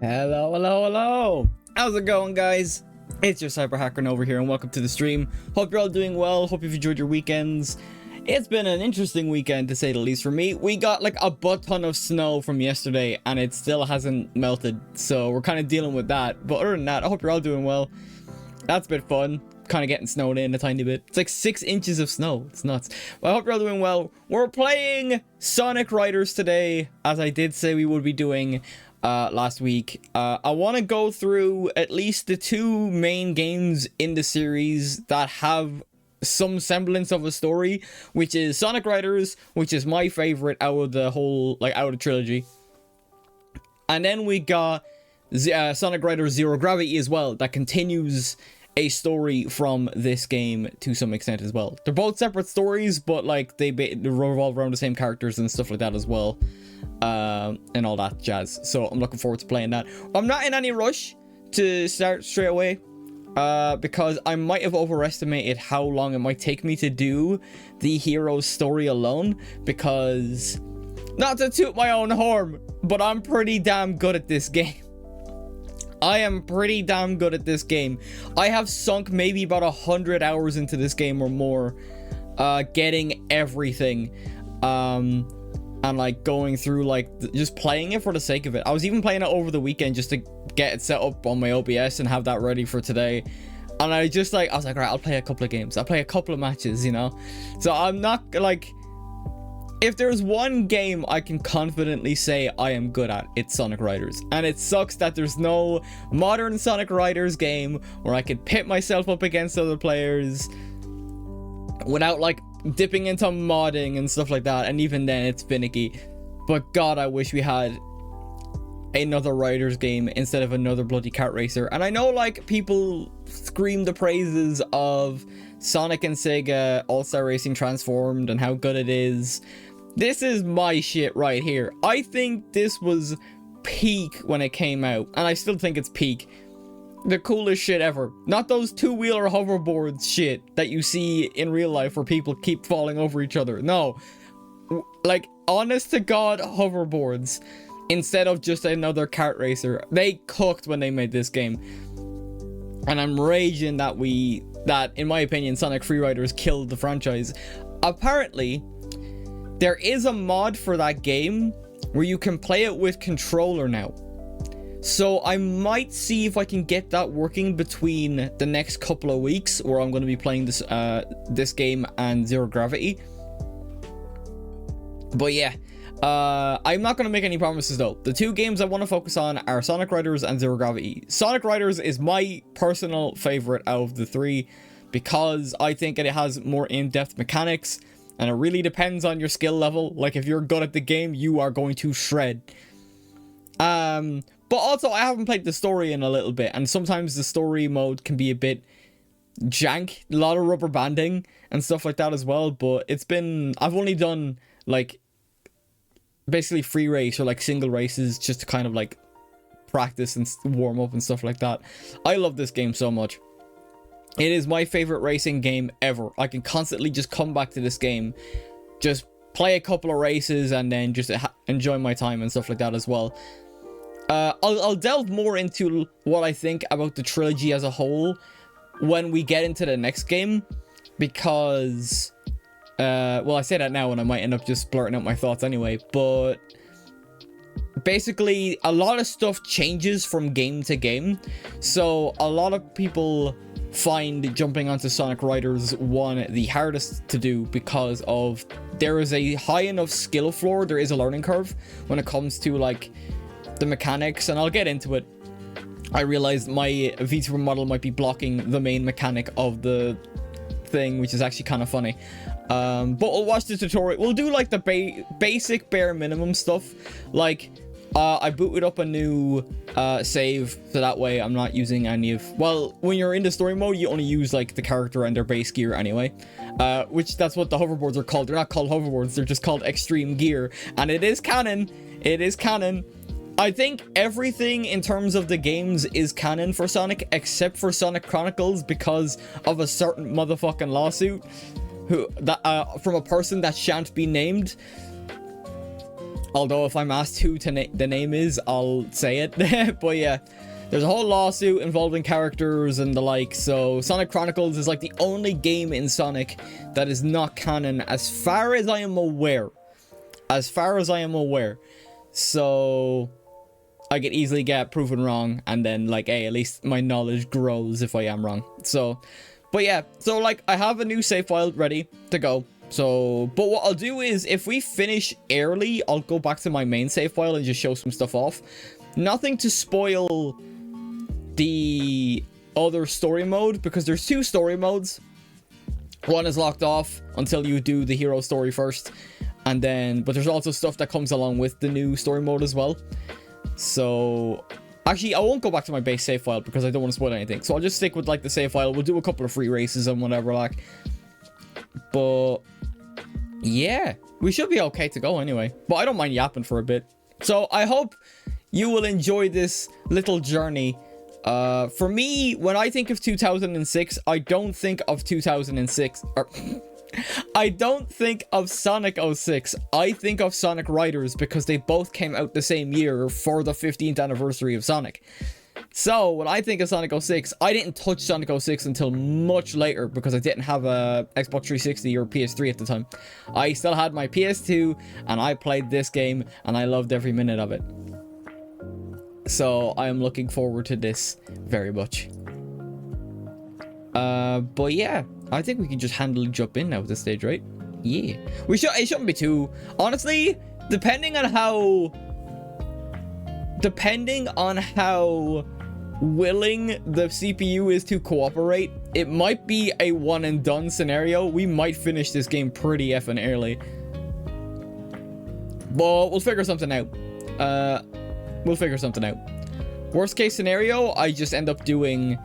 Hello, hello, hello! How's it going, guys? It's your cyber hacker over here, and welcome to the stream. Hope you're all doing well. Hope you've enjoyed your weekends. It's been an interesting weekend, to say the least, for me. We got like a butt ton of snow from yesterday, and it still hasn't melted, so we're kind of dealing with that. But other than that, I hope you're all doing well. That's a bit fun. Kind of getting snowed in a tiny bit. It's like 6 inches of snow. It's nuts. Well, I hope you're all doing well. We're playing Sonic Riders today, as I did say we would be doing last week. I want to go through at least the 2 main games in the series that have some semblance of a story, which is Sonic Riders, which is my favorite out of the whole, like, out of the trilogy. And then we got Sonic Riders Zero Gravity as well, that continues a story from this game to some extent as well. They're both separate stories, but like they revolve around the same characters and stuff like that as well, and all that jazz. So I'm looking forward to playing that. I'm not in any rush to start straight away, because I might have overestimated how long it might take me to do the hero's story alone, because not to toot my own horn, but I'm pretty damn good at this game. I am pretty damn good at this game. I have sunk maybe about 100 hours into this game or more, getting everything, and like going through like just playing it for the sake of it. I was even playing it over the weekend just to get it set up on my OBS and have that ready for today. And I was like, right, I'll play a couple of games. I'll play a couple of matches, you know? So I'm not like, if there's one game I can confidently say I am good at, it's Sonic Riders. And it sucks that there's no modern Sonic Riders game where I could pit myself up against other players without like dipping into modding and stuff like that. And even then it's finicky. But God, I wish we had another Riders game instead of another bloody kart racer. And I know like people scream the praises of Sonic and Sega All-Star Racing Transformed and how good it is. This is my shit right here. I think this was peak when it came out, and I still think it's peak. The coolest shit ever. Not those 2-wheeler hoverboards shit that you see in real life where people keep falling over each other. No. Like, honest to God hoverboards instead of just another kart racer. They cooked when they made this game. And I'm raging that in my opinion, Sonic Free Riders killed the franchise. Apparently, there is a mod for that game where you can play it with controller now. So I might see if I can get that working between the next couple of weeks, where I'm going to be playing this game and Zero Gravity. But yeah, I'm not going to make any promises though. The 2 games I want to focus on are Sonic Riders and Zero Gravity. Sonic Riders is my personal favorite out of the 3 because I think it has more in-depth mechanics. And it really depends on your skill level. Like, if you're good at the game, you are going to shred. But also, I haven't played the story in a little bit. And sometimes the story mode can be a bit jank. A lot of rubber banding and stuff like that as well. But I've only done, like, basically free race or, like, single races just to kind of, like, practice and warm up and stuff like that. I love this game so much. It is my favorite racing game ever. I can constantly just come back to this game, just play a couple of races, and then just enjoy my time and stuff like that as well. I'll delve more into what I think about the trilogy as a whole when we get into the next game, because, well, I say that now and I might end up just blurting out my thoughts anyway, but basically a lot of stuff changes from game to game. So a lot of people find jumping onto Sonic Riders 1 the hardest to do because of there is a high enough skill floor, there is a learning curve when it comes to like the mechanics, and I'll get into it. I realized my VTuber model might be blocking the main mechanic of the thing, which is actually kind of funny. But we'll watch the tutorial. We'll do like the basic bare minimum stuff, like I booted up a new save, so that way I'm not using any of... Well, when you're in the story mode, you only use, like, the character and their base gear anyway. Which, that's what the hoverboards are called. They're not called hoverboards, they're just called extreme gear. And it is canon. It is canon. I think everything in terms of the games is canon for Sonic, except for Sonic Chronicles, because of a certain motherfucking lawsuit from a person that shan't be named. Although if I'm asked who the name is, I'll say it. But yeah, there's a whole lawsuit involving characters and the like. So Sonic Chronicles is like the only game in Sonic that is not canon as far as I am aware. As far as I am aware. So I could easily get proven wrong, and then like, hey, at least my knowledge grows if I am wrong. So, but yeah, so like I have a new save file ready to go. So, but what I'll do is if we finish early, I'll go back to my main save file and just show some stuff off. Nothing to spoil the other story mode, because there's 2 story modes. One is locked off until you do the hero story first, and then, but there's also stuff that comes along with the new story mode as well. So actually I won't go back to my base save file because I don't want to spoil anything, so I'll just stick with like the save file. We'll do a couple of free races and whatever, like, but yeah, we should be okay to go anyway. But I don't mind yapping for a bit, so I hope you will enjoy this little journey. For me, when I think of 2006, I don't think of 2006, or I don't think of Sonic 06. I think of Sonic Riders, because they both came out the same year for the 15th anniversary of Sonic. So when I think of Sonic 06, I didn't touch Sonic 06 until much later, because I didn't have a Xbox 360 or PS3 at the time. I still had my PS2, and I played this game, and I loved every minute of it. So I am looking forward to this very much. But yeah, I think we can just handily jump in now at this stage, right? Yeah. It shouldn't be too... Honestly, depending on how willing the CPU is to cooperate, it might be a one and done scenario. We might finish this game pretty effing early. But we'll figure something out. We'll figure something out. Worst case scenario, I just end up doing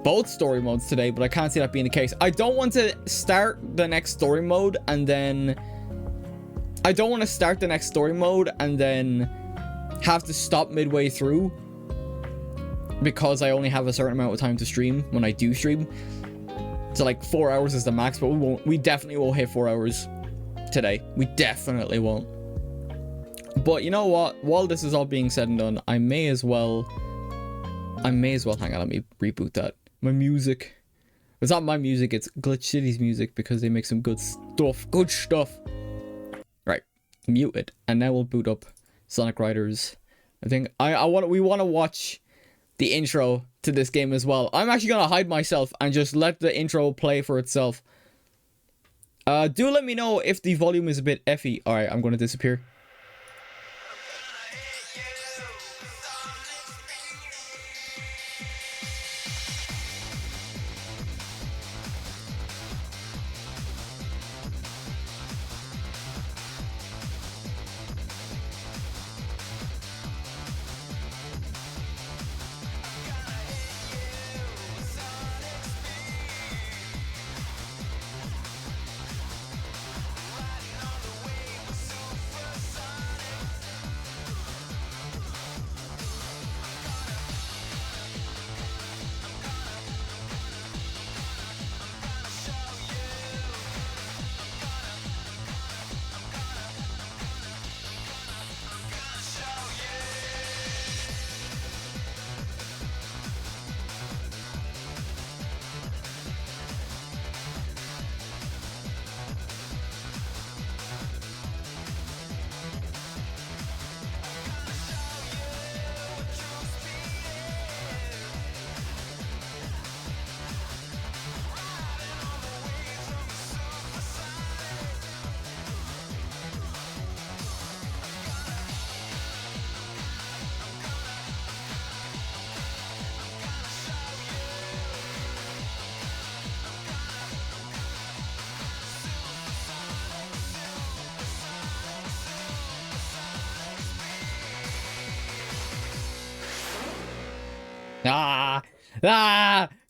both story modes today, but I can't see that being the case. I don't want to start the next story mode and then... I don't want to start the next story mode and then have to stop midway through, because I only have a certain amount of time to stream when I do stream. So like 4 hours is the max, but we definitely won't hit 4 hours today. We definitely won't. But you know what? While this is all being said and done, I may as well... Hang on, let me reboot that. My music. It's not my music, it's Glitch City's music, because they make some good stuff. Good stuff. Right. Mute it. And now we'll boot up Sonic Riders. I think we want to watch the intro to this game as well. I'm actually going to hide myself and just let the intro play for itself. Do let me know if the volume is a bit effy. Alright, I'm going to disappear.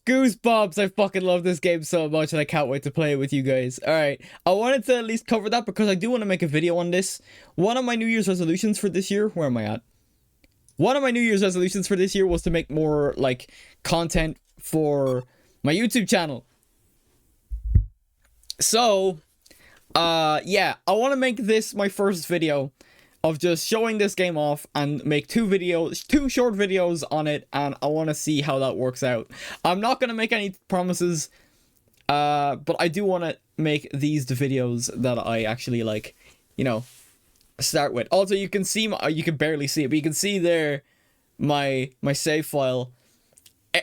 Goosebumps. I fucking love this game so much, and I can't wait to play it with you guys. Alright, I wanted to at least cover that because I do want to make a video on this. One of my New Year's resolutions for this year, where am I at? One of my New Year's resolutions for this year was to make more, like, content for my YouTube channel. So, yeah, I want to make this my first video. of just showing this game off and make two short videos on it, and I want to see how that works out. I'm not going to make any promises, but I do want to make these the videos that I actually, like, you know, start with. Also, you can see you can barely see it, but you can see there my save file,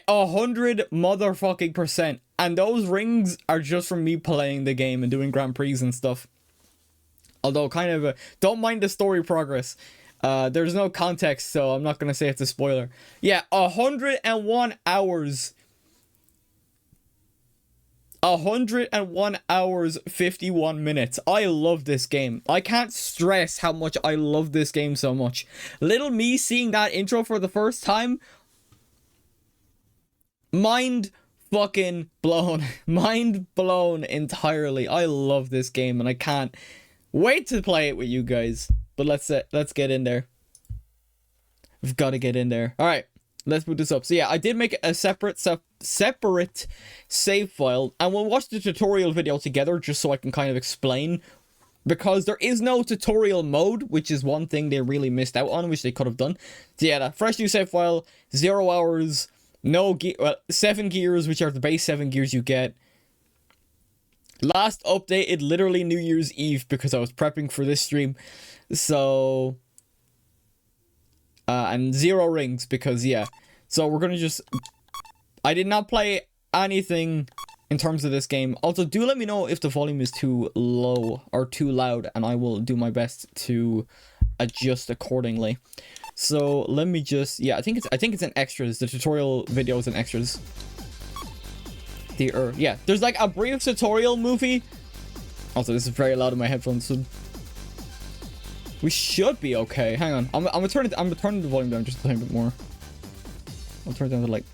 100 motherfucking %, and those rings are just from me playing the game and doing Grand Prix and stuff. Although, kind of, don't mind the story progress. There's no context, so I'm not gonna say it's a spoiler. Yeah, 101 hours. 101 hours, 51 minutes. I love this game. I can't stress how much I love this game so much. Little me seeing that intro for the first time, mind fucking blown. Mind blown entirely. I love this game, and I can't wait to play it with you guys. But let's get in there. We've got to get in there. All right, let's boot this up. So yeah, I did make a separate save file, and we'll watch the tutorial video together just so I can kind of explain, because there is no tutorial mode, which is one thing they really missed out on, which they could have done. So yeah, the fresh new save file, 0 hours, no gear, well, 7 gears, which are the base 7 gears you get. Last updated literally New Year's Eve, because I was prepping for this stream. So and 0 rings, because yeah. So we're gonna just, I did not play anything in terms of this game. Also, do let me know if the volume is too low or too loud, and I will do my best to adjust accordingly. So let me just, yeah, I think it's in extras. The tutorial video is in extras. Yeah, there's like a brief tutorial movie. Also, this is very loud in my headphones, so we should be okay. Hang on, I'm gonna turn the volume down just a tiny bit more. I'll turn it down to like,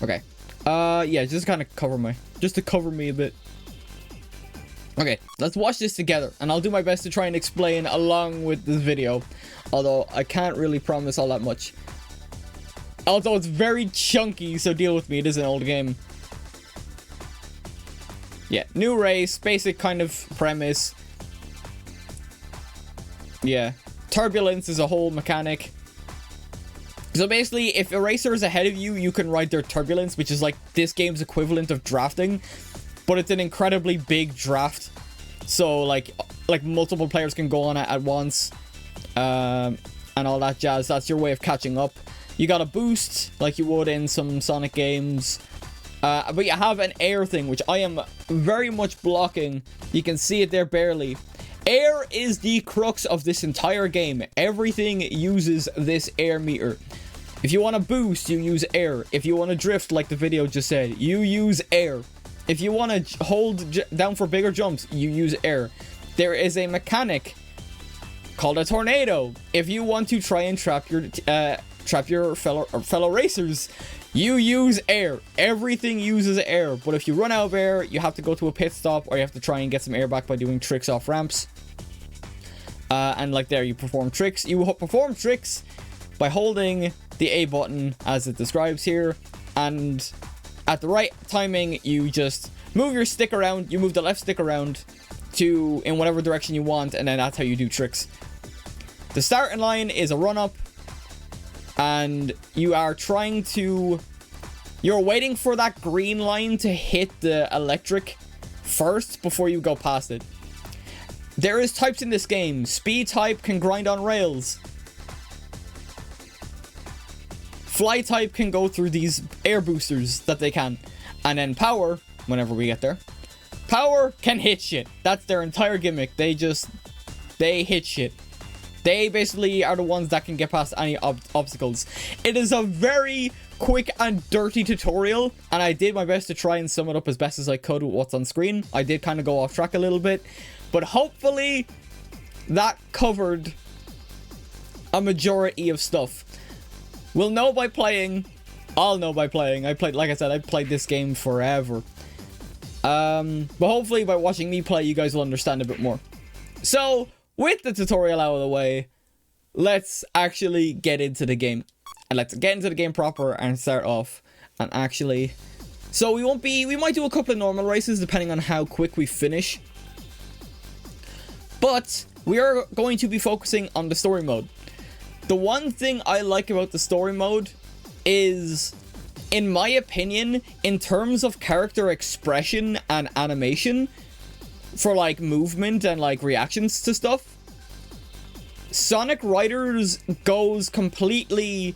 okay. Yeah, just kind of just to cover me a bit. Okay, let's watch this together, and I'll do my best to try and explain along with this video, although I can't really promise all that much. Although it's very chunky, so deal with me, it is an old game. Yeah, new race, basic kind of premise. Yeah, turbulence is a whole mechanic. So basically, if a racer is ahead of you, you can ride their turbulence, which is like this game's equivalent of drafting, but it's an incredibly big draft. So like multiple players can go on it at once, and all that jazz. That's your way of catching up. You got a boost like you would in some Sonic games, but you have an air thing, which I am very much blocking. You can see it there barely. Air is the crux of this entire game. Everything uses this air meter. If you want to boost, you use air. If you want to drift, like the video just said, you use air. If you want to hold down for bigger jumps, you use air. There is a mechanic called a tornado. If you want to try and trap your fellow racers, you use air. Everything uses air. But if you run out of air, you have to go to a pit stop, or you have to try and get some air back by doing tricks off ramps. And like there, you perform tricks. You perform tricks by holding the A button, as it describes here, and at the right timing, you just move your stick around. You move the left stick around in whatever direction you want, and then that's how you do tricks. The starting line is a run-up, and you are you're waiting for that green line to hit the electric first before you go past it. There is types in this game. Speed type can grind on rails. Fly type can go through these air boosters that they can. And then power, whenever we get there, power can hit shit. That's their entire gimmick. They hit shit. They basically are the ones that can get past any obstacles. It is a very quick and dirty tutorial, and I did my best to try and sum it up as best as I could with what's on screen. I did kind of go off track a little bit, but hopefully that covered a majority of stuff. We'll know by playing. I'll know by playing. Like I said, I played this game forever. But hopefully by watching me play, you guys will understand a bit more. So, with the tutorial out of the way, let's actually get into the game. And let's get into the game proper and start off. And actually, so we might do a couple of normal races depending on how quick we finish. But we are going to be focusing on the story mode. The one thing I like about the story mode is, in my opinion, in terms of character expression and animation for like movement and like reactions to stuff, Sonic Riders goes completely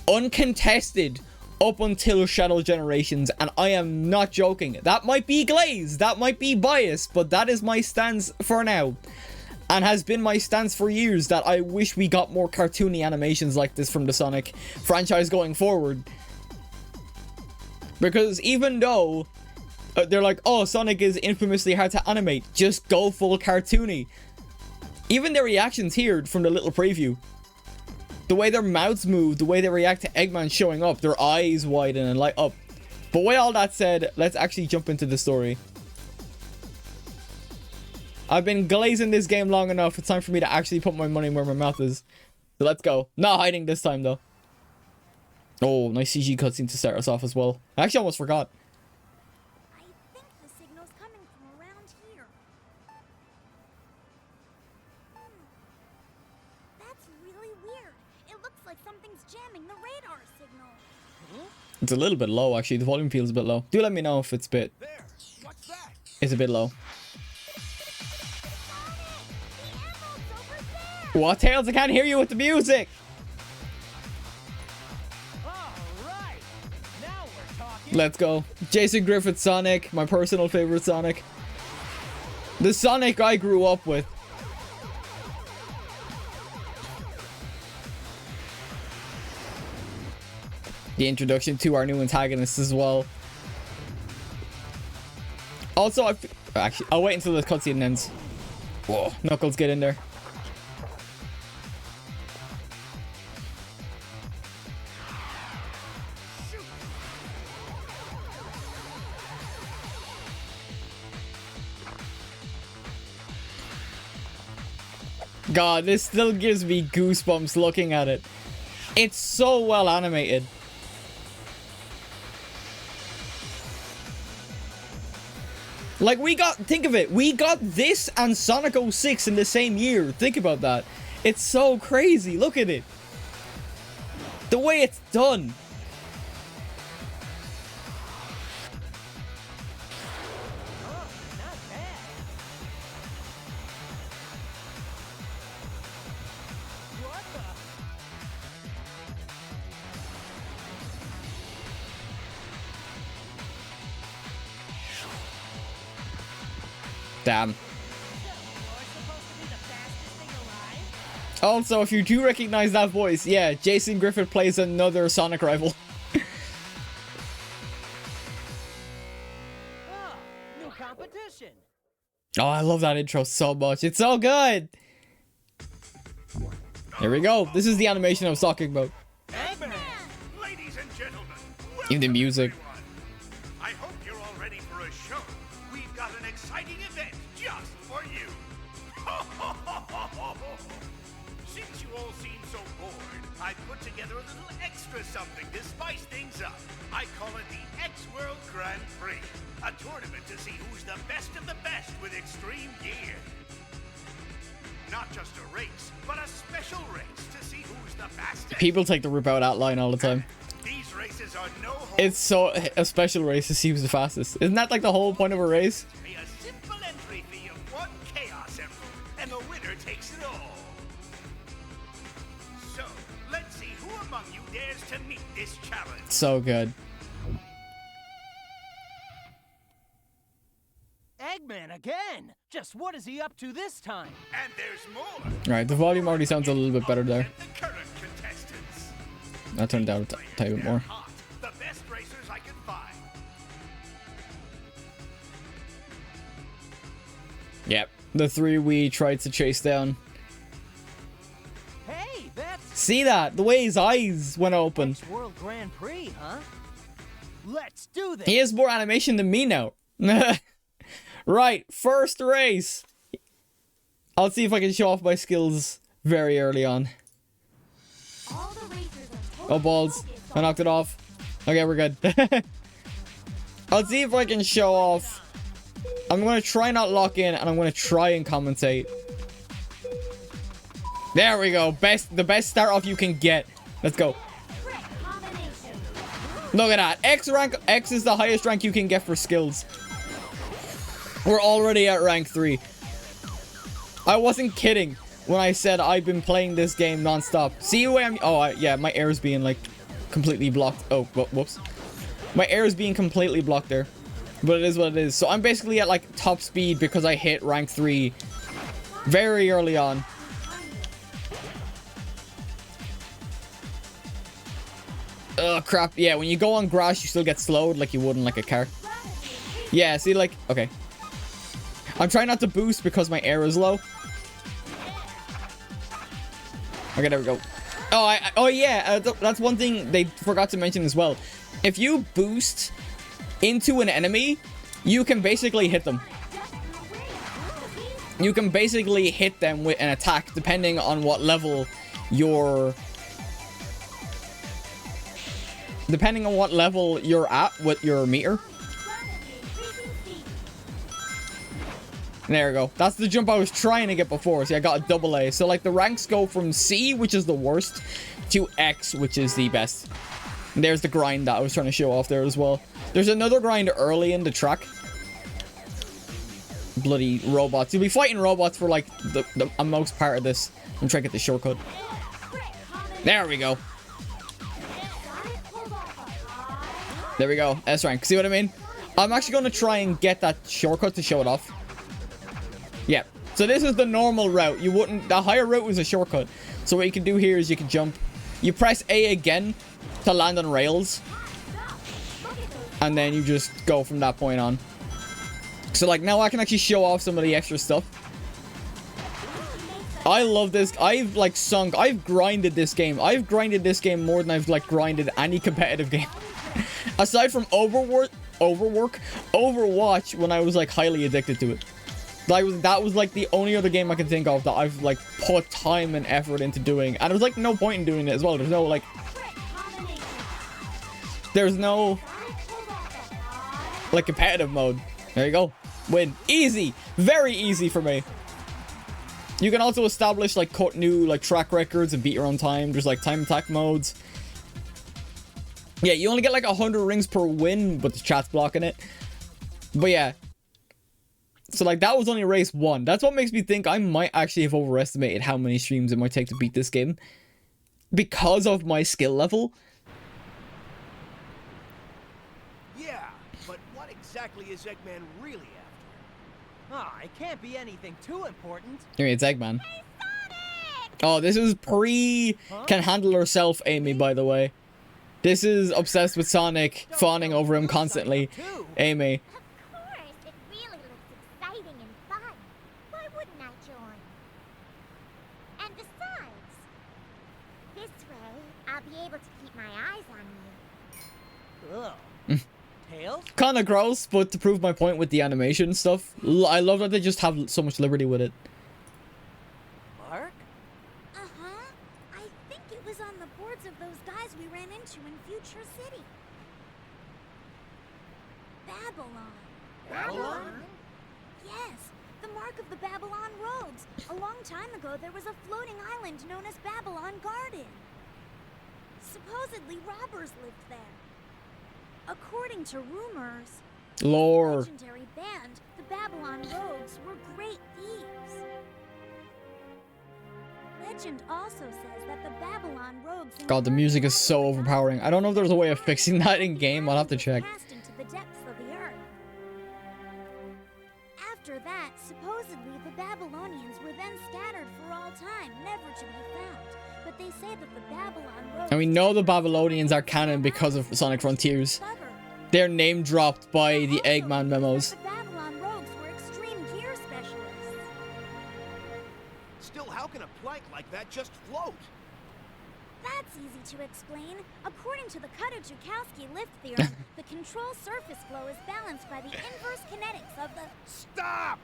uncontested up until Shadow Generations, and I am not joking. That might be glazed, that might be biased, but that is my stance for now, and has been my stance for years, that I wish we got more cartoony animations like this from the Sonic franchise going forward. Because even though they're like, oh, Sonic is infamously hard to animate, just go full cartoony. Even their reactions here from the little preview, the way their mouths move, the way they react to Eggman showing up, their eyes widen and light up. But with all that said, let's actually jump into the story. I've been glazing this game long enough. It's time for me to actually put my money where my mouth is. So let's go. Not hiding this time, though. Oh, nice CG cutscene to start us off as well. I actually almost forgot. I think the signal's coming from around here. That's really weird. It looks like something's jamming the radar signal. It's a little bit low, actually. The volume feels a bit low. Do let me know if it's a bit... There. What's that? It's a bit low. What, Tails? I can't hear you with the music! Alright. Now we're talking. Let's go. Jason Griffith Sonic, my personal favorite Sonic. The Sonic I grew up with. The introduction to our new antagonist as well. Also, actually, I'll wait until the cutscene ends. Whoa, Knuckles, get in there. God, this still gives me goosebumps looking at it. It's so well animated. Like, think of it, we got this and Sonic 06 in the same year. Think about that. It's so crazy. Look at it. The way it's done. Damn. Also, if you do recognize that voice, yeah, Jason Griffith plays another Sonic rival. New competition. Oh, I love that intro so much. It's so good. Here we go. This is the animation I was talking about. Eggman. Ladies and gentlemen, Even the music. everyone. I hope you're all ready for a show. We've got an exciting event just for you. Since you all seem so bored, I put together a little extra something to spice things up. I call it the X World Grand Prix, a tournament to see who's the best of the best with extreme gear. Not just a race, but a special race to see who's the fastest. People take the rip out outline all the time. These races are no holds. It's so a special race to see who's the fastest. Isn't that like the whole point of a race? Pay a simple entry fee of 1 Chaos Emerald, and the winner takes it all. So, let's see who among you dares to meet this challenge. So good. Eggman again. Just what is he up to this time? And there's more. Alright, the volume already sounds a little bit better there. And the current contestants. I'll turn it down a tiny bit more. Hot, the best racers I can find. Yep, the three we tried to chase down. Hey, that's See that? The way his eyes went open. X World Grand Prix, huh? Let's do this. He has more animation than me now. Right, first race. I'll see if I can show off my skills very early on. All the racers are Oh, balls. I knocked it off. Okay, we're good. I'll see if I can show off. I'm going to try not lock in, and I'm going to try and commentate. There we go. The best start off you can get. Let's go. Look at that. X rank. X is the highest rank you can get for skills. We're already at rank 3. I wasn't kidding when I said I've been playing this game non-stop. See where I'm... Oh, yeah, my air is being, like, completely blocked. Oh, whoops. My air is being completely blocked there. But it is what it is. So I'm basically at, like, top speed because I hit rank 3 very early on. Oh, crap. Yeah, when you go on grass, you still get slowed like you would in, like, a car. Yeah, see, like... Okay. I'm trying not to boost because my air is low. Okay, there we go. Oh, yeah. That's one thing they forgot to mention as well. If you boost into an enemy, you can basically hit them. You can basically hit them with an attack depending on what level you're... Depending on what level you're at with your meter. There we go. That's the jump I was trying to get before. See, I got a double A. So, like, the ranks go from C, which is the worst, to X, which is the best. And there's the grind that I was trying to show off there as well. There's another grind early in the track. Bloody robots. You'll be fighting robots for, like, the most part of this. I'm trying to get the shortcut. There we go. There we go. S rank. See what I mean? I'm actually going to try and get that shortcut to show it off. Yeah. So this is the normal route. You wouldn't... The higher route was a shortcut. So what you can do here is you can jump. You press A again to land on rails. And then you just go from that point on. So, like, now I can actually show off some of the extra stuff. I love this. I've, like, I've grinded this game. I've grinded this game more than I've, like, grinded any competitive game. Aside from Overwatch, when I was, like, highly addicted to it. That was, like, the only other game I can think of that I've, like, put time and effort into doing. And there's, like, no point in doing it as well. There's no, like... There's no... like, competitive mode. There you go. Win. Easy. Very easy for me. You can also establish, like, new, like, track records and beat your own time. There's, like, time attack modes. Yeah, you only get, like, 100 rings per win, but the chat's blocking it. But, yeah. So, like, that was only race 1. That's what makes me think I might actually have overestimated how many streams it might take to beat this game. Because of my skill level. Yeah, but what exactly is Eggman really after? Ah, it can't be anything too important. Here, it's Eggman. Oh, this is can handle herself, Amy, by the way. This is obsessed with Sonic, fawning over him constantly. Amy. Of course, it really looks exciting and fun. Why wouldn't I join? And besides, this way, I'll be able to keep my eyes on you. Ugh. Tails? Kinda gross, but to prove my point with the animation stuff, I love that they just have so much liberty with it. Mark? Uh-huh. I think it was on the boards of those guys we ran into in Future City. Babylon. Babylon? Yes, the mark of the Babylon rogues. A long time ago, there was a floating island known as Babylon Garden. Supposedly, robbers lived there. According to rumors, Lore. the legendary band, the Babylon Rogues, were great thieves. Legend also says that the Babylon Rogues... God, the music is so overpowering. I don't know if there's a way of fixing that in game. I'll have to check. ...cast into the depths of the earth. After that, supposedly the Babylonians were then scattered for all time, never to be found. But they say that the Babylon Rogues... And we know the Babylonians are canon because of Sonic Frontiers. They're name dropped by the Eggman memos. The Babylon Rogues were extreme gear specialists. Still, how can a plank like that just float? That's easy to explain. According to the Kutta-Joukowski lift theorem, the control surface flow is balanced by the inverse kinetics of the... Stop!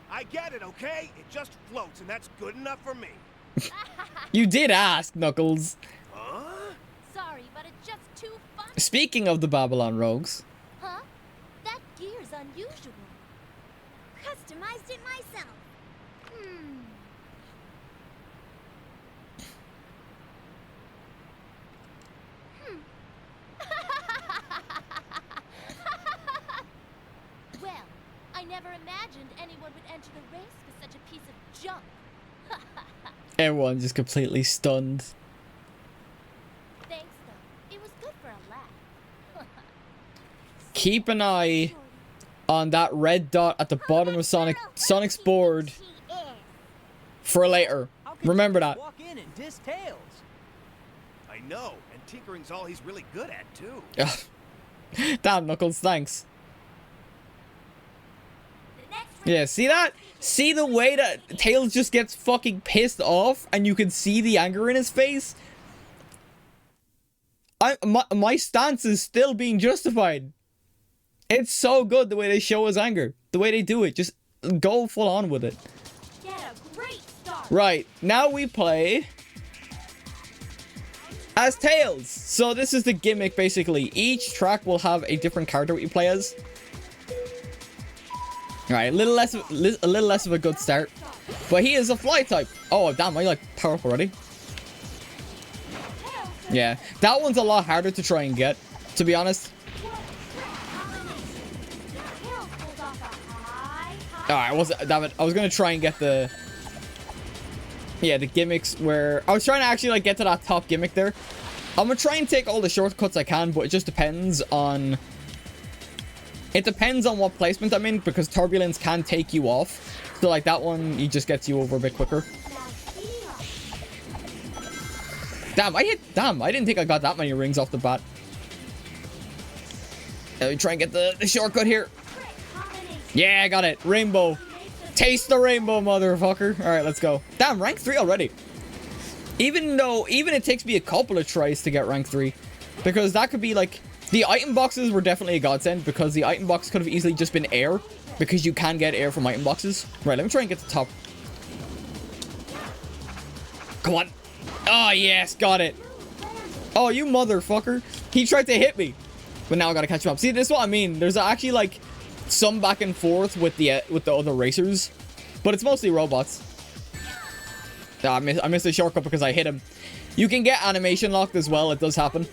I get it, okay? It just floats, and that's good enough for me. You did ask, Knuckles. Huh? Sorry, but it's just too fun. Speaking of the Babylon Rogues. Huh? That gear's unusual. Customized it myself. imagined anyone would enter the race with such a piece of junk. Everyone just completely stunned. Thanks, though. It was good for a laugh. Keep an eye on that red dot at the bottom of Sonic's board for later. Remember that. Walk in and diss Tails. I know, and tinkering's all he's really good at, too. Damn, Knuckles, thanks. Yeah, see that? See the way that Tails just gets fucking pissed off and you can see the anger in his face? My stance is still being justified. It's so good the way they show his anger. The way they do it. Just go full on with it. Get a great start. Right, now we play as Tails. So this is the gimmick, basically. Each track will have a different character you play as. Alright, a little less of a good start. But he is a fly type. Oh, damn, I like power up already. Yeah, that one's a lot harder to try and get, to be honest. Alright, damn it. I was gonna try and get the... Yeah, the gimmicks where... I was trying to actually, like, get to that top gimmick there. I'm gonna try and take all the shortcuts I can, but it just depends on... It depends on what placement I'm in, because turbulence can take you off. So, like, that one, he just gets you over a bit quicker. Damn, I didn't think I got that many rings off the bat. Let me try and get the shortcut here. Yeah, I got it. Rainbow. Taste the rainbow, motherfucker. Alright, let's go. Damn, rank 3 already. Even it takes me a couple of tries to get rank 3. Because that could be, like... The item boxes were definitely a godsend, because the item box could have easily just been air. Because you can get air from item boxes. Right, let me try and get to the top. Come on. Oh, yes, got it. Oh, you motherfucker. He tried to hit me. But now I gotta catch him up. See, this is what I mean. There's actually, like, some back and forth with the other racers. But it's mostly robots. Oh, I missed a shortcut because I hit him. You can get animation locked as well. It does happen.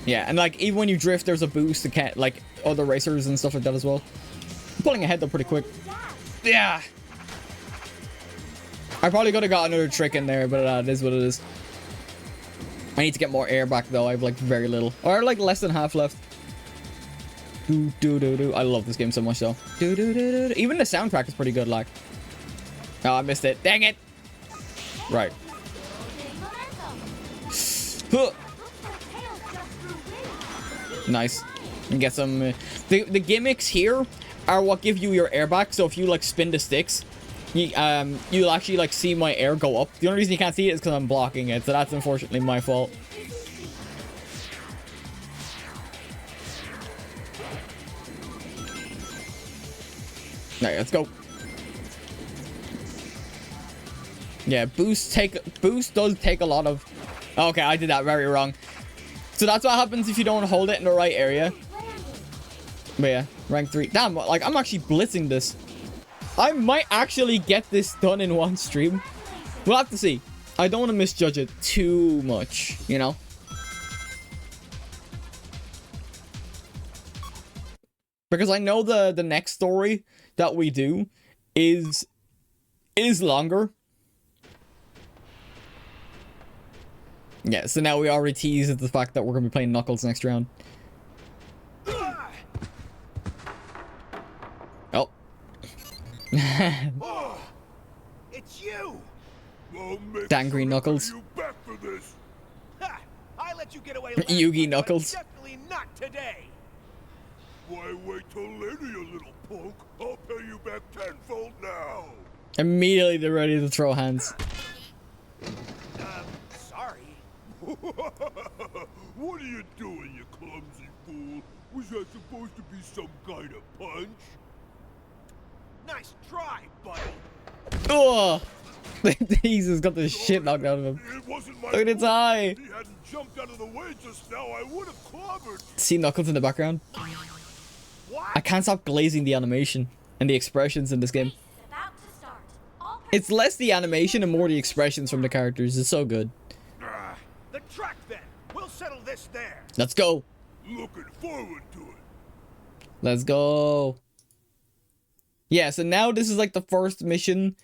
Yeah, and like, even when you drift, there's a boost to get, like, other racers and stuff like that as well. I'm pulling ahead, though, pretty quick. Yeah! I probably could have got another trick in there, but it is what it is. I need to get more air back, though. I have, like, very little. Or, like, less than half left. Do-do-do-do. I love this game so much, though. Do-do-do-do. Even the soundtrack is pretty good, like. Oh, I missed it. Dang it! Right. Huh. Nice. And get some... the gimmicks here are what give you your air back. So if you, like, spin the sticks, you'll actually, like, see my air go up. The only reason you can't see it is because I'm blocking it. So that's unfortunately my fault. Alright, let's go. Yeah, boost does take a lot of... Okay, I did that very wrong. So that's what happens if you don't hold it in the right area. But yeah, rank 3. Damn, like, I'm actually blitzing this. I might actually get this done in one stream. We'll have to see. I don't want to misjudge it too much, you know? Because I know the next story that we do is longer. Yeah, so now we already teased the fact that we're going to be playing Knuckles next round. Oh. Oh, it's you! Dangry Knuckles. You back for this. Ha! I let you get away last Yugi time, Knuckles. but definitely not today. Why wait till later, you little punk? I'll pay you back tenfold now. Immediately they're ready to throw hands. Sorry. What are you doing, you clumsy fool? Was that supposed to be some kind of punch? Nice try, buddy. Oh! Jesus got the shit knocked out of him. It wasn't my Look at its eye. If he hadn't jumped out of the way just now, I would have clobbered. See Knuckles in the background? What? I can't stop glazing the animation and the expressions in this game. It's less the animation and more the expressions from the characters. It's so good. The track then. We'll settle this there. Let's go. Looking forward to it. Let's go. Yeah, so now this is like the first mission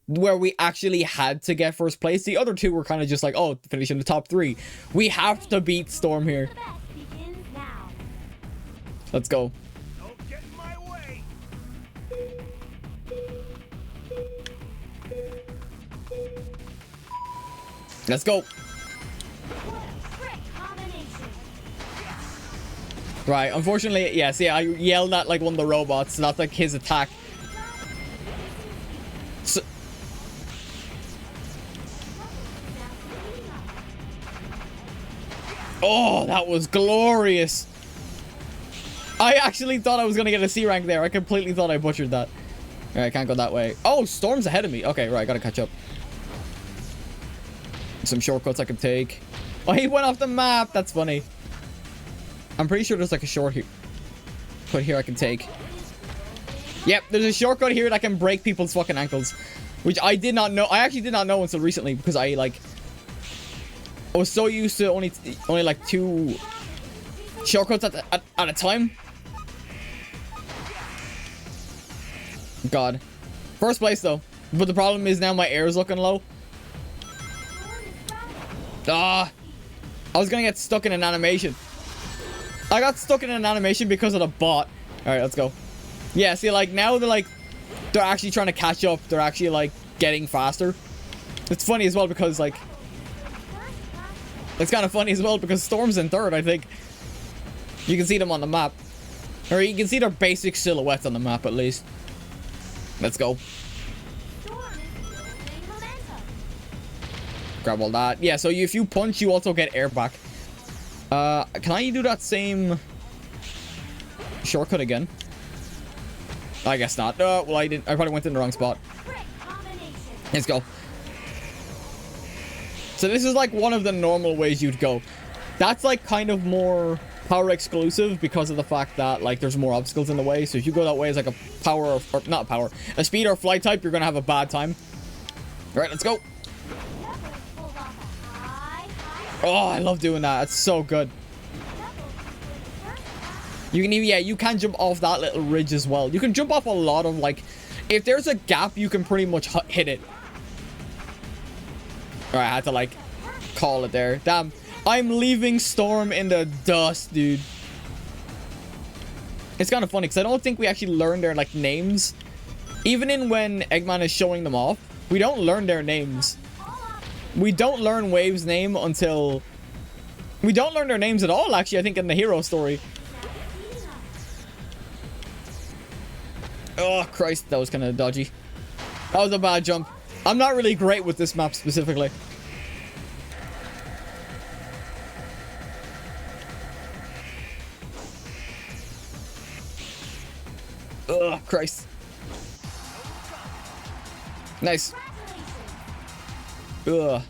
where we actually had to get first place. The other two were kind of just like, oh, finish in the top 3. We have to beat Storm here. The best begins now. Let's go. Don't get in my way. Let's go. Trick combination. Right, unfortunately, yeah, see, I yelled at like one of the robots, so that's like his attack. So oh, that was glorious. I actually thought I was gonna get a C rank there. I completely thought I butchered that. Alright, I can't go that way. Oh, Storm's ahead of me. Okay, right, gotta catch up. Some shortcuts I can take. Oh, he went off the map. That's funny. I'm pretty sure there's like a shortcut here I can take. Yep, there's a shortcut here that can break people's fucking ankles. Which I did not know. I actually did not know until recently because I was so used to only like 2 shortcuts at a time. God. First place though. But the problem is now my air is looking low. Ah. I was gonna get stuck in an animation. I got stuck in an animation because of the bot. Alright, let's go. Yeah, see, like, now they're actually trying to catch up. They're actually, like, getting faster. It's funny as well because, like, it's kind of funny as well because Storm's in 3rd, I think. You can see them on the map. Or you can see their basic silhouettes on the map, at least. Let's go. Grab all that. Yeah, so if you punch, you also get air back. Can I do that same shortcut again? I guess not. Well, I didn't. I probably went in the wrong spot. Let's go. So this is like one of the normal ways you'd go. That's like kind of more power exclusive because of the fact that like there's more obstacles in the way. So if you go that way as like a power or not power, a speed or flight type, you're gonna have a bad time. All right, let's go. Oh, I love doing that. It's so good. You can even, yeah, you can jump off that little ridge as well. You can jump off a lot of, like, if there's a gap, you can pretty much hit it. Alright, I had to, like, call it there. Damn, I'm leaving Storm in the dust, dude. It's kind of funny, because I don't think we actually learn their, like, names. Even in when Eggman is showing them off, we don't learn their names. We don't learn Wave's name until... We don't learn their names at all, actually, I think, in the hero story. Oh, Christ, that was kind of dodgy. That was a bad jump. I'm not really great with this map specifically. Oh, Christ. Nice. Ugh.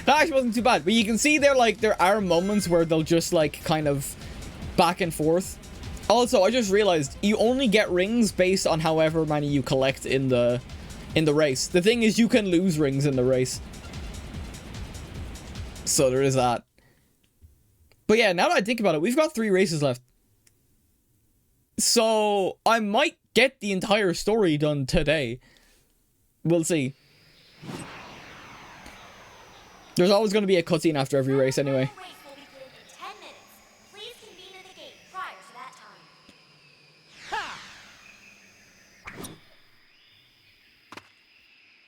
That actually wasn't too bad. But you can see there, like, there are moments where they'll just, like, kind of back and forth. Also, I just realized you only get rings based on however many you collect in the race. The thing is, you can lose rings in the race. So there is that. But yeah, now that I think about it, we've got 3 races left. So I might get the entire story done today. We'll see. There's always going to be a cutscene after every race anyway.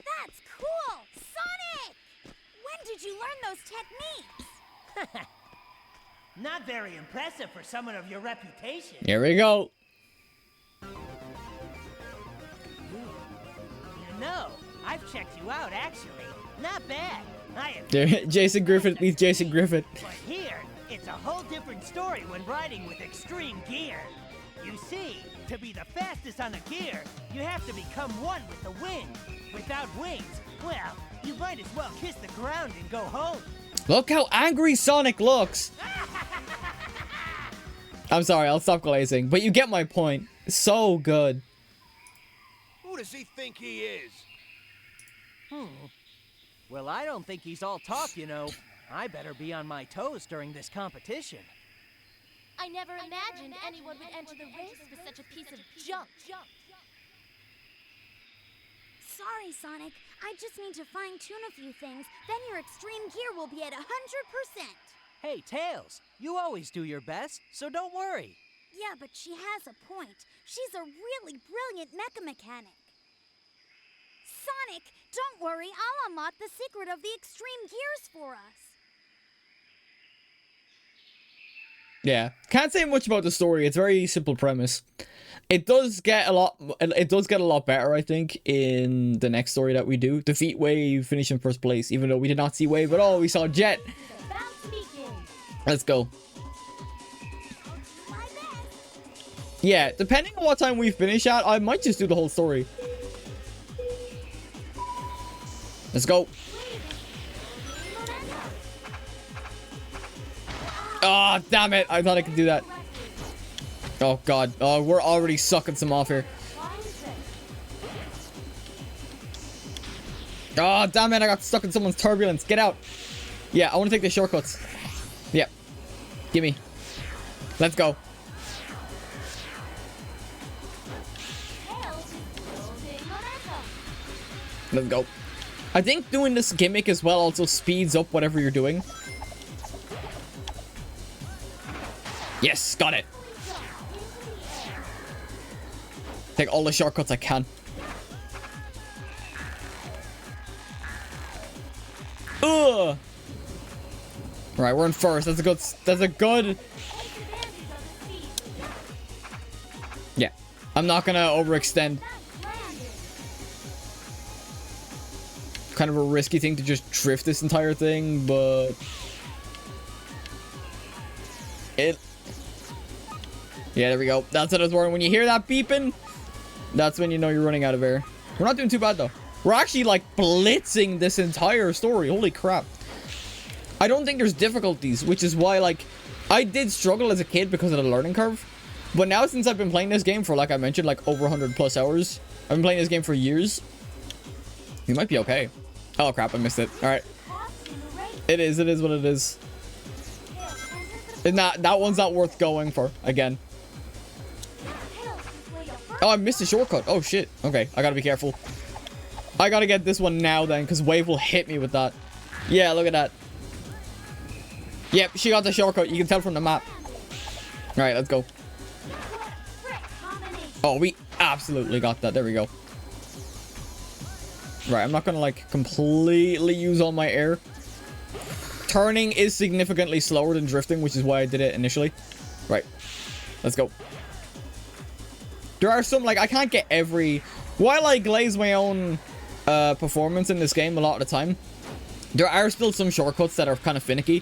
That's cool! Sonic! When did you learn those techniques? Not very impressive for someone of your reputation. Here we go. You know, I've checked you out, actually. Not bad. Jason Griffith meets Jason Griffith. But here, it's a whole different story when riding with extreme gear. You see, to be the fastest on a gear, you have to become one with the wind. Without wings, well, you might as well kiss the ground and go home. Look how angry Sonic looks. I'm sorry, I'll stop glazing, but you get my point. So good. Who does he think he is? Well, I don't think he's all talk, you know. I better be on my toes during this competition. I never imagined anyone would enter the race with such a piece of junk. Sorry, Sonic. I just need to fine-tune a few things. Then your extreme gear will be at 100%. Hey, Tails, you always do your best, so don't worry. Yeah, but she has a point. She's a really brilliant mecha mechanic. Sonic, don't worry. I'll unlock the secret of the extreme gears for us. Yeah, can't say much about the story. It's a very simple premise. It does get a lot better, I think, in the next story that we do. Defeat Wave, finish in first place, even though we did not see Wave at all. We saw Jet. Let's go. Yeah, depending on what time we finish at, I might just do the whole story. Let's go. Oh, damn it. I thought I could do that. Oh, God. Oh, we're already sucking some off here. Oh, damn it. I got stuck in someone's turbulence. Get out. Yeah, I want to take the shortcuts. Yeah. Gimme. Let's go. Let's go. I think doing this gimmick as well also speeds up whatever you're doing. Yes, got it. Take all the shortcuts I can. Ugh. Right, we're in first. That's a good. Yeah. I'm not gonna overextend. Kind of a risky thing to just drift this entire thing, but yeah, there we go. That's what I was worrying. When you hear that beeping, that's when you know you're running out of air. We're not doing too bad though. We're actually like blitzing this entire story. Holy crap. I don't think there's difficulties, which is why like I did struggle as a kid because of the learning curve. But now since I've been playing this game for, like I mentioned, like over 100+ hours, I've been playing this game for years. You might be okay. Oh crap, I missed it. Alright. It is what it is. That one's not worth going for again. Oh, I missed a shortcut. Oh shit. Okay, I gotta be careful. I gotta get this one now then, because Wave will hit me with that. Yeah, look at that. Yep, she got the shortcut. You can tell from the map. Alright, let's go. Oh, we absolutely got that. There we go. Right, I'm not gonna like completely use all my air. Turning is significantly slower than drifting, which is why I did it initially. Right, let's go. There are some, like, I can't get every... While I glaze my own performance in this game a lot of the time, there are still some shortcuts that are kind of finicky.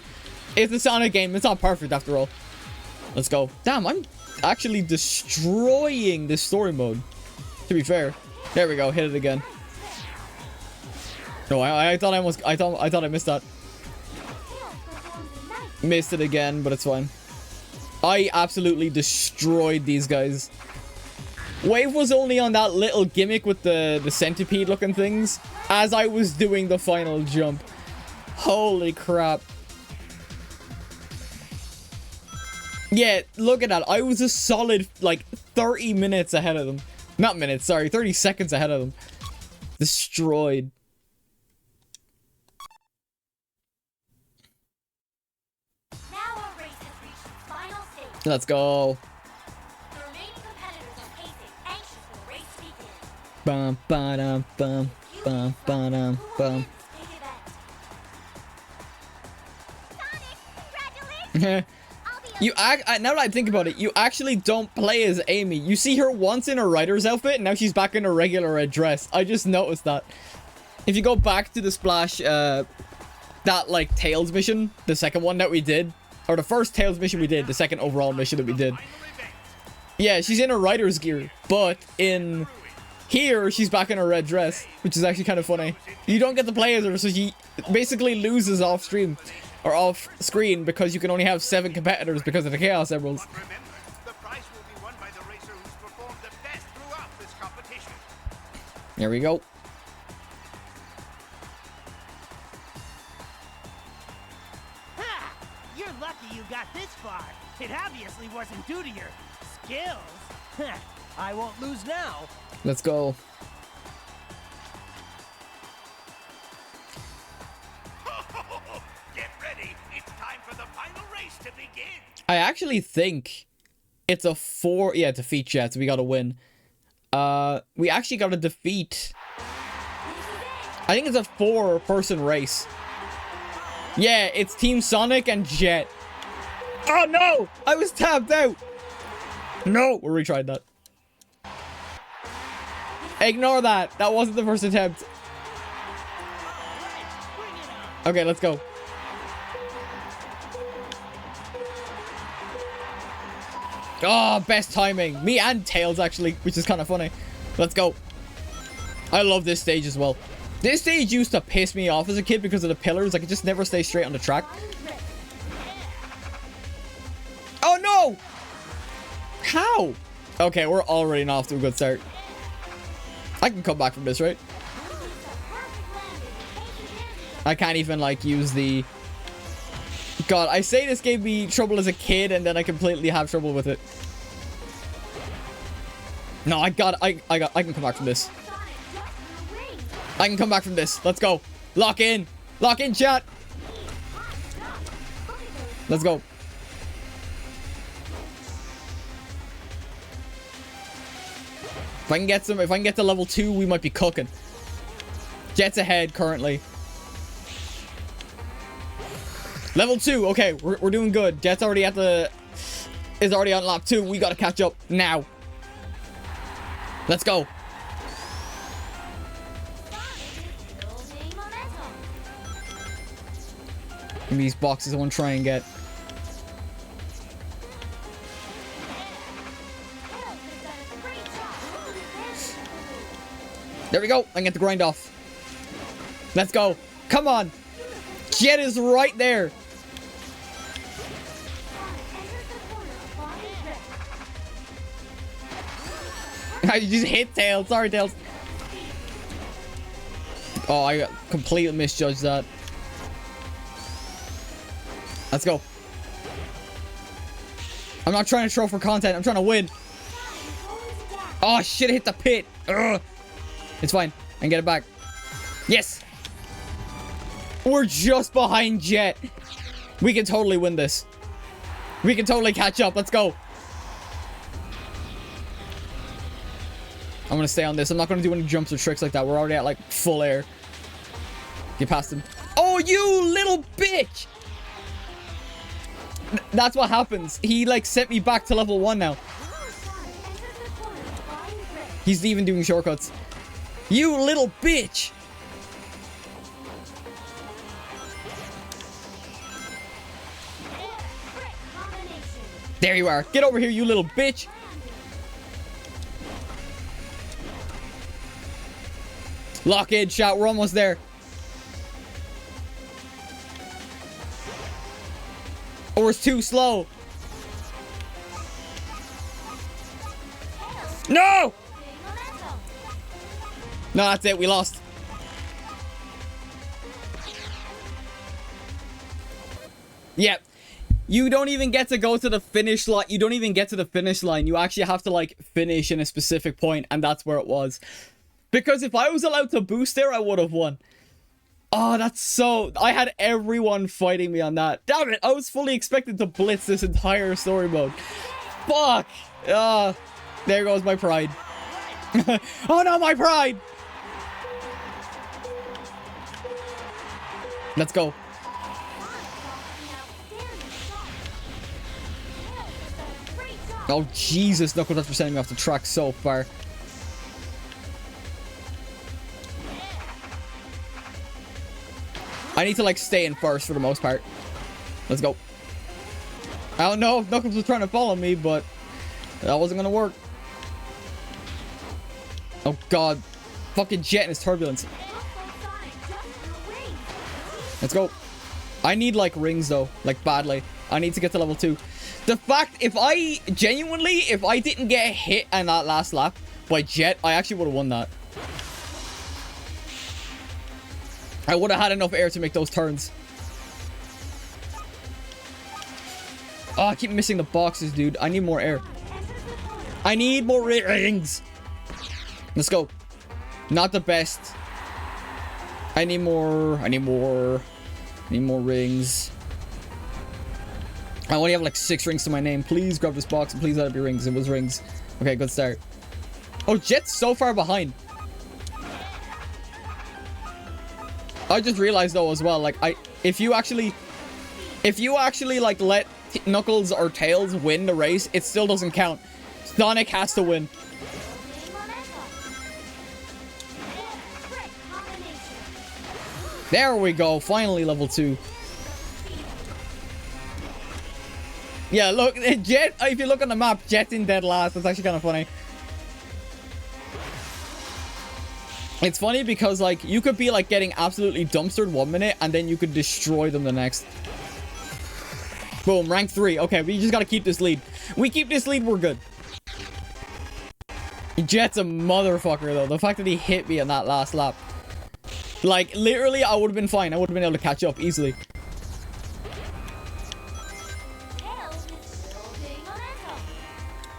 It's a Sonic game. It's not perfect after all. Let's go. Damn, I'm actually destroying this story mode. To be fair. There we go. Hit it again. No, I thought I missed that. Missed it again, but it's fine. I absolutely destroyed these guys. Wave was only on that little gimmick with the centipede looking things as I was doing the final jump. Holy crap. Yeah, look at that. I was a solid like 30 minutes ahead of them. Not minutes, sorry, 30 seconds ahead of them. Destroyed. Let's go. The remaining competitors are pacing, anxious for the race to begin. Bum ba dum bum bum ba dum bum. Sonic, congratulations! You now that I think about it, you actually don't play as Amy. You see her once in her writer's outfit, and now she's back in her regular red dress. I just noticed that. If you go back to the Splash, that like Tails mission, the second one that we did. Or the first Tails mission we did, the second overall mission that we did. Yeah, she's in her writer's gear, but in here, she's back in her red dress, which is actually kind of funny. You don't get to play as her, so she basically loses off stream, or off screen, because you can only have 7 competitors because of the Chaos Emeralds. There we go. got this far, it obviously wasn't due to your skills. I won't lose now. Let's go. Get ready. It's time for the final race to begin. I actually think it's a 4. Yeah, defeat Jet, so we gotta win. We actually gotta defeat. I think it's a 4-person race. Yeah, it's Team Sonic and Jet. Oh no! I was tapped out! No! We'll retry that. Ignore that. That wasn't the first attempt. Okay, let's go. Oh, best timing. Me and Tails, actually, which is kind of funny. Let's go. I love this stage as well. This stage used to piss me off as a kid because of the pillars. Like, it just never stays straight on the track. Oh, no! How? Okay, we're already not off to a good start. I can come back from this, right? I can't even, like, use the... God, I say this gave me trouble as a kid, and then I completely have trouble with it. No, I can come back from this. I can come back from this. Let's go. Lock in. Lock in, chat. Let's go. If I can get to level 2, we might be cooking. Jet's ahead currently. Level 2. Okay, we're doing good. Jet's already at the... is already on lap 2. We gotta catch up now. Let's go. Give me these boxes I want to try and get. There we go. I can get the grind off. Let's go. Come on. Jet is right there. I just hit Tails. Sorry, Tails. Oh, I completely misjudged that. Let's go. I'm not trying to troll for content. I'm trying to win. Oh, shit. I hit the pit. Ugh. It's fine. I can get it back. Yes. We're just behind Jet. We can totally win this. We can totally catch up. Let's go. I'm gonna stay on this. I'm not gonna do any jumps or tricks like that. We're already at like full air. Get past him. Oh, you little bitch! That's what happens. He like sent me back to level 1 now. He's even doing shortcuts. You little bitch! There you are. Get over here, you little bitch. Lock in, shot. We're almost there. Or it's too slow. No! No, that's it. We lost. Yep. You don't even get to go to the finish line. You don't even get to the finish line. You actually have to, like, finish in a specific point, and that's where it was. Because if I was allowed to boost there, I would have won. Oh, that's so... I had everyone fighting me on that. Damn it, I was fully expected to blitz this entire story mode. Fuck! There goes my pride. Oh no, my pride! Let's go. Oh, Jesus, Knuckles, that's for sending me off the track so far. I need to, like, stay in first for the most part. Let's go. I don't know if Knuckles was trying to follow me, but that wasn't gonna work. Oh, God. Fucking Jet and his turbulence. Let's go. I need, like, rings, though. Like, badly. I need to get to level 2. The fact, if I didn't get hit on that last lap by Jet, I actually would have won that. I would have had enough air to make those turns. Oh, I keep missing the boxes, dude. I need more air. I need more rings. Let's go. Not the best. I need more. I need more rings. I only have like 6 rings to my name. Please grab this box and please let it be rings. It was rings. Okay, good start. Oh, Jet's so far behind. I just realized though as well, like if you actually like let Knuckles or Tails win the race, it still doesn't count. Sonic has to win. There we go. Finally level 2. Yeah, look, Jet, if you look on the map, Jet's in dead last. That's actually kind of funny. It's funny because, like, you could be, like, getting absolutely dumpstered 1 minute, and then you could destroy them the next. Boom, rank 3. Okay, we just gotta keep this lead. We keep this lead, we're good. Jet's a motherfucker, though. The fact that he hit me on that last lap. Like, literally, I would have been fine. I would have been able to catch up easily.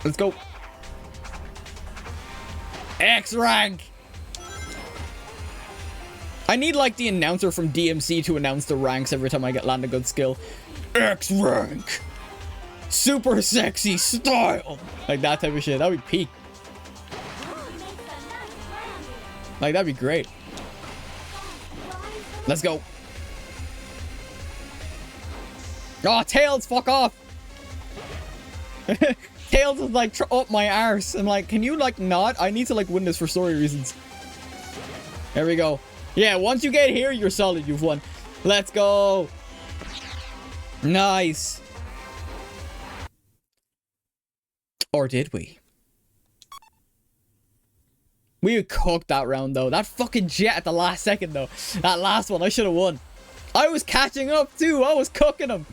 Let's go. X rank. I need like the announcer from DMC to announce the ranks every time I land a good skill. X rank. Super sexy style. Like that type of shit. That'd be peak. Like that'd be great. Let's go. Oh, Tails, fuck off. Tails is like up my arse. I'm like, can you like not? I need to like win this for story reasons. There we go. Yeah, once you get here, you're solid. You've won. Let's go. Nice. Or did we? We cooked that round though. That fucking Jet at the last second though. That last one, I should have won. I was catching up too. I was cooking him.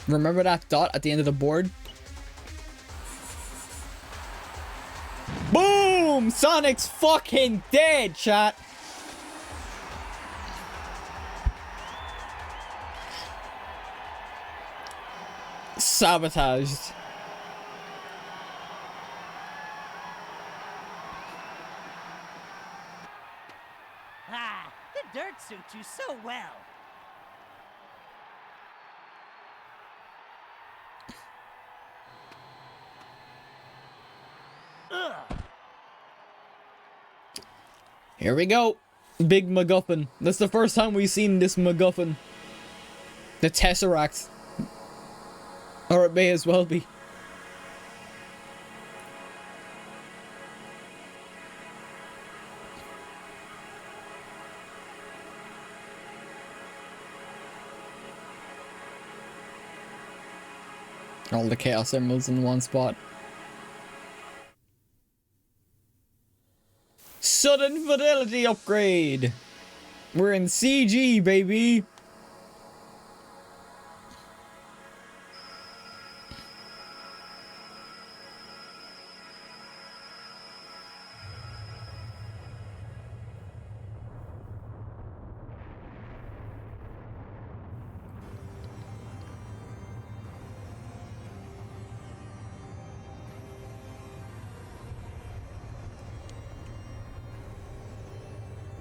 Remember that dot at the end of the board? Boom! Sonic's fucking dead, chat. Sabotaged. Ah, the dirt suits you so well. Here we go. Big MacGuffin. That's the first time we've seen this MacGuffin. The Tesseract. Or it may as well be. All the Chaos Emeralds in one spot. Sudden fidelity upgrade. We're in CG, baby.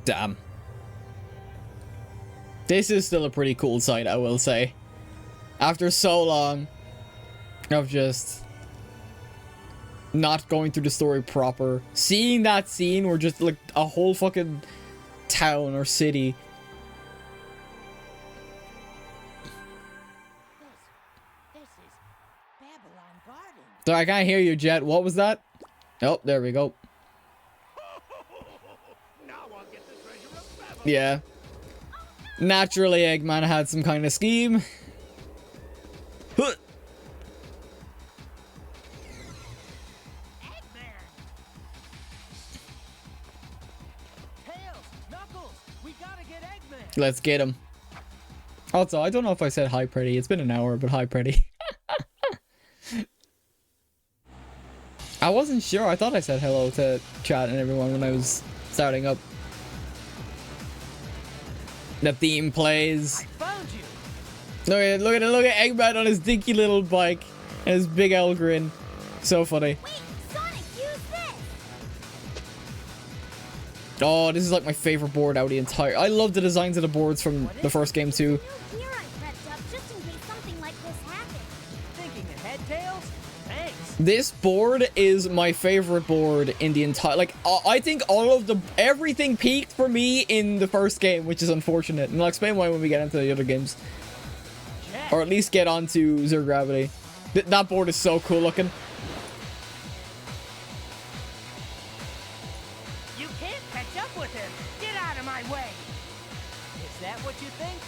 Damn. This is still a pretty cool sight, I will say. After so long of just not going through the story proper, seeing that scene where just like a whole fucking town or city. This is Babylon Garden. So I can't hear you, Jet. What was that? Oh, there we go. Yeah. Naturally, Eggman had some kind of scheme. Huh. Eggman! Tails! Knuckles! We gotta get Eggman! Let's get him. Also, I don't know if I said hi, pretty. It's been an hour, but hi, pretty. I I wasn't sure. I thought I said hello to chat and everyone when I was starting up. The theme plays. I found you. Look at Eggman on his dinky little bike and his big owl grin. So funny. Wait, Sonic, use this! Oh, this is like my favorite board out of the entire. I love the designs of the boards from the first game too. New gear I prepped up just in case something like this happens. Thinking ahead, Tails? Thanks. This board is my favorite board in the entire. Like, I think everything peaked for me in the first game, which is unfortunate. And I'll explain why when we get into the other games, Jet. or at least get onto Zero Gravity. That board is so cool looking. You can't catch up with him. Get out of my way. Is that what you think?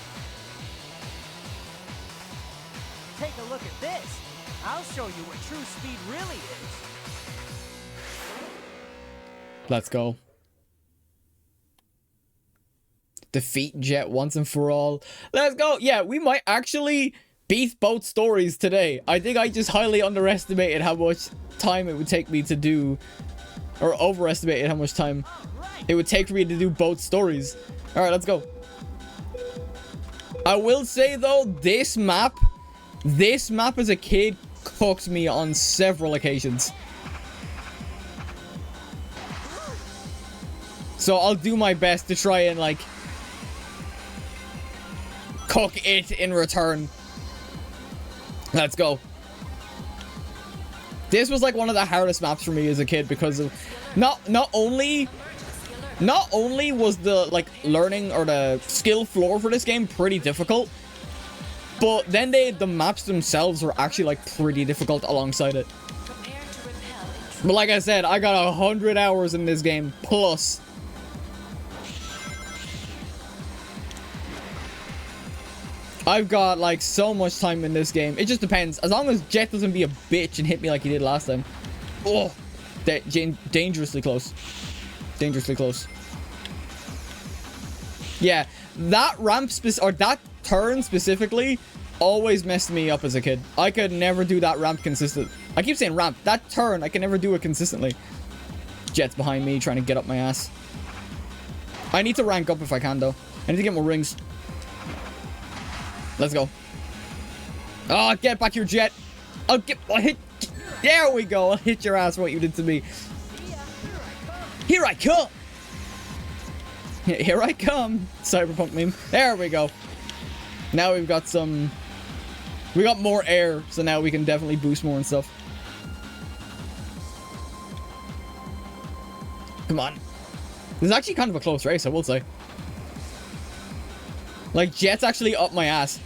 Take a look at this. I'll show you what true speed really is. Let's go. Defeat Jet once and for all. Let's go. Yeah, we might actually beat both stories today. I think I just highly underestimated how much time it would take me to do, or overestimated how much time it would take for me to do both stories. All right, let's go. I will say though, this map as a kid cooked me on several occasions. So I'll do my best to try and like cook it in return. Let's go. This was like one of the hardest maps for me as a kid because of not only was the like learning or the skill floor for this game pretty difficult, but then the maps themselves were actually like pretty difficult alongside it. But like I said, I got 100 hours in this game plus. I've got like so much time in this game. It just depends. As long as Jet doesn't be a bitch and hit me like he did last time. Oh, dangerously close. Dangerously close. Yeah, that ramp or that turn specifically always messed me up as a kid. I could never do that ramp consistent. I keep saying ramp. That turn, I can never do it consistently. Jet's behind me trying to get up my ass. I need to rank up if I can though. I need to get more rings. Let's go. Oh, get back here, Jet. I'll hit. There we go. I'll hit your ass for what you did to me. Here I come. Here I come. Cyberpunk meme. There we go. Now we've got some. We got more air, so now we can definitely boost more and stuff. Come on. This is actually kind of a close race, I will say. Like, Jet's actually up my ass.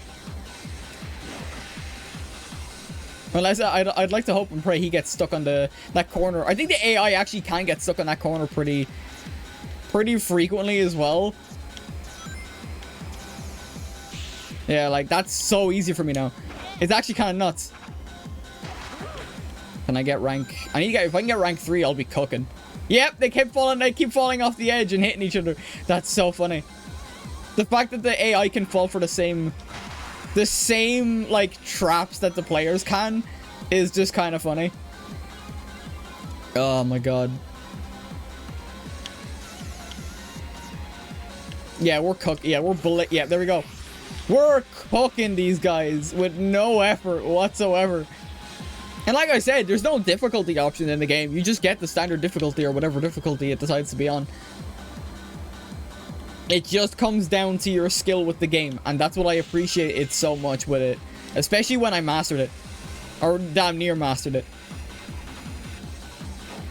Unless I'd like to hope and pray he gets stuck on that corner. I think the AI actually can get stuck on that corner pretty frequently as well. Yeah, like that's so easy for me now. It's actually kind of nuts. Can I get rank? I need to get. If I can get rank 3, I'll be cooking. Yep, they keep falling off the edge and hitting each other. That's so funny. The fact that the AI can fall for the same like traps that the players can is just kind of funny. Oh my god. Yeah, we're cooking. Yeah, yeah, there we go. We're cooking these guys with no effort whatsoever. And like I said, there's no difficulty option in the game. You just get the standard difficulty or whatever difficulty it decides to be on. It just comes down to your skill with the game, and that's what I appreciate it so much with it, especially when I mastered it, or damn near mastered it.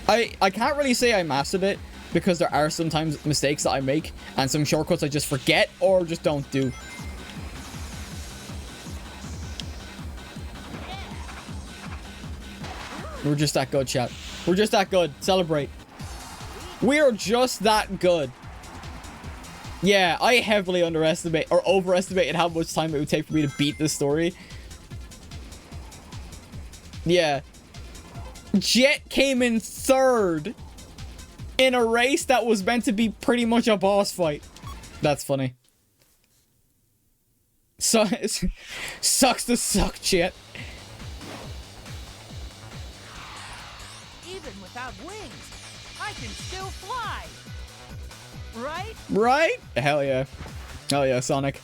I can't really say I mastered it because there are sometimes mistakes that I make and some shortcuts I just forget or just don't do. We're just that good, chat. We're just that good. Celebrate. We are just that good. Yeah, I heavily underestimate or overestimated how much time it would take for me to beat this story. Yeah. Jet came in 3rd in a race that was meant to be pretty much a boss fight. That's funny. So, sucks to suck, Jet. Even without wings. I can still fly. Right? Right? Hell yeah. Hell yeah, Sonic.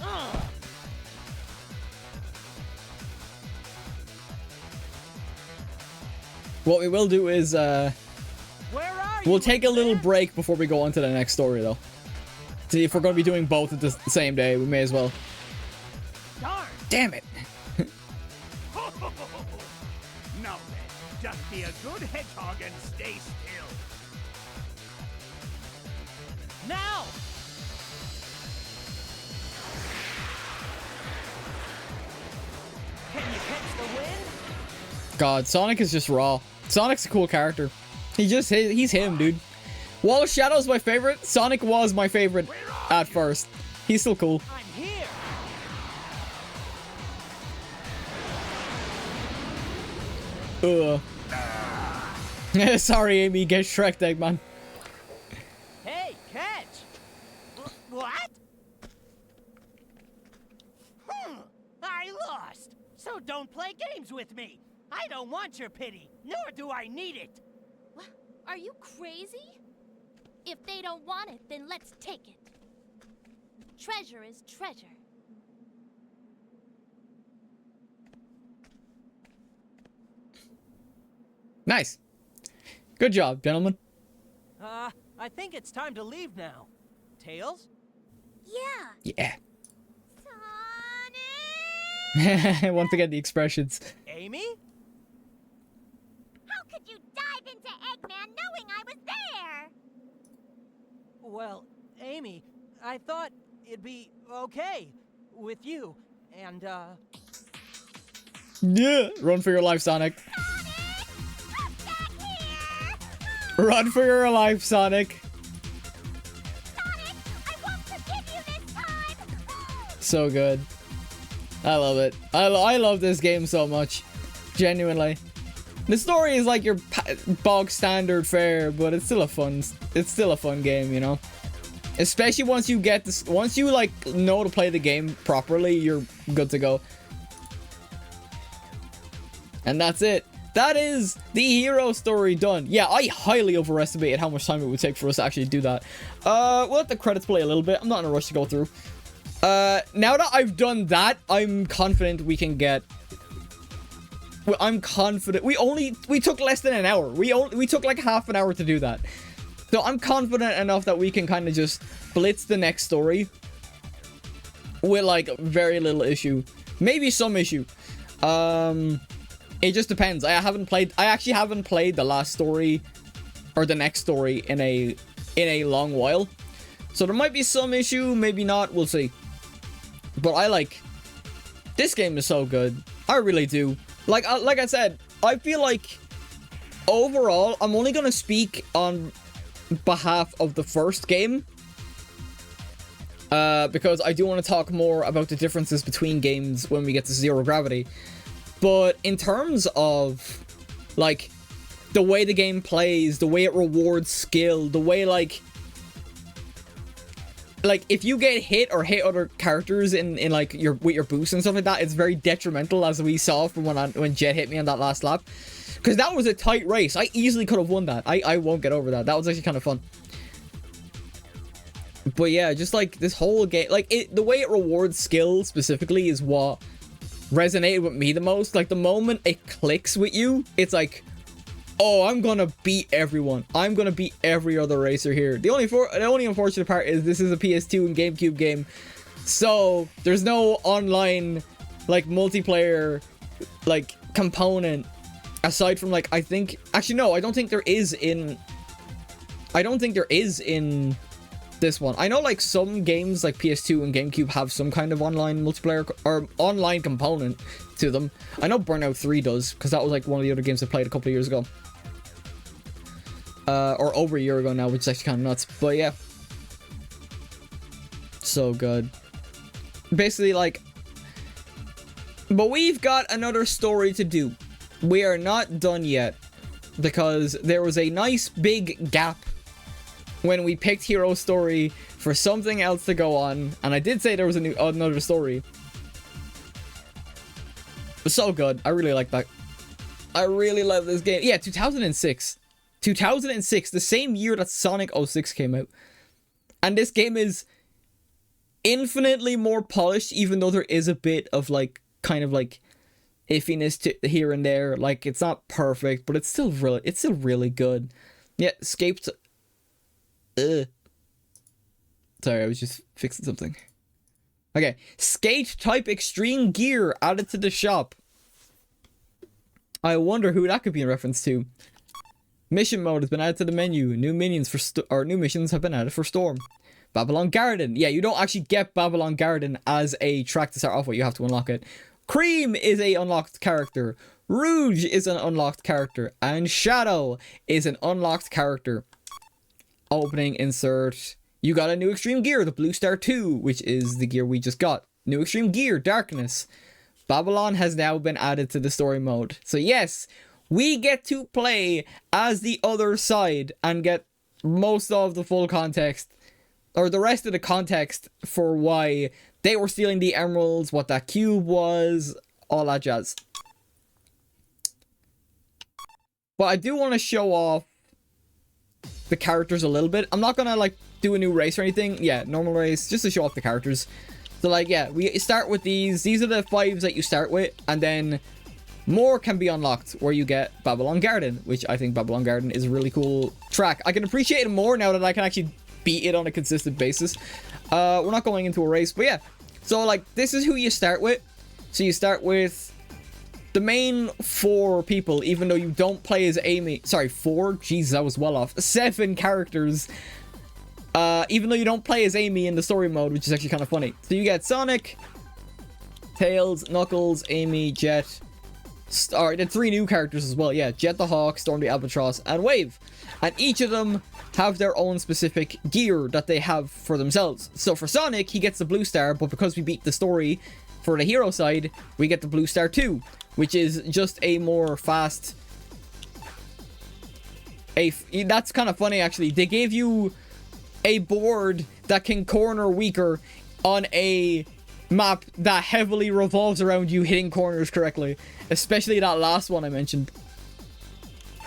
Ugh. What we will do is, Where are you? we'll take a little man? break before we go on to the next story, though. See, if we're going to be doing both at the same day, we may as well. Darn. Damn it. Now then, just be a good hedgehog and stay still. Now. Can you catch the wind? God, Sonic is just raw. Sonic's a cool character. He's him, dude. Wall of Shadow's my favorite. Sonic was my favorite at first. He's still cool. I'm here. Sorry, Amy. Get Shrek, Eggman. Hey, catch. What? I lost. So don't play games with me. I don't want your pity, nor do I need it. Are you crazy? If they don't want it, then let's take it. Treasure is treasure. Nice. Good job, gentlemen. I think it's time to leave now. Tails? Yeah. Yeah. Sonic! Once again, the expressions. Amy? How could you dive into Eggman knowing I was there? Well, Amy, I thought it'd be okay with you, and, Yeah. Run for your life, Sonic. Come back here! Run for your life, Sonic. Sonic, I won't forgive you this time! So good. I love it. I love this game so much. Genuinely. The story is like your bog standard fare, but it's still a fun game, you know? Especially once you get this, once you like know to play the game properly, you're good to go. And that's it. That is the hero story done. Yeah, I highly overestimated how much time it would take for us to actually do that. We'll let the credits play a little bit. I'm not in a rush to go through. Now that I've done that, I'm confident we can get... Well, I'm confident... We took less than an hour. We took like half an hour to do that. So I'm confident enough that we can kind of just blitz the next story with like very little issue. Maybe some issue. It just depends. I actually haven't played the last story or the next story in a long while. So there might be some issue, maybe not, we'll see. But I like... This game is so good. I really do. Like I said, I feel like overall, I'm only going to speak on behalf of the first game. Because I do want to talk more about the differences between games when we get to Zero Gravity. But in terms of, like, the way the game plays, the way it rewards skill, the way, like, if you get hit or hit other characters in like with your boost and stuff like that, it's very detrimental, as we saw from when Jet hit me on that last lap. Because that was a tight race. I easily could have won that. I won't get over that. That was actually kind of fun. But yeah, just like this whole game, like the way it rewards skill specifically is what resonated with me the most. Like the moment it clicks with you, it's like, oh, I'm gonna beat everyone. I'm gonna beat every other racer here. The only unfortunate part is this is a PS2 and GameCube game, so there's no online like multiplayer like component aside from like I don't think there is in this one. I know like some games like PS2 and GameCube have some kind of online multiplayer or online component to them. I know Burnout 3 does, because that was like one of the other games I played a couple of years ago. Or over a year ago now, which is actually kind of nuts. But yeah. So good. Basically like... But we've got another story to do. We are not done yet, because there was a nice big gap when we picked Hero Story for something else to go on, and I did say there was another story. It was so good. I really like that. I really love this game. Yeah, 2006. 2006, the same year that Sonic 06 came out. And this game is infinitely more polished, even though there is a bit of like kind of like iffiness to here and there. Like, it's not perfect, but it's still really good. Yeah, escaped. Sorry, I was just fixing something. Okay, skate type extreme gear added to the shop. I wonder who that could be in reference to. Mission mode has been added to the menu. New minions for new missions have been added for Storm. Babylon Garden. Yeah, you don't actually get Babylon Garden as a track to start off with. You have to unlock it. Cream is a unlocked character. Rouge is an unlocked character. And Shadow is an unlocked character. Opening, insert. You got a new extreme gear, the Blue Star 2, which is the gear we just got. New extreme gear, Darkness. Babylon has now been added to the story mode. So yes, we get to play as the other side and get most of the full context, or the rest of the context for why they were stealing the emeralds, what that cube was, all that jazz. But I do want to show off the characters a little bit. I'm not gonna like do a new race or anything. Yeah, normal race, just to show off the characters. So like, yeah, we start with these are the 5s that you start with, and then more can be unlocked where you get Babylon Garden, which I think Babylon Garden is a really cool track. I can appreciate it more now that I can actually beat it on a consistent basis. We're not going into a race, but yeah, so like, this is who you start with. So you start with the main 4 people, even though you don't play as Amy. Sorry, 4? Jesus, I was well off. 7 characters. Even though you don't play as Amy in the story mode, which is actually kind of funny. So you get Sonic, Tails, Knuckles, Amy, Jet. The 3 new characters as well. Yeah, Jet the Hawk, Storm the Albatross, and Wave. And each of them have their own specific gear that they have for themselves. So for Sonic, he gets the Blue Star, but because we beat the story for the hero side, we get the Blue Star 2, which is just a more fast... That's kind of funny, actually. They gave you a board that can corner weaker on a map that heavily revolves around you hitting corners correctly, especially that last one I mentioned.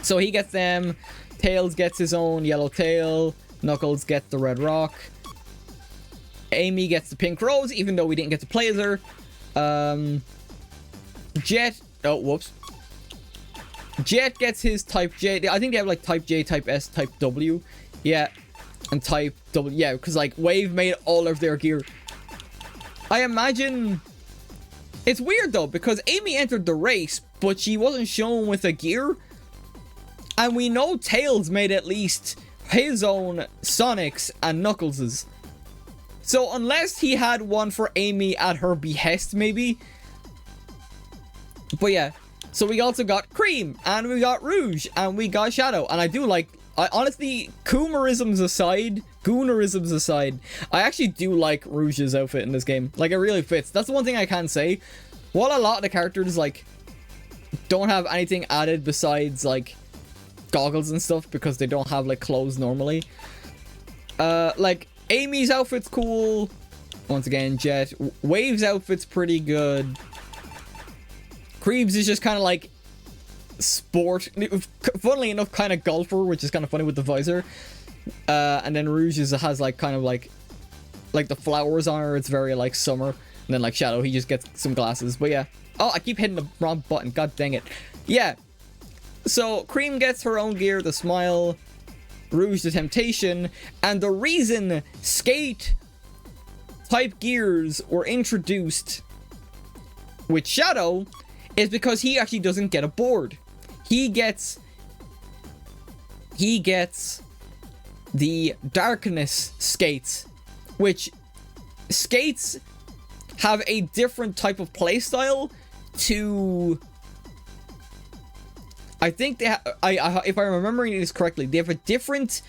So he gets them. Tails gets his own yellow tail. Knuckles gets the red rock. Amy gets the pink rose, even though we didn't get to play as her. Jet, oh whoops, Jet gets his type J. I think they have like type J, type S, type W. Yeah, and type W. Yeah, because like Wave made all of their gear. I imagine it's weird though, because Amy entered the race, but she wasn't shown with a gear. And we know Tails made at least his own Sonic's and Knuckles's. So unless he had one for Amy at her behest, maybe. But yeah, so we also got Cream, and we got Rouge, and we got Shadow. And I do like, honestly, Goonerisms aside, I actually do like Rouge's outfit in this game. Like, it really fits. That's the one thing I can say. While a lot of the characters, like, don't have anything added besides, like, goggles and stuff, because they don't have, like, clothes normally. Like, Amy's outfit's cool. Once again, Jet. Wave's outfit's pretty good. Creeb's is just kind of like sport, funnily enough, kind of golfer, which is kind of funny with the visor. And then Rouge has like kind of like the flowers on her. It's very like summer. And then like Shadow, he just gets some glasses. But yeah. Oh, I keep hitting the wrong button. God dang it. Yeah. So Cream gets her own gear, the smile. Rouge the temptation. And the reason skate type gears were introduced with Shadow is because he actually doesn't get a board. He gets the darkness skates, which skates have a different type of playstyle to, I think they if I'm remembering this correctly, they have a different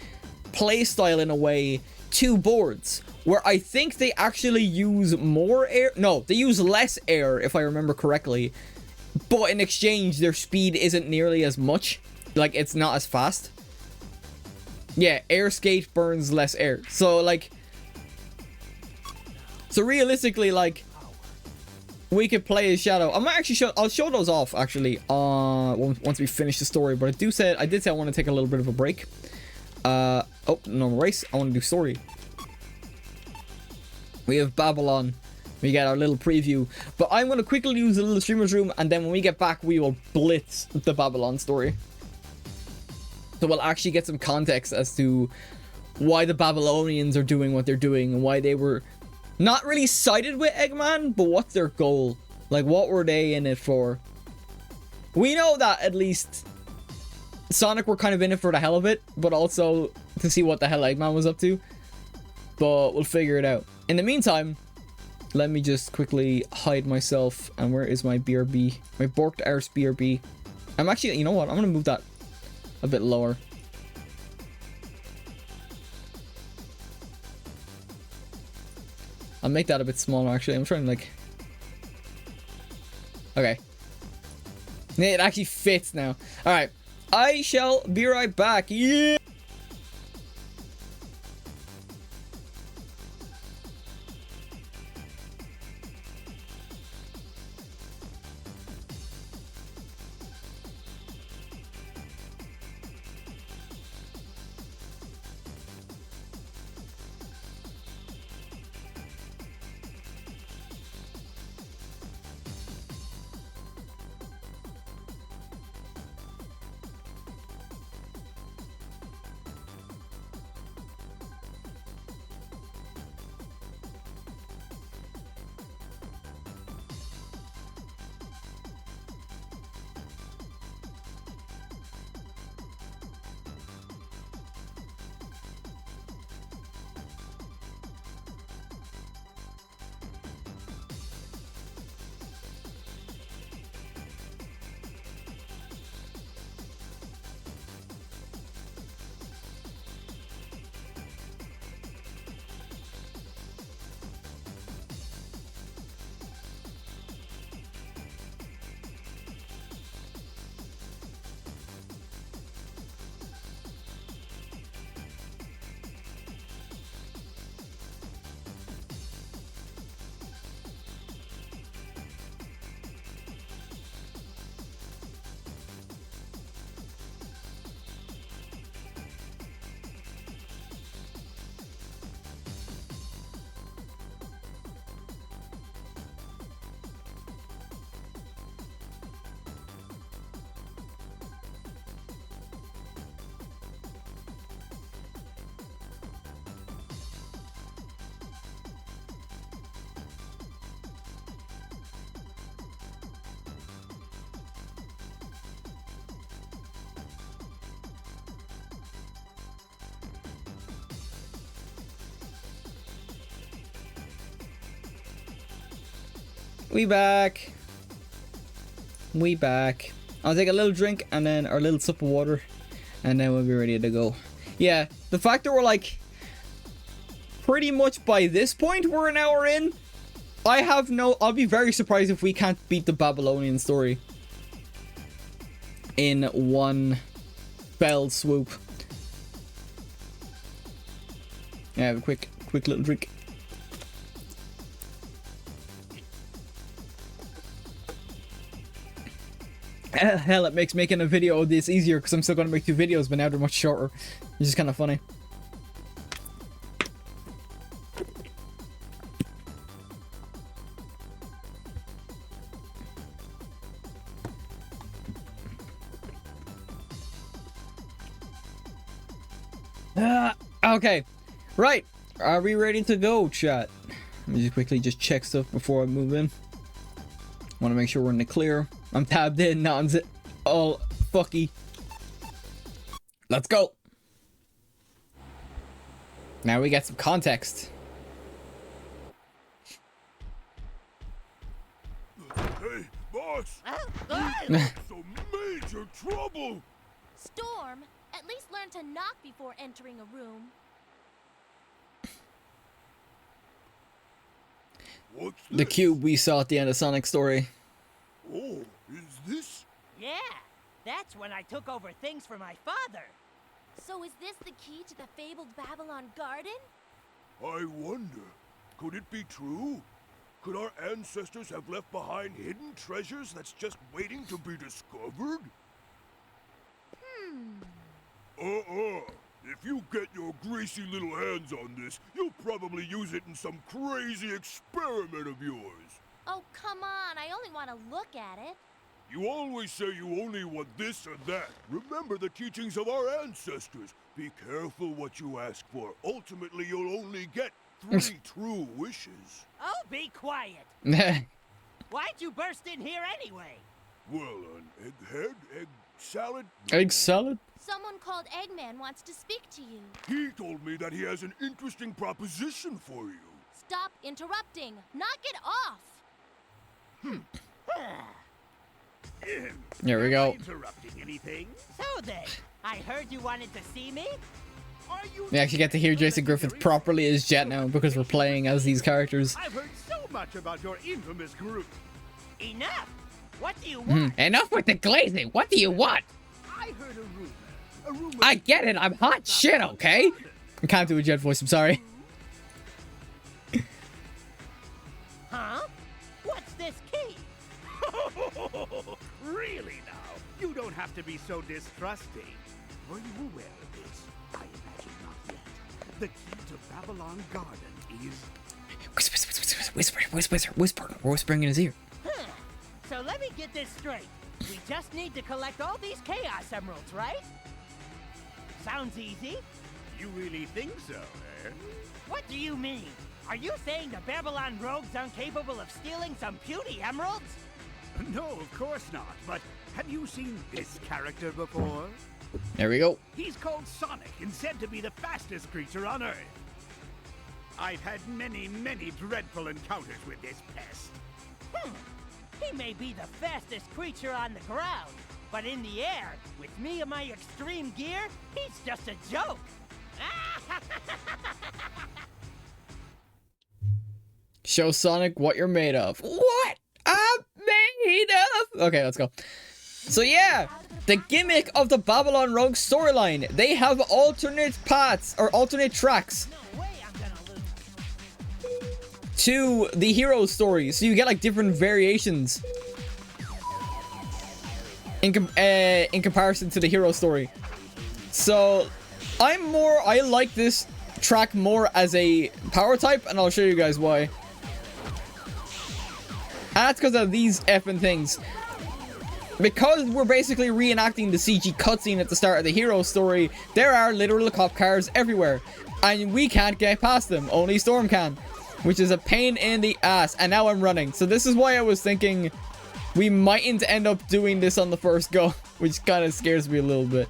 playstyle in a way to boards, where I think they actually use more air. No, they use less air, if I remember correctly. But in exchange, their speed isn't nearly as much. Like, it's not as fast. Yeah, air skate burns less air. So, like... So, realistically, like... we could play as Shadow. I'm gonna actually I'll show those off actually once we finish the story. But I did say I want to take a little bit of a break. Oh, normal race. I want to do story. We have Babylon. We get our little preview. But I'm going to quickly use a little streamer's room, and then when we get back, we will blitz the Babylon story. So we'll actually get some context as to why the Babylonians are doing what they're doing, and why they were not really sided with Eggman, but what's their goal? Like, what were they in it for? We know that at least Sonic were kind of in it for the hell of it, but also to see what the hell Eggman was up to. But we'll figure it out. In the meantime, let me just quickly hide myself. And where is my BRB? My Borked Arse BRB. I'm actually, you know what? I'm going to move that a bit lower. I'll make that a bit smaller, actually. I'm trying to, like... Okay. It actually fits now. Alright. I shall be right back. Yeah! We back. We back. I'll take a little drink and then our little sip of water, and then we'll be ready to go. Yeah, the fact that we're like pretty much by this point we're an hour in. I'll be very surprised if we can't beat the Babylonian story in one fell swoop. Yeah, have a quick little drink. Hell, it makes making a video this easier because I'm still going to make 2 videos, but now they're much shorter. It's just kind of funny. Okay, right. Are we ready to go, chat? Let me just quickly check stuff before I move in. Want to make sure we're in the clear. I'm tabbed in, not all fucky. Let's go. Now we get some context. Hey, boss! Some major trouble! Storm, at least learn to knock before entering a room. What's The this? cube we saw at the end of Sonic's story. Oh, is this? Yeah, that's when I took over things for my father. So is this the key to the fabled Babylon Garden? I wonder, could it be true? Could our ancestors have left behind hidden treasures that's just waiting to be discovered? If you get your greasy little hands on this, you'll probably use it in some crazy experiment of yours. Oh, come on. I only want to look at it. You always say you only want this or that. Remember the teachings of our ancestors. Be careful what you ask for. Ultimately, you'll only get 3 true wishes. Oh, be quiet. Why'd you burst in here anyway? Well, an egghead, egg salad? Egg salad? Someone called Eggman wants to speak to you. He told me that he has an interesting proposition for you. Stop interrupting. Knock it off. There we go. Interrupting anything? So then, I heard you wanted to see me? Are you We actually get to hear Jason Griffith properly as Jet now because we're playing as these characters. I've heard so much about your infamous group. Enough. What do you want? Enough with the glazing. What do you want? I heard a rumor. A rumor. I get it. I'm hot shit, okay? I can't do a Jet voice. I'm sorry. Huh? What's this key? Really now? You don't have to be so distrusting. Were you aware of this? I imagine not yet. The key to Babylon Garden is... Whisper. We're whispering in his ear. Huh. So let me get this straight. We just need to collect all these Chaos Emeralds, right? Sounds easy. You really think so, eh? What do you mean? Are you saying the Babylon rogues aren't capable of stealing some puny emeralds? No, of course not. But have you seen this character before? There we go. He's called Sonic and said to be the fastest creature on Earth. I've had many, many dreadful encounters with this pest. He may be the fastest creature on the ground, but in the air, with me and my extreme gear, he's just a joke. Show Sonic what you're made of. What I'm made of. Okay, let's go. So yeah, the gimmick of the Babylon Rogue storyline. They have alternate paths or alternate tracks No way I'm gonna lose. to the hero story. So you get like different variations in comparison to the hero story. So I like this track more as a power type, and I'll show you guys why. And that's because of these effing things. Because we're basically reenacting the CG cutscene at the start of the hero story, there are literal cop cars everywhere. And we can't get past them. Only Storm can. Which is a pain in the ass. And now I'm running. So this is why I was thinking we mightn't end up doing this on the first go. Which kind of scares me a little bit.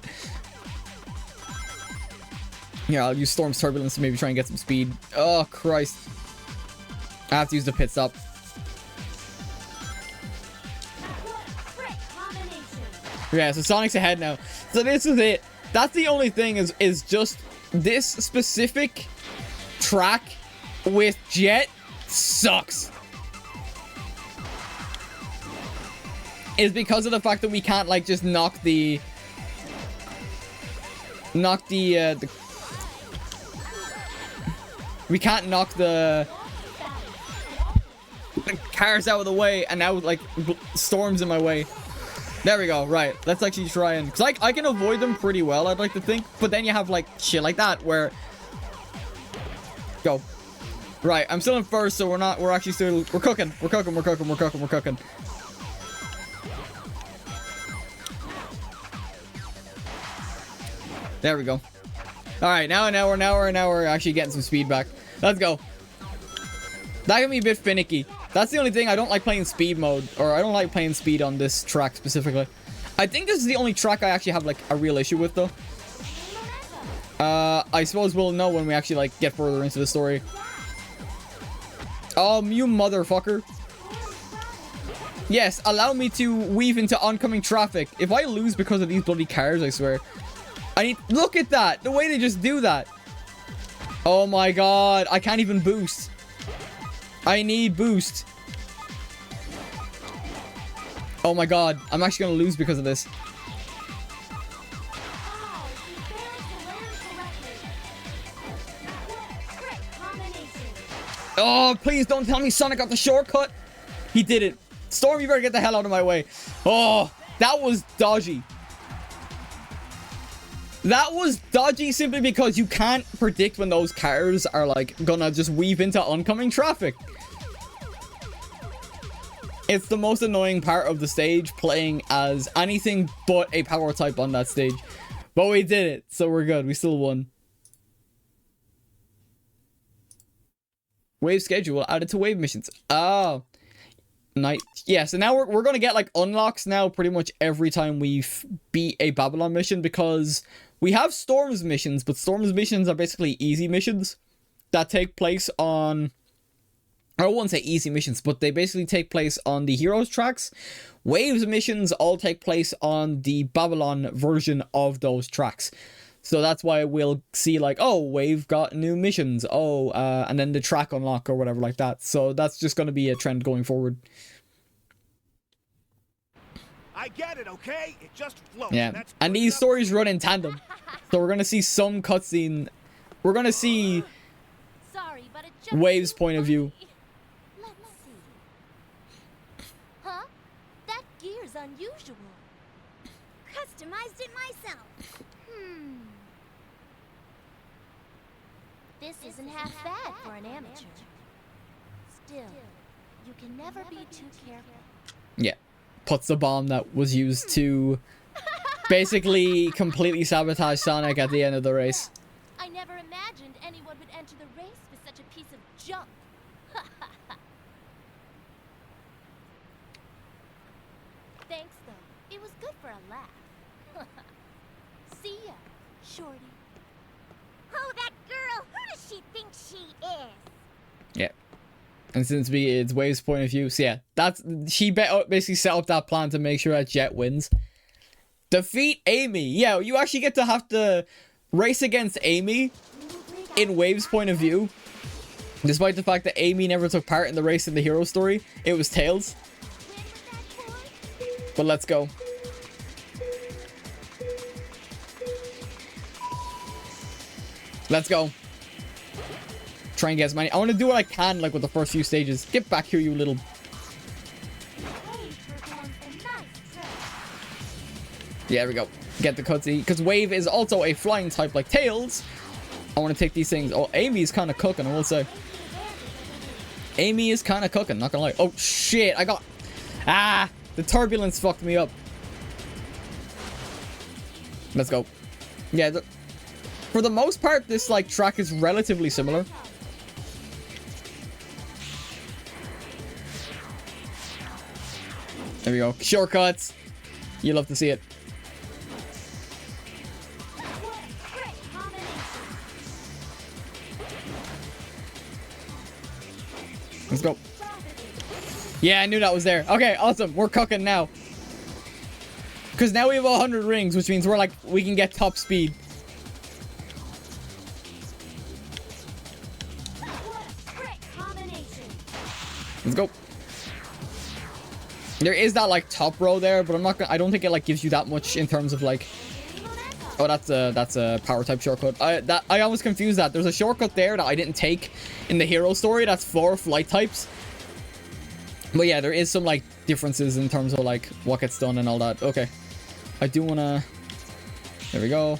Yeah, I'll use Storm's Turbulence to maybe try and get some speed. Oh, Christ. I have to use the pit stop. Yeah, so Sonic's ahead now. So this is it. That's the only thing is just this specific track with Jet sucks. Is because of the fact that we can't like just knock the we can't knock the cars out of the way, and now like Storm's in my way. There we go. Right, let's actually try and, because I can avoid them pretty well, I'd like to think, but then you have like shit like that where go. Right, I'm still in first, so we're actually still, we're cooking. There we go. All right, now we're actually getting some speed back. Let's go. That can be a bit finicky. That's the only thing. I don't like playing speed mode, or I don't like playing speed on this track specifically. I think this is the only track I actually have like a real issue with though. I suppose we'll know when we actually like get further into the story. You motherfucker. Yes, allow me to weave into oncoming traffic. If I lose because of these bloody cars, I swear. Look at that! The way they just do that! Oh my god, I can't even boost. I need boost. Oh my god, I'm actually gonna lose because of this. Oh, please don't tell me Sonic got the shortcut. He did it. Storm, you better get the hell out of my way. Oh, that was dodgy. That was dodgy simply because you can't predict when those cars are like gonna just weave into oncoming traffic. It's the most annoying part of the stage, playing as anything but a power type on that stage. But we did it, so we're good. We still won. Wave schedule added to wave missions. Oh. Nice. Yeah, so now we're gonna get like unlocks now pretty much every time we beat a Babylon mission, because we have Storm's missions, but Storm's missions are basically easy missions that take place on... I won't say easy missions, but they basically take place on the Heroes tracks. Waves missions all take place on the Babylon version of those tracks. So that's why we'll see like, oh, Wave got new missions. Oh, and then the track unlock or whatever like that. So that's just going to be a trend going forward. I get it, okay? It just flows. Yeah, and these stories run in tandem. So we're going to see some cutscene. We're going to see Sorry, but it just Wave's point of view. Let's see. Huh? That gear's unusual. Customized it myself. This isn't half bad for an amateur. Still, you can never be too careful. Yeah, puts the bomb that was used to basically completely sabotage Sonic at the end of the race. I never imagined anyone would enter the race with such a piece of junk. Thanks, though. It was good for a laugh. See ya, Shorty. Oh, that girl! Who does she think she is? Yeah. And since it's Wave's point of view, so yeah, she basically set up that plan to make sure that Jet wins. Defeat Amy. Yeah, you actually get to have to race against Amy in Wave's point of view. Despite the fact that Amy never took part in the race in the hero story, it was Tails. But let's go. Let's go. Try and get as many. I want to do what I can, like with the first few stages. Get back here, you little... Yeah, there we go. Get the cutscene. Because Wave is also a flying type like Tails. I want to take these things. Oh, Amy's kind of cooking, I will say. Amy is kind of cooking, not gonna lie. Oh, shit. I got... Ah! The turbulence fucked me up. Let's go. Yeah, for the most part, this like track is relatively similar. There we go. Shortcuts. You love to see it. Let's go. Yeah, I knew that was there. Okay, awesome. We're cooking now. Because now we have 100 rings, which means we can get top speed. Let's go. There is that like top row there, but I don't think it like gives you that much in terms of like... Oh, that's a power type shortcut. I always confuse that. There's a shortcut there that I didn't take in the hero story. That's for flight types. But yeah, there is some like differences in terms of like what gets done and all that. Okay. I do wanna... There we go.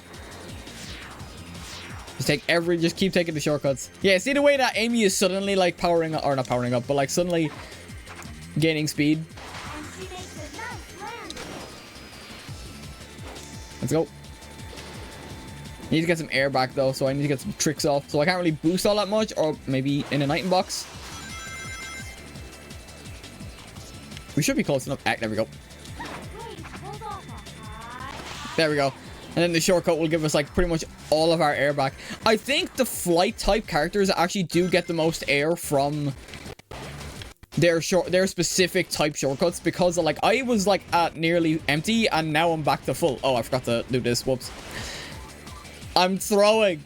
Just keep taking the shortcuts. Yeah, see the way that Amy is suddenly like powering up, or not powering up, but like suddenly gaining speed. Let's go. Need to get some air back though, so I need to get some tricks off. So I can't really boost all that much, or maybe in an item box. We should be close enough. There we go. There we go. And then the shortcut will give us like pretty much all of our air back. I think the flight type characters actually do get the most air from their specific type shortcuts, because like I was like at nearly empty and now I'm back to full. Oh, I forgot to do this. Whoops. I'm throwing.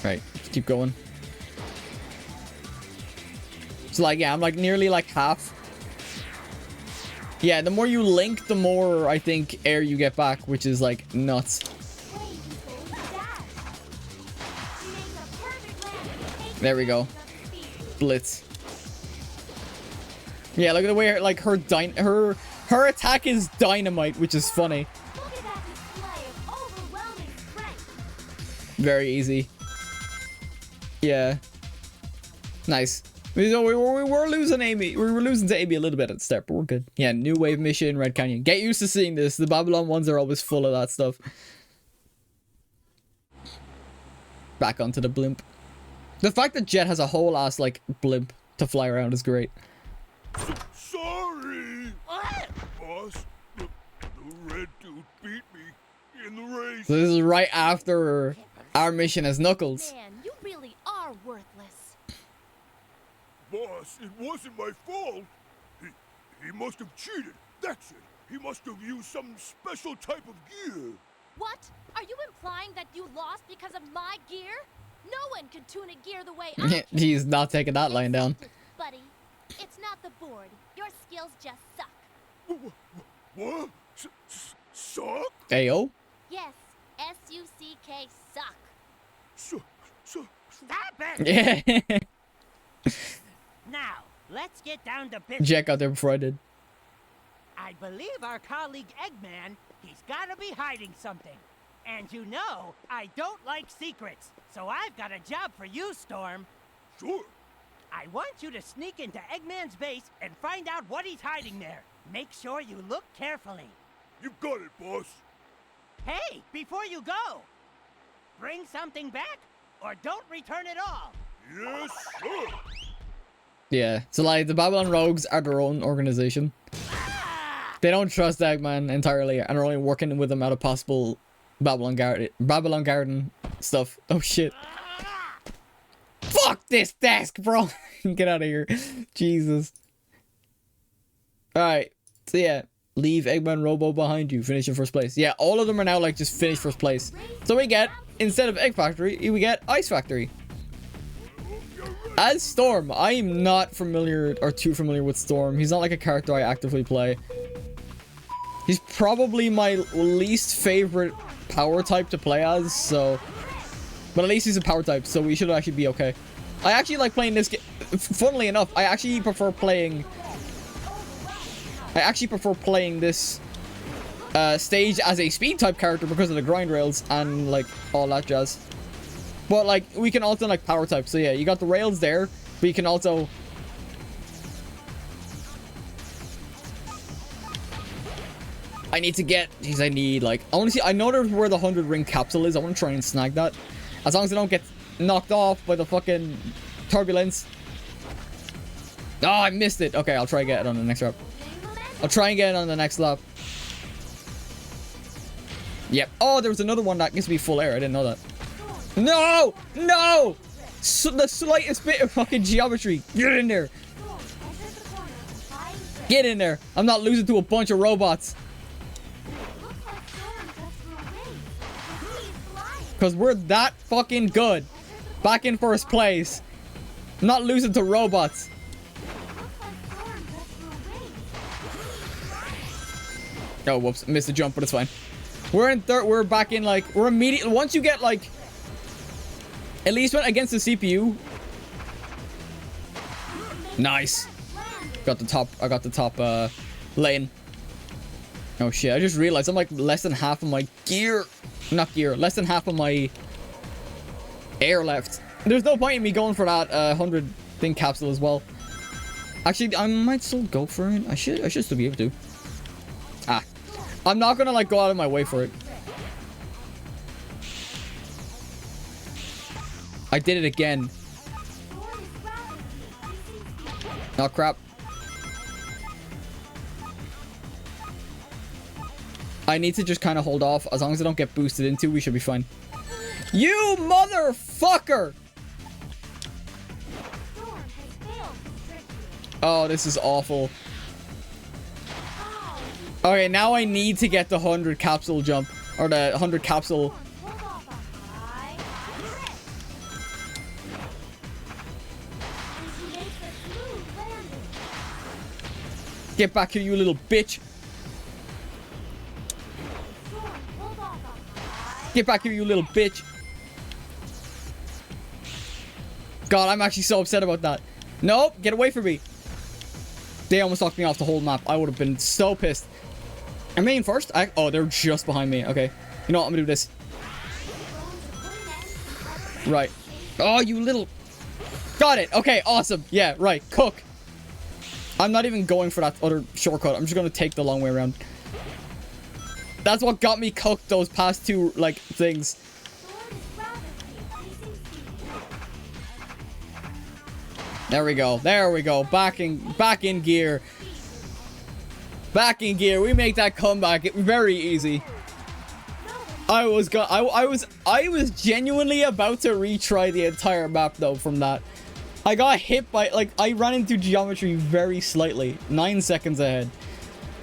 Right, let's keep going. So like, yeah, I'm like nearly like half. Yeah, the more you link, the more I think air you get back, which is like nuts. There we go. Blitz. Yeah, look at the way her attack is dynamite, which is funny. Look at that display of overwhelming strength. Very easy. Yeah. Nice. We were losing Amy. We were losing to Amy a little bit at the start, but we're good. Yeah, new wave mission, Red Canyon. Get used to seeing this. The Babylon ones are always full of that stuff. Back onto the blimp. The fact that Jet has a whole ass, like, blimp to fly around is great. Sorry! What? Boss, the red dude beat me in the race. So this is right after our mission as Knuckles. Man, you really are worthless. Boss, it wasn't my fault. He must have cheated. That's it. He must have used some special type of gear. What? Are you implying that you lost because of my gear? No one could tune a gear the way I can. He's not taking that line down. Accept it, buddy. It's not the board. Your skills just suck. What? Suck? Ayo. Yes, S-U-C-K, suck. Stop it! Yeah. Now, let's get down to business. Jet got there before I did. I believe our colleague Eggman, he's gotta be hiding something. And you know, I don't like secrets, so I've got a job for you, Storm. Sure. I want you to sneak into Eggman's base and find out what he's hiding there. Make sure you look carefully. You got it, boss. Hey, before you go, bring something back or don't return at all. Yes, sir. Yeah. So like the Babylon Rogues are their own organization. They don't trust Eggman entirely and are only working with him out of possible Babylon Garden stuff. Oh shit. Fuck this desk, bro. Get out of here. Jesus. Alright. So yeah. Leave Eggman Robo behind you. Finish in first place. Yeah, all of them are now like just finish first place. So we get, instead of Egg Factory, we get Ice Factory. As Storm, I am not familiar or too familiar with Storm. He's not like a character I actively play. He's probably my least favorite power type to play as, so... But at least he's a power type, so we should actually be okay. I actually like playing this game. Funnily enough, I actually prefer playing this stage as a speed type character because of the grind rails and like all that jazz. But like we can also like power type, so yeah, you got the rails there, but you can also... I need to get... Jeez, I need like... I want to see... I know there's where the 100 ring capsule is. I want to try and snag that. As long as I don't get knocked off by the fucking turbulence. Oh, I missed it. Okay, I'll try and get it on the next lap. I'll try and get it on the next lap. Yep. Oh, there was another one that gives me full air. I didn't know that. No! No! The slightest bit of fucking geometry. Get in there. Get in there. I'm not losing to a bunch of robots. Because we're that fucking good. Back in first place. I'm not losing to robots. Oh, whoops. Missed a jump, but it's fine. We're in third. We're back in, like, we're immediately... Once you get, like... At least when against the CPU. Nice. Got the top... I got the top, lane. Oh, shit. I just realized I'm, like, less than half of my gear... Not gear. Less than half of my air left. There's no point in me going for that 100 thing capsule as well. Actually, I might still go for it. I should still be able to. Ah. I'm not gonna like go out of my way for it. I did it again. Oh crap. I need to just kind of hold off. As long as I don't get boosted into, we should be fine. You motherfucker! Oh, this is awful. Okay, now I need to get the 100 capsule jump. Or the 100 capsule. Get back here, you little bitch. Get back here, you little bitch. God, I'm actually so upset about that. Nope, get away from me. They almost knocked me off the whole map. I would have been so pissed. I'm in first. Oh, they're just behind me. Okay. You know what? I'm gonna do this. Right. Oh, you little... Got it. Okay, awesome. Yeah, right. Cook. I'm not even going for that other shortcut. I'm just gonna take the long way around. That's what got me cooked those past two, like, things. There we go. There we go. Back in gear. Back in gear. We make that comeback very easy. I was genuinely about to retry the entire map though from that. I got hit by, like, I ran into geometry very slightly. 9 seconds ahead.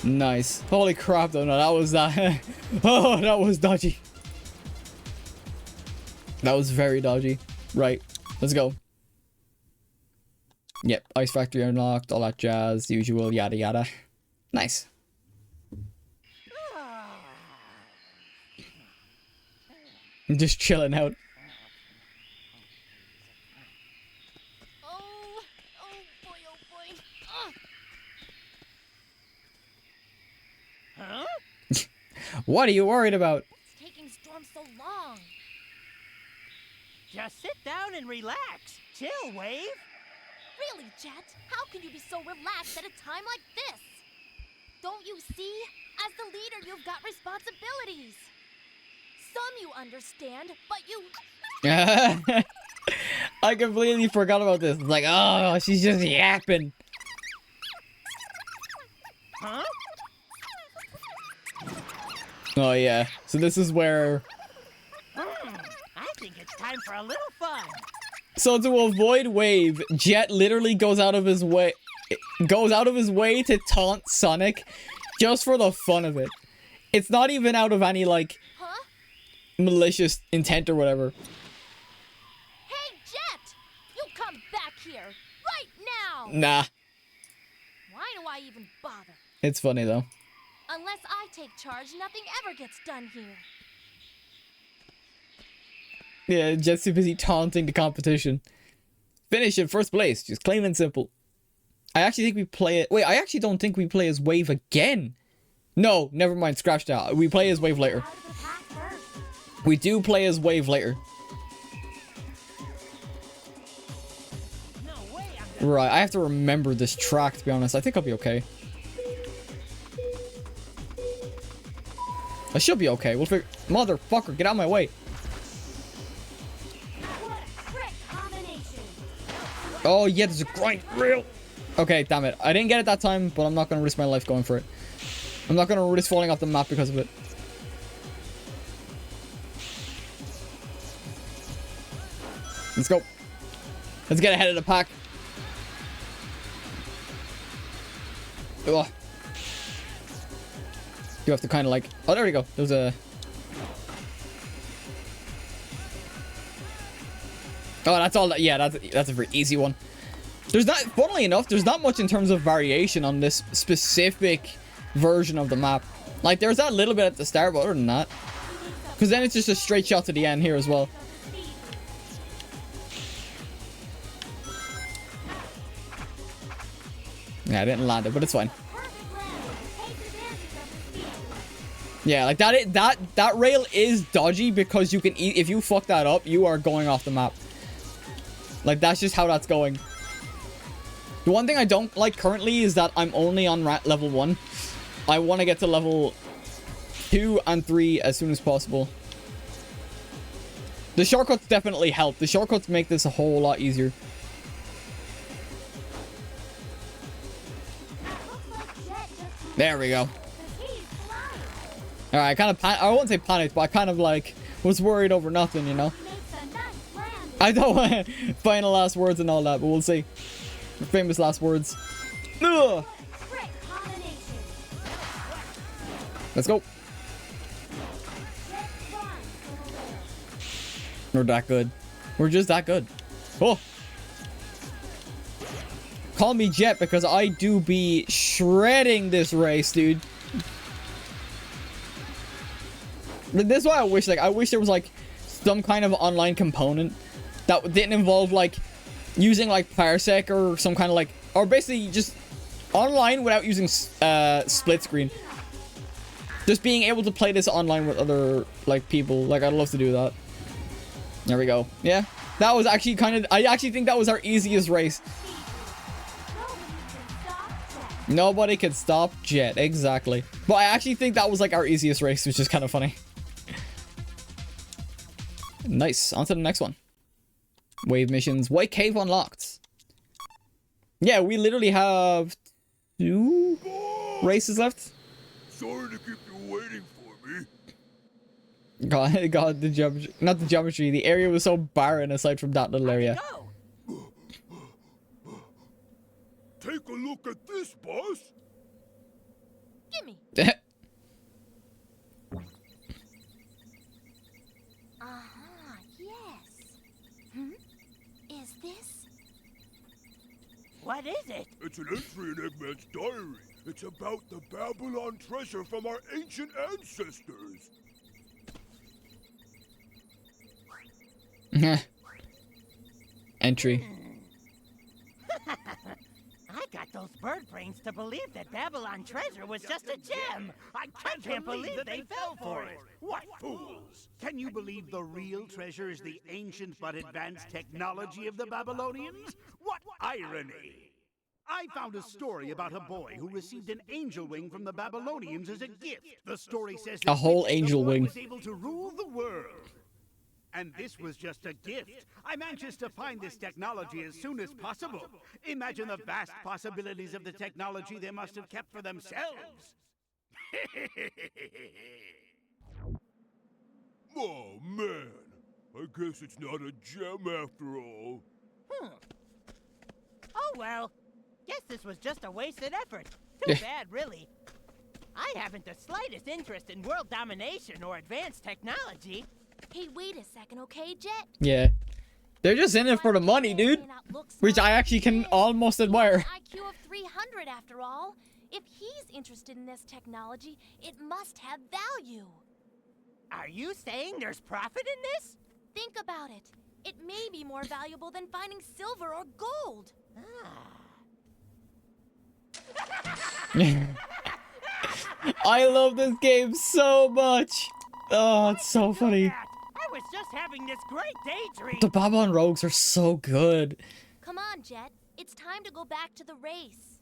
Nice. Holy crap though. No, that was that. Oh, that was dodgy. That was very dodgy. Right. Let's go. Yep. Ice Factory unlocked. All that jazz. Usual. Yada yada. Nice. I'm just chilling out. Oh boy, oh boy. Huh? What are you worried about? What's taking Storm so long? Just sit down and relax. Chill, Wave. Really, Jet? How can you be so relaxed at a time like this? Don't you see? As the leader, you've got responsibilities. Some you understand, but you... I completely forgot about this. It's like, oh, she's just yapping. Huh? Oh, yeah. So this is where... I think it's time for a little fun. So to avoid Wave, Jet literally goes out of his way to taunt Sonic just for the fun of it. It's not even out of any, like, malicious intent or whatever. Hey, Jet! You come back here, right now! Nah. Why do I even bother? It's funny, though. Unless I take charge, nothing ever gets done here. Yeah, Jet's too busy taunting the competition. Finish in first place, just plain and simple. I actually think we play it... Wait, I actually don't think we play as Wave again. No, never mind, scratch that. We play as Wave later. We do play as Wave later. No way Right, I have to remember this track, to be honest. I think I'll be okay. I should be okay. We'll figure... Motherfucker, get out of my way. Oh, yeah, there's a grind rail. Okay, damn it. I didn't get it that time, but I'm not going to risk my life going for it. I'm not going to risk falling off the map because of it. Let's go. Let's get ahead of the pack. Ugh. You have to kind of like... Oh, there we go. There's a... Oh, that's all that... Yeah, that's a very easy one. There's not... Funnily enough, there's not much in terms of variation on this specific version of the map. Like, there's that little bit at the start, but other than that... Because then it's just a straight shot to the end here as well. Yeah, I didn't land it, but it's fine. Yeah, like that rail is dodgy because you can if you fuck that up, you are going off the map. Like, that's just how that's going. The one thing I don't like currently is that I'm only on level 1. I want to get to level 2 and 3 as soon as possible. The shortcuts definitely help. The shortcuts make this a whole lot easier. There we go. Alright, I won't say panicked, but I kind of like was worried over nothing, you know? I don't want final last words and all that, but we'll see. Famous last words. Ugh. Let's go. We're that good. We're just that good. Oh. Call me Jet because I do be shredding this race, dude. This is why I wish there was like some kind of online component that didn't involve like using like Parsec or some kind of like, or basically just online without using split screen. Just being able to play this online with other like people. Like, I'd love to do that. There we go. Yeah, that was actually kind of, I actually think that was our easiest race. Nobody could stop Jet, exactly. But I actually think that was like our easiest race, which is kind of funny. Nice, on to the next one. Wave missions, White Cave unlocked. Yeah, we literally have 2 races left. Sorry to keep you waiting for me. God, the geometry, not the geometry, the area was so barren aside from that little area. Take a look at this, boss. Gimme. Yes. Is this? What is it? It's an entry in Eggman's diary. It's about the Babylon treasure from our ancient ancestors. Entry. I got those bird brains to believe that Babylon treasure was just a gem. I can't believe they fell for it. What fools! Can you believe the real treasure is the ancient but advanced technology of the Babylonians? What irony! I found a story about a boy who received an angel wing from the Babylonians as a gift. The story says that A whole angel the boy wing. was able to rule the world. And this was just a gift. I'm anxious to find this technology as soon as possible. Imagine the vast possibilities of the technology they must have kept for themselves. Oh, man. I guess it's not a gem after all. Oh well. Guess this was just a wasted effort. Too bad, really. I haven't the slightest interest in world domination or advanced technology. Hey, wait a second, okay, Jet? Yeah. They're just in it for the money, dude. Which I actually can almost admire. IQ of 300 after all. If he's interested in this technology, it must have value. Are you saying there's profit in this? Think about it. It may be more valuable than finding silver or gold. I love this game so much. Oh, it's so funny. I was just having this great daydream. The Babylon Rogues are so good. Come on, Jet. It's time to go back to the race.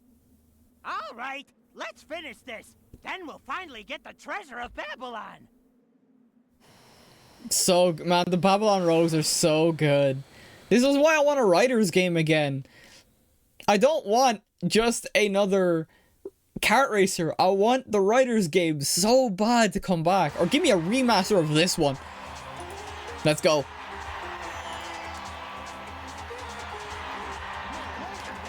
All right, let's finish this. Then we'll finally get the treasure of Babylon. So, man, the Babylon Rogues are so good. This is why I want a writer's game again. I don't want just another kart racer. I want the writer's game so bad to come back. Or give me a remaster of this one. Let's go.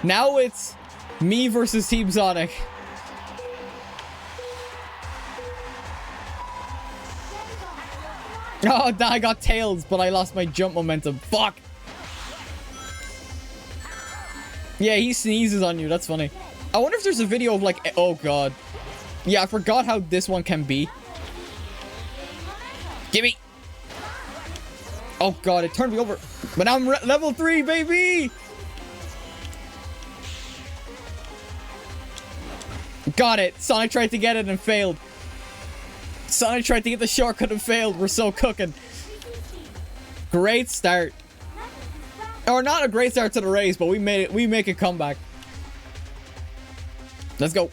Now it's me versus Team Sonic. Oh, I got tails, but I lost my jump momentum. Fuck. Yeah, he sneezes on you. That's funny. I wonder if there's a video of like... Oh, God. Yeah, I forgot how this one can be. Gimme. Oh, God. It turned me over. But now I'm level 3, baby. Got it. Sonic tried to get it and failed. Sonic tried to get the shortcut and failed. We're so cooking. Great start. Or not a great start to the race, but we made it. We make a comeback. Let's go.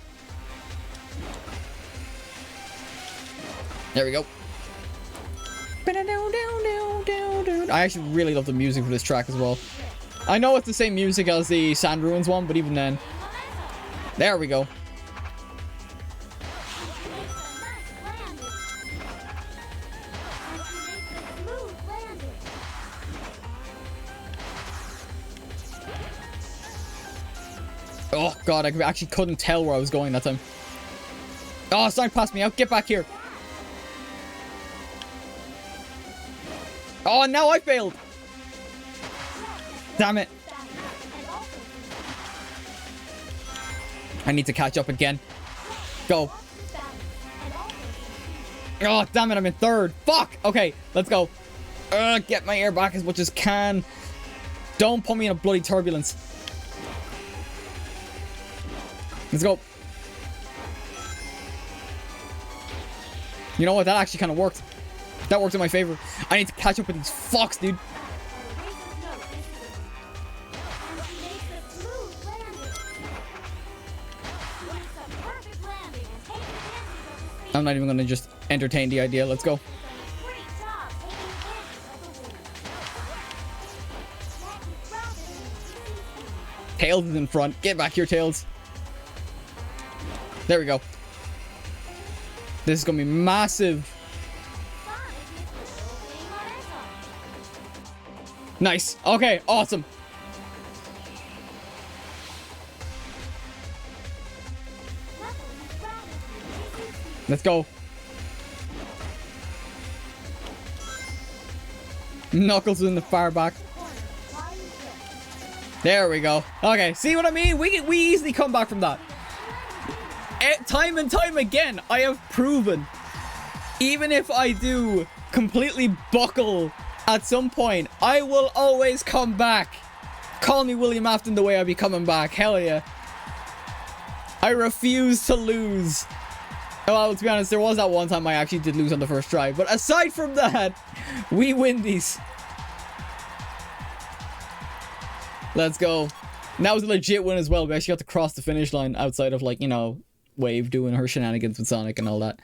There we go. I actually really love the music for this track as well. I know it's the same music as the Sand Ruins one, but even then. There we go. Oh, God, I actually couldn't tell where I was going that time. Oh, Sonic passed me out. Get back here. Oh, now I failed. Damn it. I need to catch up again. Go. Oh, damn it. I'm in third. Fuck. Okay, let's go. Get my air back as much as can. Don't put me in a bloody turbulence. Let's go. You know what? That actually kind of worked. That worked in my favor. I need to catch up with these fucks, dude. I'm not even gonna just entertain the idea. Let's go. Tails is in front. Get back here, Tails. There we go. This is gonna be massive. Nice. Okay, awesome. Let's go. Knuckles in the far back. There we go. Okay, see what I mean? We easily come back from that. Time and time again, I have proven, even if I do completely buckle at some point, I will always come back. Call me William Afton the way I be coming back. Hell yeah. I refuse to lose. Well, to be honest, there was that one time I actually did lose on the first try. But aside from that, we win these. Let's go. And that was a legit win as well. We actually got to cross the finish line outside of, like, you know, Wave doing her shenanigans with Sonic and all that.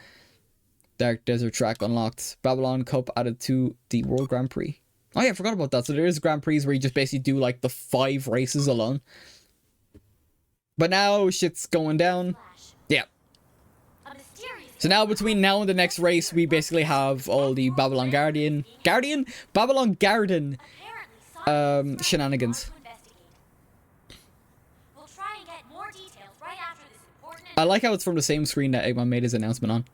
Dark Desert track unlocked. Babylon Cup added to the World Grand Prix. Oh yeah, I forgot about that. So there is Grand Prix where you just basically do like the 5 races alone. But now shit's going down. Yeah. So now between now and the next race, we basically have all the Babylon Babylon Garden shenanigans. I like how it's from the same screen that Eggman made his announcement on.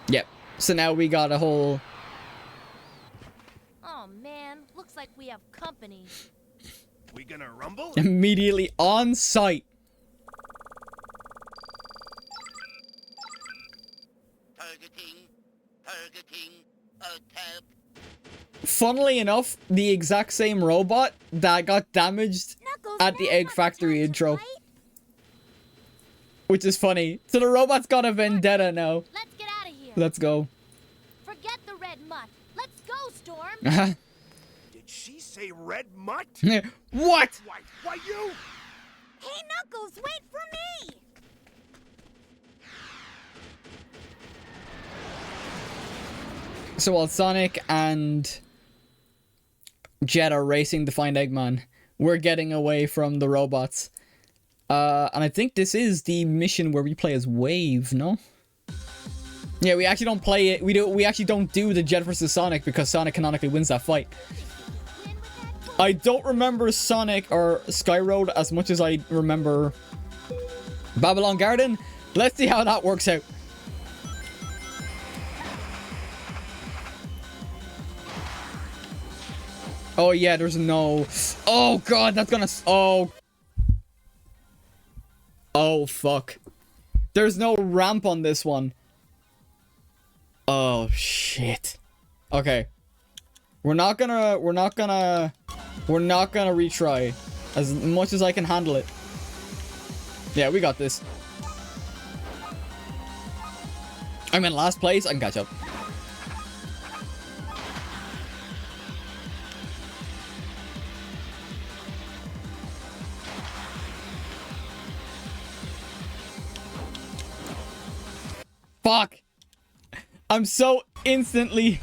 Yep. So now we got a whole... Oh man, looks like we have company. We gonna rumble? Immediately on site. Targeting, tap. Funnily enough, the exact same robot that got damaged at the Egg Factory intro. Which is funny. So the robot's got a vendetta now. Let's get out of here. Let's go. Forget the red mutt. Let's go, Storm. Did she say red mutt? What? Why you? Hey, Knuckles, wait for me! So while Sonic and Jet are racing to find Eggman, we're getting away from the robots. And I think this is the mission where we play as Wave, no? Yeah, we actually don't play it. We actually don't do the Jet versus Sonic because Sonic canonically wins that fight. I don't remember Sonic or Sky Road as much as I remember Babylon Garden. Let's see how that works out. Oh yeah, there's no... Oh god, that's gonna... Oh fuck. There's no ramp on this one. Oh shit. Okay. We're not gonna retry as much as I can handle it. Yeah, we got this. I'm in last place. I can catch up. Fuck. I'm so instantly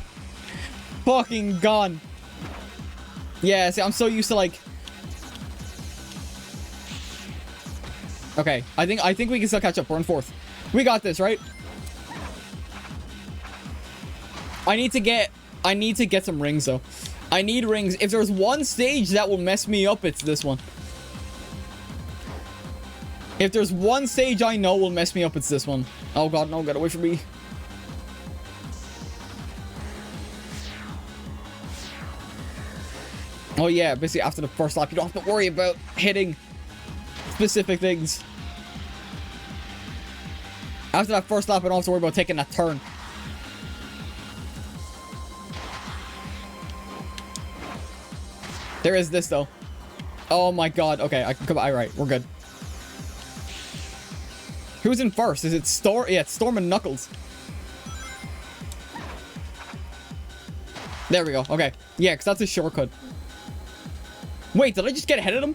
fucking gone. Yeah, see, I'm so used to like... Okay, I think we can still catch up. We're in 4th. We got this, right? I need to get some rings though. I need rings. If there's one stage that will mess me up, it's this one. If there's one stage I know will mess me up, it's this one. Oh god, no, get away from me. Oh yeah, basically after the first lap, you don't have to worry about hitting specific things. After that first lap, I don't have to worry about taking that turn. There is this, though. Oh my god. Okay, I can come... Alright, we're good. Who's in first? Is it Storm? Yeah, it's Storm and Knuckles. There we go. Okay. Yeah, because that's a shortcut. Wait, did I just get ahead of them?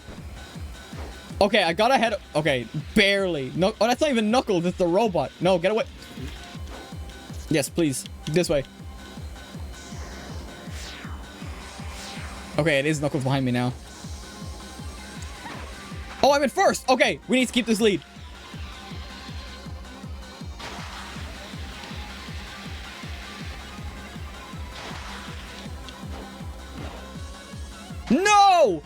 Okay, I got ahead of... Okay, barely. No, oh, that's not even Knuckles. It's the robot. No, get away. Yes, please. This way. Okay, it is Knuckles behind me now. Oh, I'm in first. Okay, we need to keep this lead. No!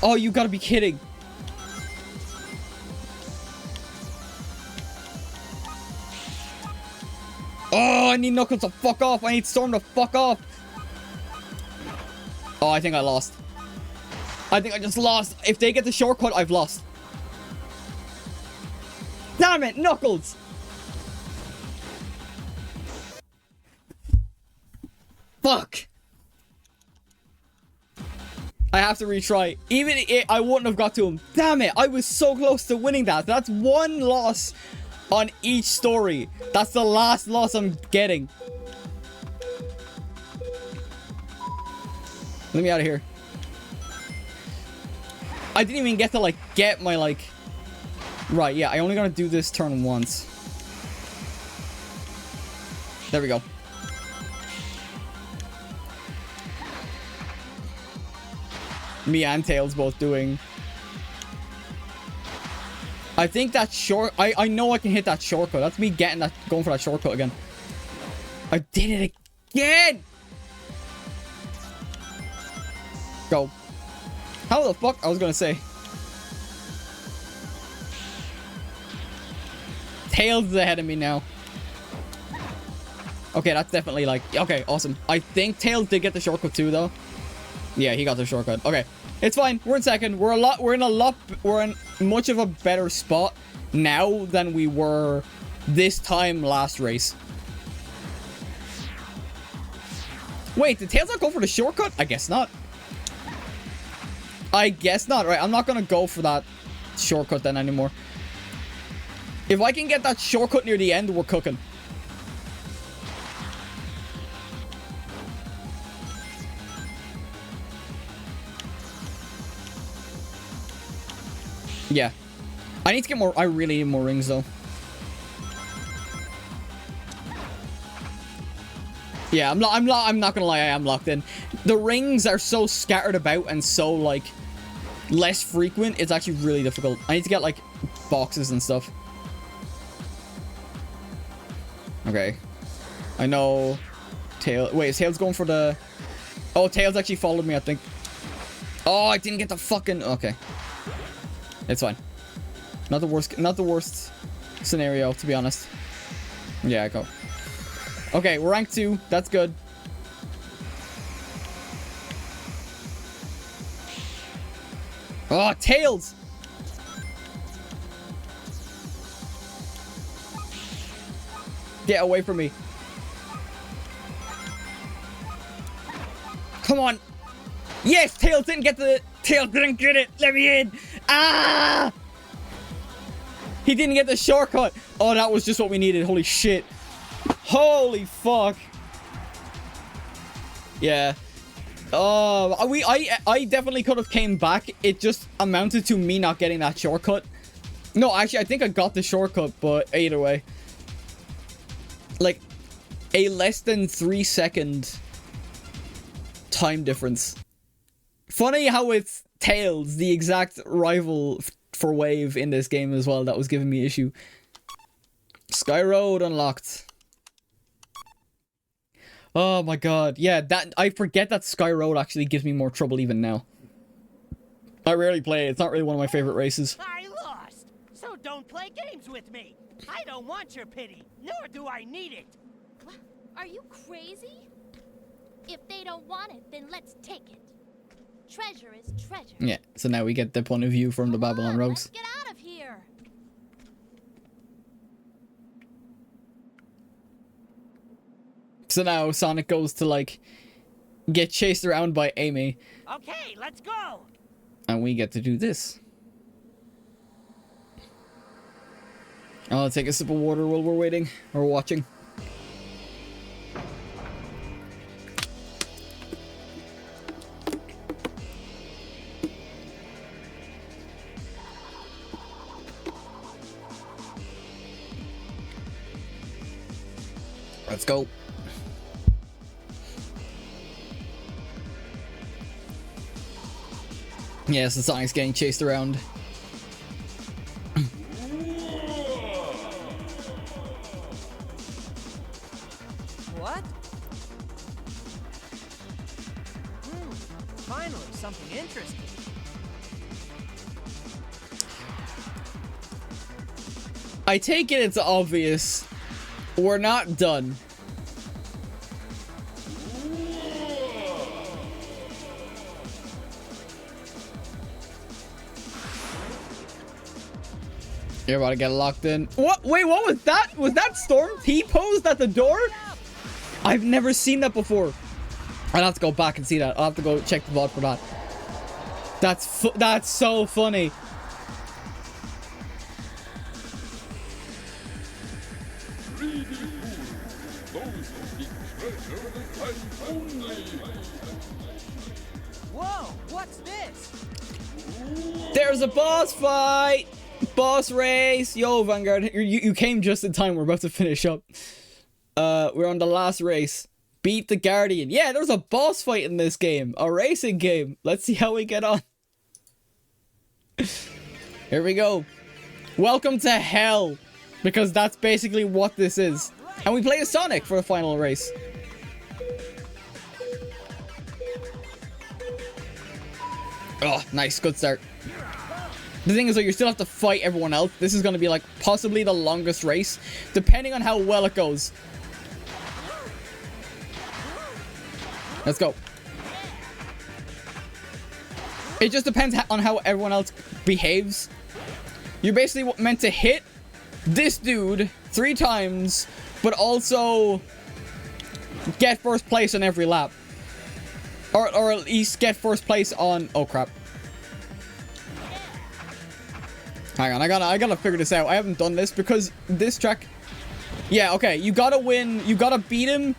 Oh, you gotta be kidding. Oh, I need Knuckles to fuck off. I need Storm to fuck off. Oh, I think I lost. I think I just lost. If they get the shortcut, I've lost. Damn it, Knuckles! Fuck. I have to retry. Even if I wouldn't have got to him. Damn it, I was so close to winning that. That's one loss on each story. That's the last loss I'm getting. Let me out of here. I didn't even get to, like, get my, like... Right, yeah, I only gotta do this turn once. There we go. Me and Tails both doing... I think that short... I know I can hit that shortcut. That's me getting that... Going for that shortcut again. I did it again! Go. How the fuck? I was gonna say. Tails is ahead of me now. Okay, that's definitely like... Okay, awesome. I think Tails did get the shortcut too, though. Yeah, he got the shortcut. Okay. It's fine. We're in second. We're in much of a better spot now than we were this time last race. Wait, did Tails not go for the shortcut? I guess not. I guess not. Right, I'm not gonna go for that shortcut then anymore. If I can get that shortcut near the end, we're cooking. Yeah. I need to get more... I really need more rings, though. Yeah, I'm not gonna lie, I am locked in. The rings are so scattered about and so, like, less frequent. It's actually really difficult. I need to get, like, boxes and stuff. Okay. I know... Wait, is Tails going for the... Oh, Tails actually followed me, I think. Oh, I didn't get the fucking... Okay. It's fine. Not the worst scenario, to be honest. Yeah, go. Okay, we're rank 2. That's good. Oh, Tails! Get away from me. Come on. Yes, Tails didn't get the... Tails didn't get it. Let me in. Ah! He didn't get the shortcut. Oh, that was just what we needed. Holy shit. Holy fuck. Yeah. I definitely could have came back. It just amounted to me not getting that shortcut. No, actually, I think I got the shortcut, but either way. Like, a less than 3-second time difference. Funny how it's Tails, the exact rival for Wave in this game as well, that was giving me issue. Sky Road unlocked. Oh my god. Yeah, that I forget that Sky Road actually gives me more trouble even now. I rarely play it. It's not really one of my favorite races. I lost, so don't play games with me. I don't want your pity, nor do I need it. Are you crazy? If they don't want it, then let's take it. Treasure is treasure. Yeah, so now we get the point of view from the Babylon Rogues. Let's get out of here. So now Sonic goes to, like, get chased around by Amy. Okay, let's go. And we get to do this. I'll take a sip of water while we're waiting or watching. Let's go. Yes, the Sonic's getting chased around. What? Finally, something interesting. I take it it's obvious. We're not done. You're about to get locked in. What? Wait, what was that? Was that Storm T-posed at the door? I've never seen that before. I'll have to go back and see that. I'll have to go check the VOD for that. That's so funny. Whoa, what's this? There's a boss fight! Boss race! Yo, Vanguard, you came just in time. We're about to finish up. We're on the last race. Beat the Guardian. Yeah, there's a boss fight in this game. A racing game. Let's see how we get on. Here we go. Welcome to hell. Because that's basically what this is. And we play as Sonic for the final race. Oh, nice. Good start. The thing is, though, you still have to fight everyone else. This is going to be, like, possibly the longest race. Depending on how well it goes. Let's go. It just depends on how everyone else behaves. You're basically meant to hit this dude 3 times, but also get first place on every lap. Or at least get first place on... Oh, crap. Hang on, I gotta figure this out. I haven't done this because this track... Yeah, okay, you gotta win. You gotta beat him.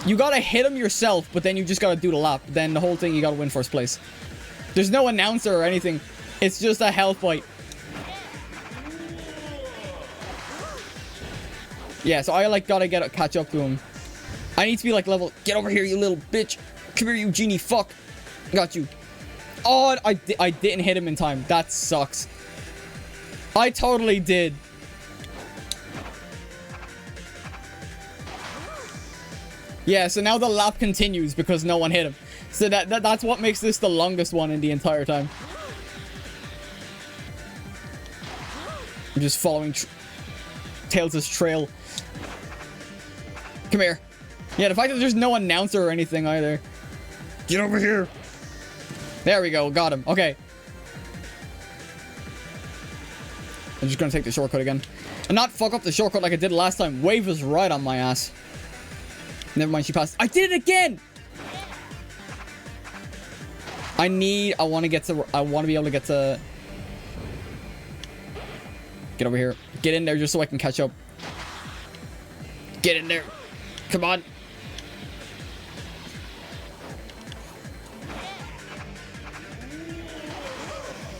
You gotta hit him yourself, but then you just gotta do the lap. Then the whole thing, you gotta win first place. There's no announcer or anything. It's just a hell fight. Yeah, so I, like, gotta catch up to him. I need to be, like, level... Get over here, you little bitch. Come here, you genie fuck. Got you. Oh, I didn't hit him in time. That sucks. I totally did. Yeah, so now the lap continues because no one hit him. So that's what makes this the longest one in the entire time. I'm just following Tails' trail. Come here. Yeah, the fact that there's no announcer or anything either. Get over here. There we go. Got him. Okay. I'm just gonna take the shortcut again. And not fuck up the shortcut like I did last time. Wave was right on my ass. Never mind, she passed. I did it again! I want to be able to get to... Get over here. Get in there just so I can catch up. Get in there. Come on.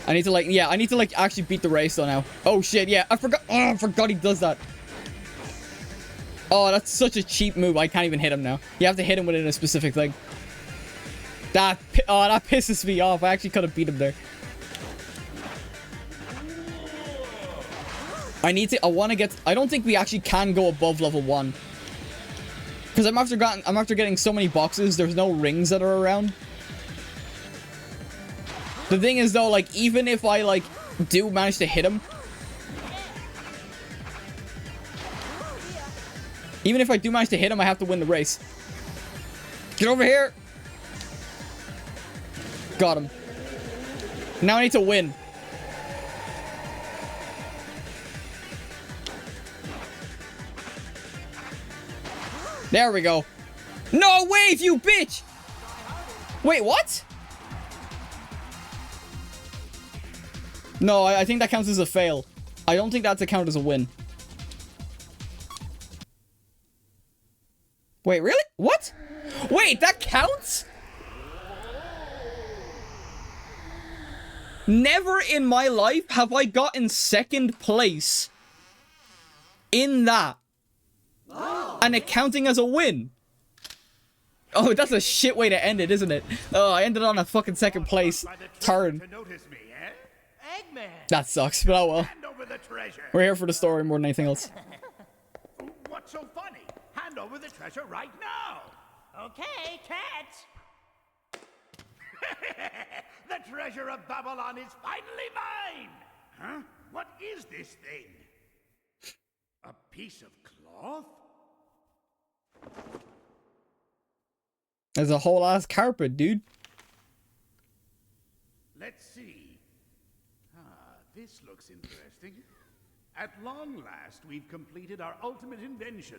I need to like actually beat the race though now. Oh shit, yeah, I forgot. Oh, I forgot he does that. Oh, that's such a cheap move. I can't even hit him now. You have to hit him within a specific thing. That pisses me off. I actually could have beat him there. I don't think we actually can go above level 1. Because I'm after getting so many boxes, there's no rings that are around. The thing is though, like, even if I like do manage to hit him, I have to win the race. Get over here. Got him. Now I need to win. There we go. No, wave, you bitch! Wait, what? No, I think that counts as a fail. I don't think that's a count as a win. Wait, really? What? Wait, that counts? Never in my life have I gotten second place in that. And it counting as a win. Oh, that's a shit way to end it, isn't it? Oh, I ended on a fucking second place turn. To notice me, eh? Eggman! That sucks, but oh well. Hand over the treasure. We're here for the story more than anything else. What's so funny? Hand over the treasure right now. Okay, catch! The treasure of Babylon is finally mine! Huh? What is this thing? A piece of cloth? There's a whole ass carpet, dude. Let's see. This looks interesting. At long last, we've completed our ultimate invention.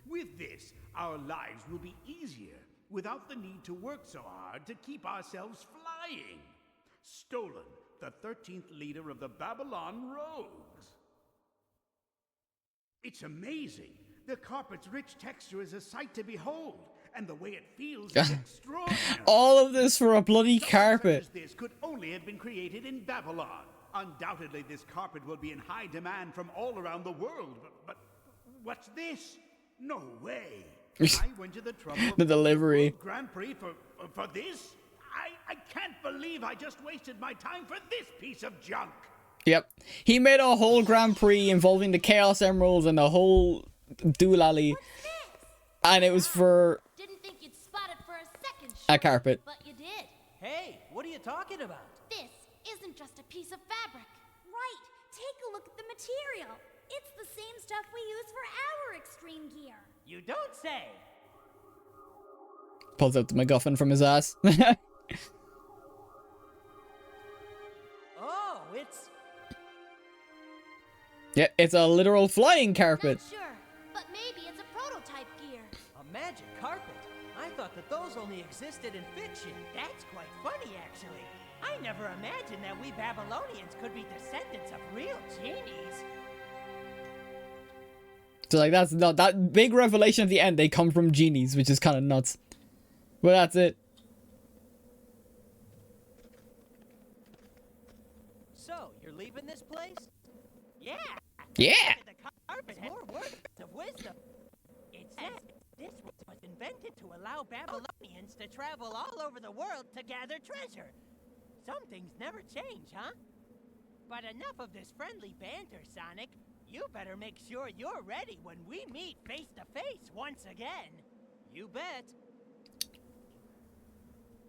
With this, our lives will be easier, without the need to work so hard to keep ourselves flying. Stolen, the 13th leader of the Babylon Rogues. It's amazing. The carpet's rich texture is a sight to behold, and the way it feels is extraordinary. All of this for a bloody carpet. This could only have been created in Babylon. Undoubtedly, this carpet will be in high demand from all around the world. But what's this? No way. I went to the trouble of The delivery. Grand Prix for this? I can't believe I just wasted my time for this piece of junk. Yep. He made a whole Grand Prix involving the Chaos Emeralds and the whole doolally. And it was for Didn't think you'd spot it for a second, a carpet. but you did. Hey, what are you talking about? This isn't just a piece of fabric. Right. Take a look at the material. It's the same stuff we use for our extreme gear. You don't say! Pulls out the MacGuffin from his ass. Oh, it's... Yeah, it's a literal flying carpet. Not sure, but maybe it's a prototype gear. a magic carpet. I thought that those only existed in fiction. That's quite funny, actually. I never imagined that we Babylonians could be descendants of real genies. So like that's not that big revelation at the end. They come from genies, which is kind of nuts. But that's it. So, you're leaving this place? Yeah! Yeah. The carpet has more words of wisdom. It says this was invented to allow Babylonians to travel all over the world to gather treasure. Some things never change, huh? But enough of this friendly banter, Sonic. You better make sure you're ready when we meet face to face once again. You bet.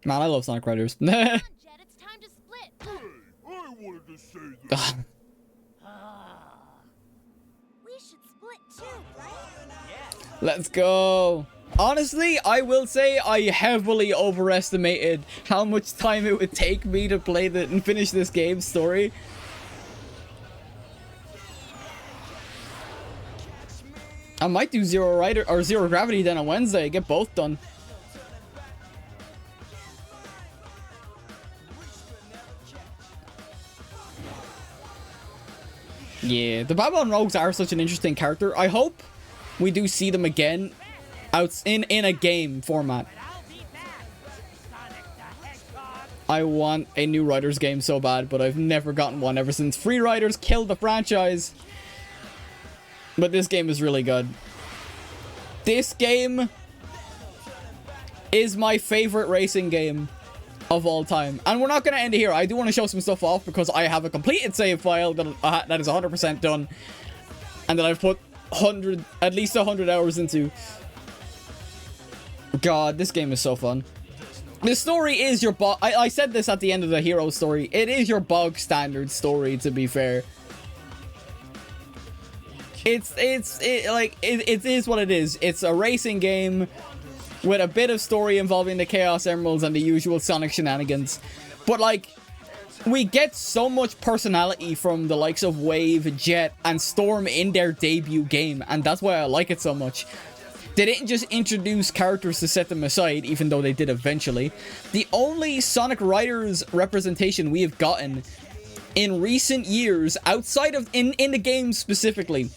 Man, I love Sonic Riders. Come on, Jet, it's time to split. I wanted to say this. We should split too, right? Let's go. Honestly, I will say I heavily overestimated how much time it would take me to play and finish this game's story. I might do Zero Rider or Zero Gravity then on Wednesday. Get both done. Yeah, the Babylon Rogues are such an interesting character. I hope we do see them again out in a game format. I want a new Riders game so bad, but I've never gotten one ever since Free Riders killed the franchise. But this game is really good. This game is my favorite racing game of all time. And we're not going to end it here. I do want to show some stuff off because I have a completed save file that is 100% done. And that I've put at least 100 hours into. God, this game is so fun. The story is your I said this at the end of the hero story. It is your bog standard story, to be fair. It is what it is. It's a racing game with a bit of story involving the Chaos Emeralds and the usual Sonic shenanigans. But like, we get so much personality from the likes of Wave, Jet, and Storm in their debut game, and that's why I like it so much. They didn't just introduce characters to set them aside, even though they did eventually. The only Sonic Riders representation we have gotten in recent years, outside of in the game specifically,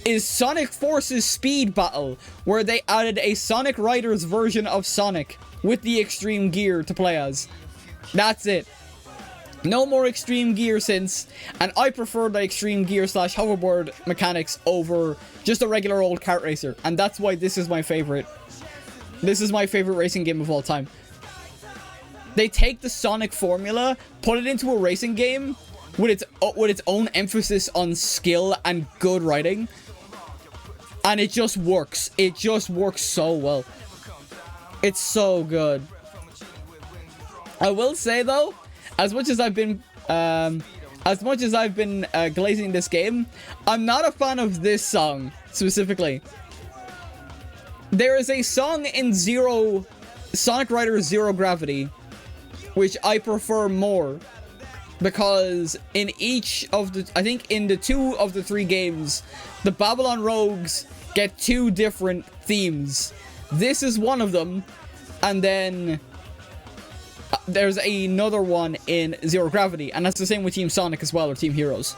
is Sonic Force's Speed Battle, where they added a Sonic Riders version of Sonic with the extreme gear to play as. That's it. No more extreme gear since, and I prefer the extreme gear / hoverboard mechanics over just a regular old kart racer, and that's why this is my favorite. This is my favorite racing game of all time. They take the Sonic formula, put it into a racing game with its own emphasis on skill and good writing, and it just works. It just works so well. It's so good. I will say though, as much as I've been glazing this game, I'm not a fan of this song specifically. There is a song in Sonic Riders Zero Gravity which I prefer more, because in each of the, I think in the 2 of the 3 games, the Babylon Rogues get 2 different themes. This is one of them, and then there's another one in Zero Gravity, and that's the same with Team Sonic as well, or Team Heroes.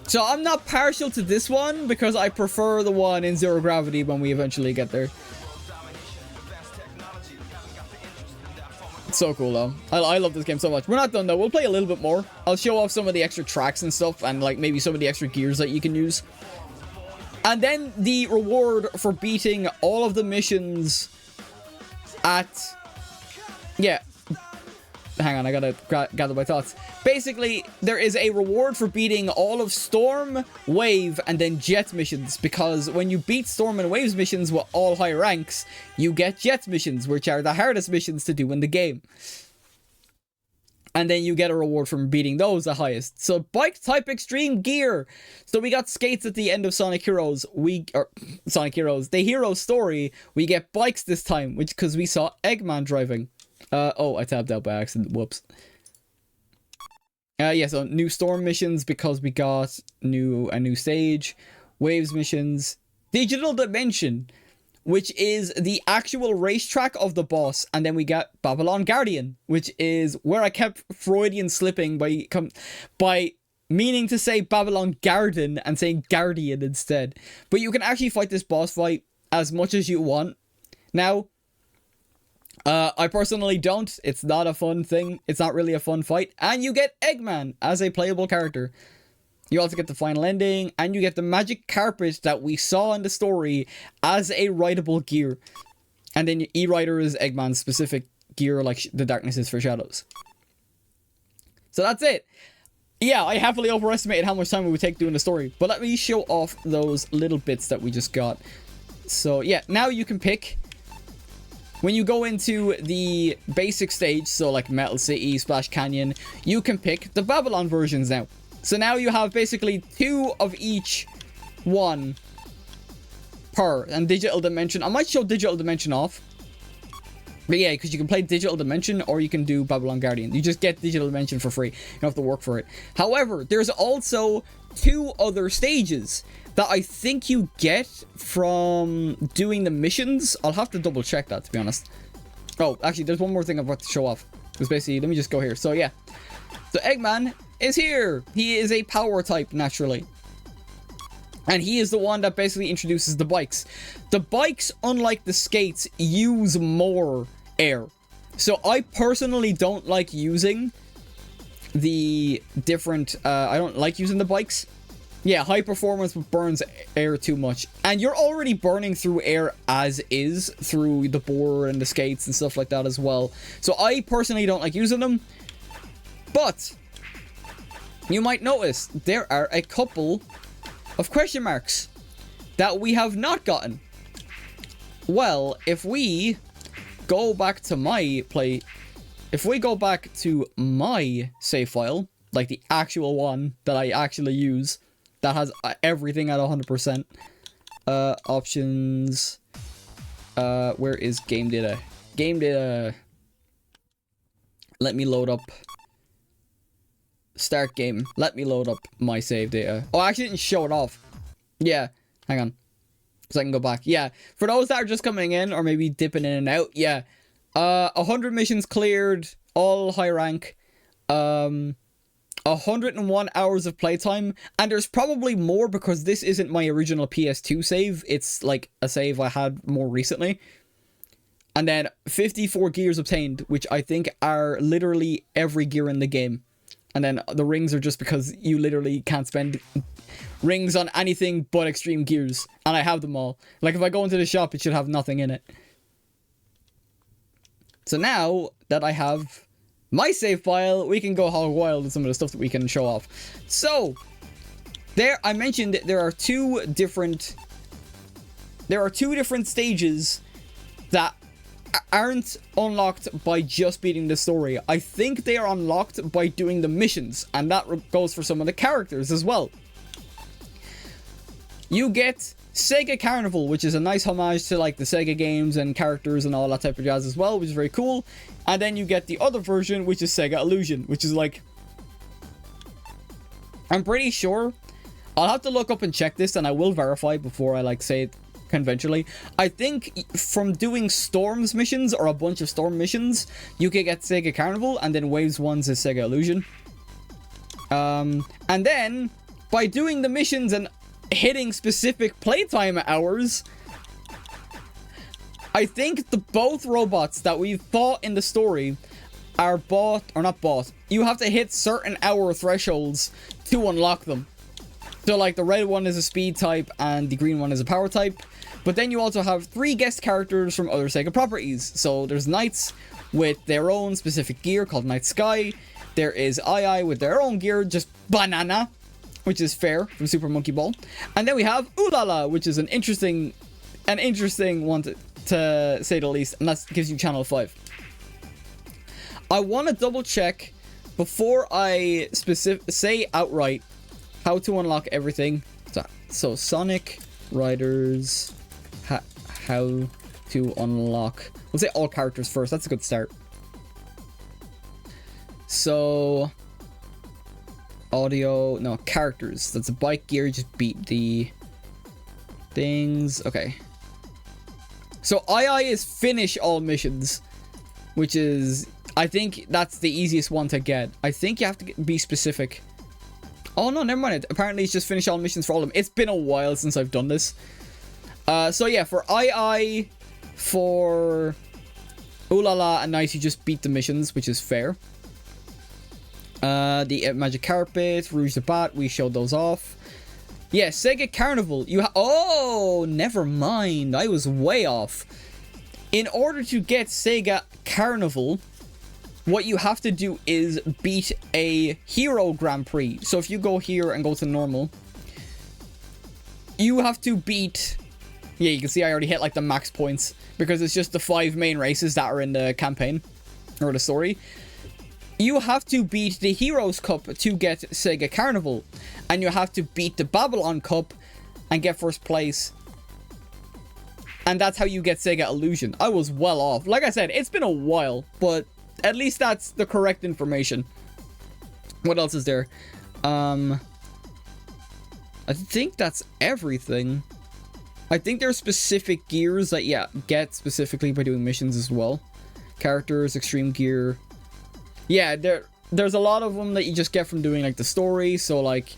So I'm not partial to this one, because I prefer the one in Zero Gravity when we eventually get there. It's so cool though. I love this game so much. We're not done though. We'll play a little bit more. I'll show off some of the extra tracks and stuff, and like maybe some of the extra gears that you can use. And then the reward for beating all of the missions at... Yeah. Hang on, I gotta gather my thoughts. Basically, there is a reward for beating all of Storm, Wave, and then Jet missions, because when you beat Storm and Wave's missions with all high ranks, you get Jet missions, which are the hardest missions to do in the game. And then you get a reward from beating those the highest. So, bike type extreme gear. So we got skates at the end of Sonic Heroes. Sonic Heroes. The hero story, we get bikes this time, which because we saw Eggman driving. Oh, I tabbed out by accident. Whoops. Yeah, so new Storm missions because we got a new stage. Waves missions. Digital Dimension, which is the actual racetrack of the boss. And then we got Babylon Guardian, which is where I kept Freudian slipping by meaning to say Babylon Garden and saying Guardian instead. But you can actually fight this boss fight as much as you want. Now, I personally don't. It's not a fun thing. It's not really a fun fight. And you get Eggman as a playable character. You also get the final ending, and you get the magic carpet that we saw in the story as a rideable gear. And then E-Rider is Eggman's specific gear, like the darkness is for shadows. So that's it. Yeah, I happily overestimated how much time it would take doing the story. But let me show off those little bits that we just got. So yeah, now you can pick... When you go into the basic stage, so like Metal City, Splash Canyon, you can pick the Babylon versions now. So now you have basically 2 of each one per. And Digital Dimension, I might show Digital Dimension off. But yeah, because you can play Digital Dimension or you can do Babylon Guardian. You just get Digital Dimension for free. You don't have to work for it. However, there's also 2 other stages that I think you get from doing the missions. I'll have to double check that, to be honest. Oh, actually, there's one more thing I've got to show off. Because basically, let me just go here. So, yeah. So, Eggman is here. He is a power type, naturally. And he is the one that basically introduces the bikes. The bikes, unlike the skates, use more air. So, I personally don't like using the different... I don't like using the bikes. Yeah, high performance burns air too much. And you're already burning through air as is, through the board and the skates and stuff like that as well. So I personally don't like using them. But you might notice there are a couple of question marks that we have not gotten. Well, if we go back to my save file, like the actual one that I actually use, that has everything at 100%. Options. Where is game data? Game data. Let me load up. Start game. Let me load up my save data. Oh, I actually didn't show it off. Yeah, hang on. So I can go back. Yeah, for those that are just coming in or maybe dipping in and out, yeah. 100 missions cleared, all high rank. 101 hours of playtime, and there's probably more because this isn't my original PS2 save. It's like a save I had more recently. And then 54 gears obtained, which I think are literally every gear in the game. And then the rings are just because you literally can't spend rings on anything but extreme gears. And I have them all. Like if I go into the shop, it should have nothing in it. So now that I have my save file, we can go hog wild with some of the stuff that we can show off. So, I mentioned there are two different stages that aren't unlocked by just beating the story. I think they are unlocked by doing the missions, and that goes for some of the characters as well. You get Sega Carnival, which is a nice homage to like the Sega games and characters and all that type of jazz as well, which is very cool. And then you get the other version, which is Sega Illusion, which is like, I'm pretty sure, I'll have to look up and check this, and I will verify before I like say it conventionally. I think from doing Storms missions or a bunch of Storm missions, you can get Sega Carnival, and then Waves 1's is Sega Illusion. And then by doing the missions and hitting specific playtime hours, I think both robots that we've fought in the story are bought, or not bought. You have to hit certain hour thresholds to unlock them. So like the red one is a speed type and the green one is a power type. But then you also have 3 guest characters from other Sega properties. So there's Knights with their own specific gear called Night Sky. There is II with their own gear, just banana, which is Fair from Super Monkey Ball. And then we have Ooh La La, which is an interesting one to say the least, and that gives you Channel 5. I want to double check before I say outright how to unlock everything. So Sonic Riders, how to unlock. We'll say all characters first. That's a good start. So audio, no, characters. That's a bike gear. Just beat the things. Okay. So II is finish all missions, which is, I think that's the easiest one to get. I think you have to be specific. Oh no, never mind. Apparently it's just finish all missions for all of them. It's been a while since I've done this. So yeah, for II, for Ooh La La and Nice, you just beat the missions, which is fair. The Magic Carpet, Rouge the Bat, we showed those off. Yeah, Sega Carnival. Oh, never mind. I was way off. In order to get Sega Carnival, what you have to do is beat a Hero Grand Prix. So if you go here and go to normal, you have to beat... Yeah, you can see I already hit like the max points because it's just the 5 main races that are in the campaign or the story. You have to beat the Heroes Cup to get Sega Carnival. And you have to beat the Babylon Cup and get first place. And that's how you get Sega Illusion. I was well off. Like I said, it's been a while, but at least that's the correct information. What else is there? I think that's everything. I think there are specific gears that, yeah, get specifically by doing missions as well. Characters, extreme gear. Yeah, there's a lot of them that you just get from doing like the story. So like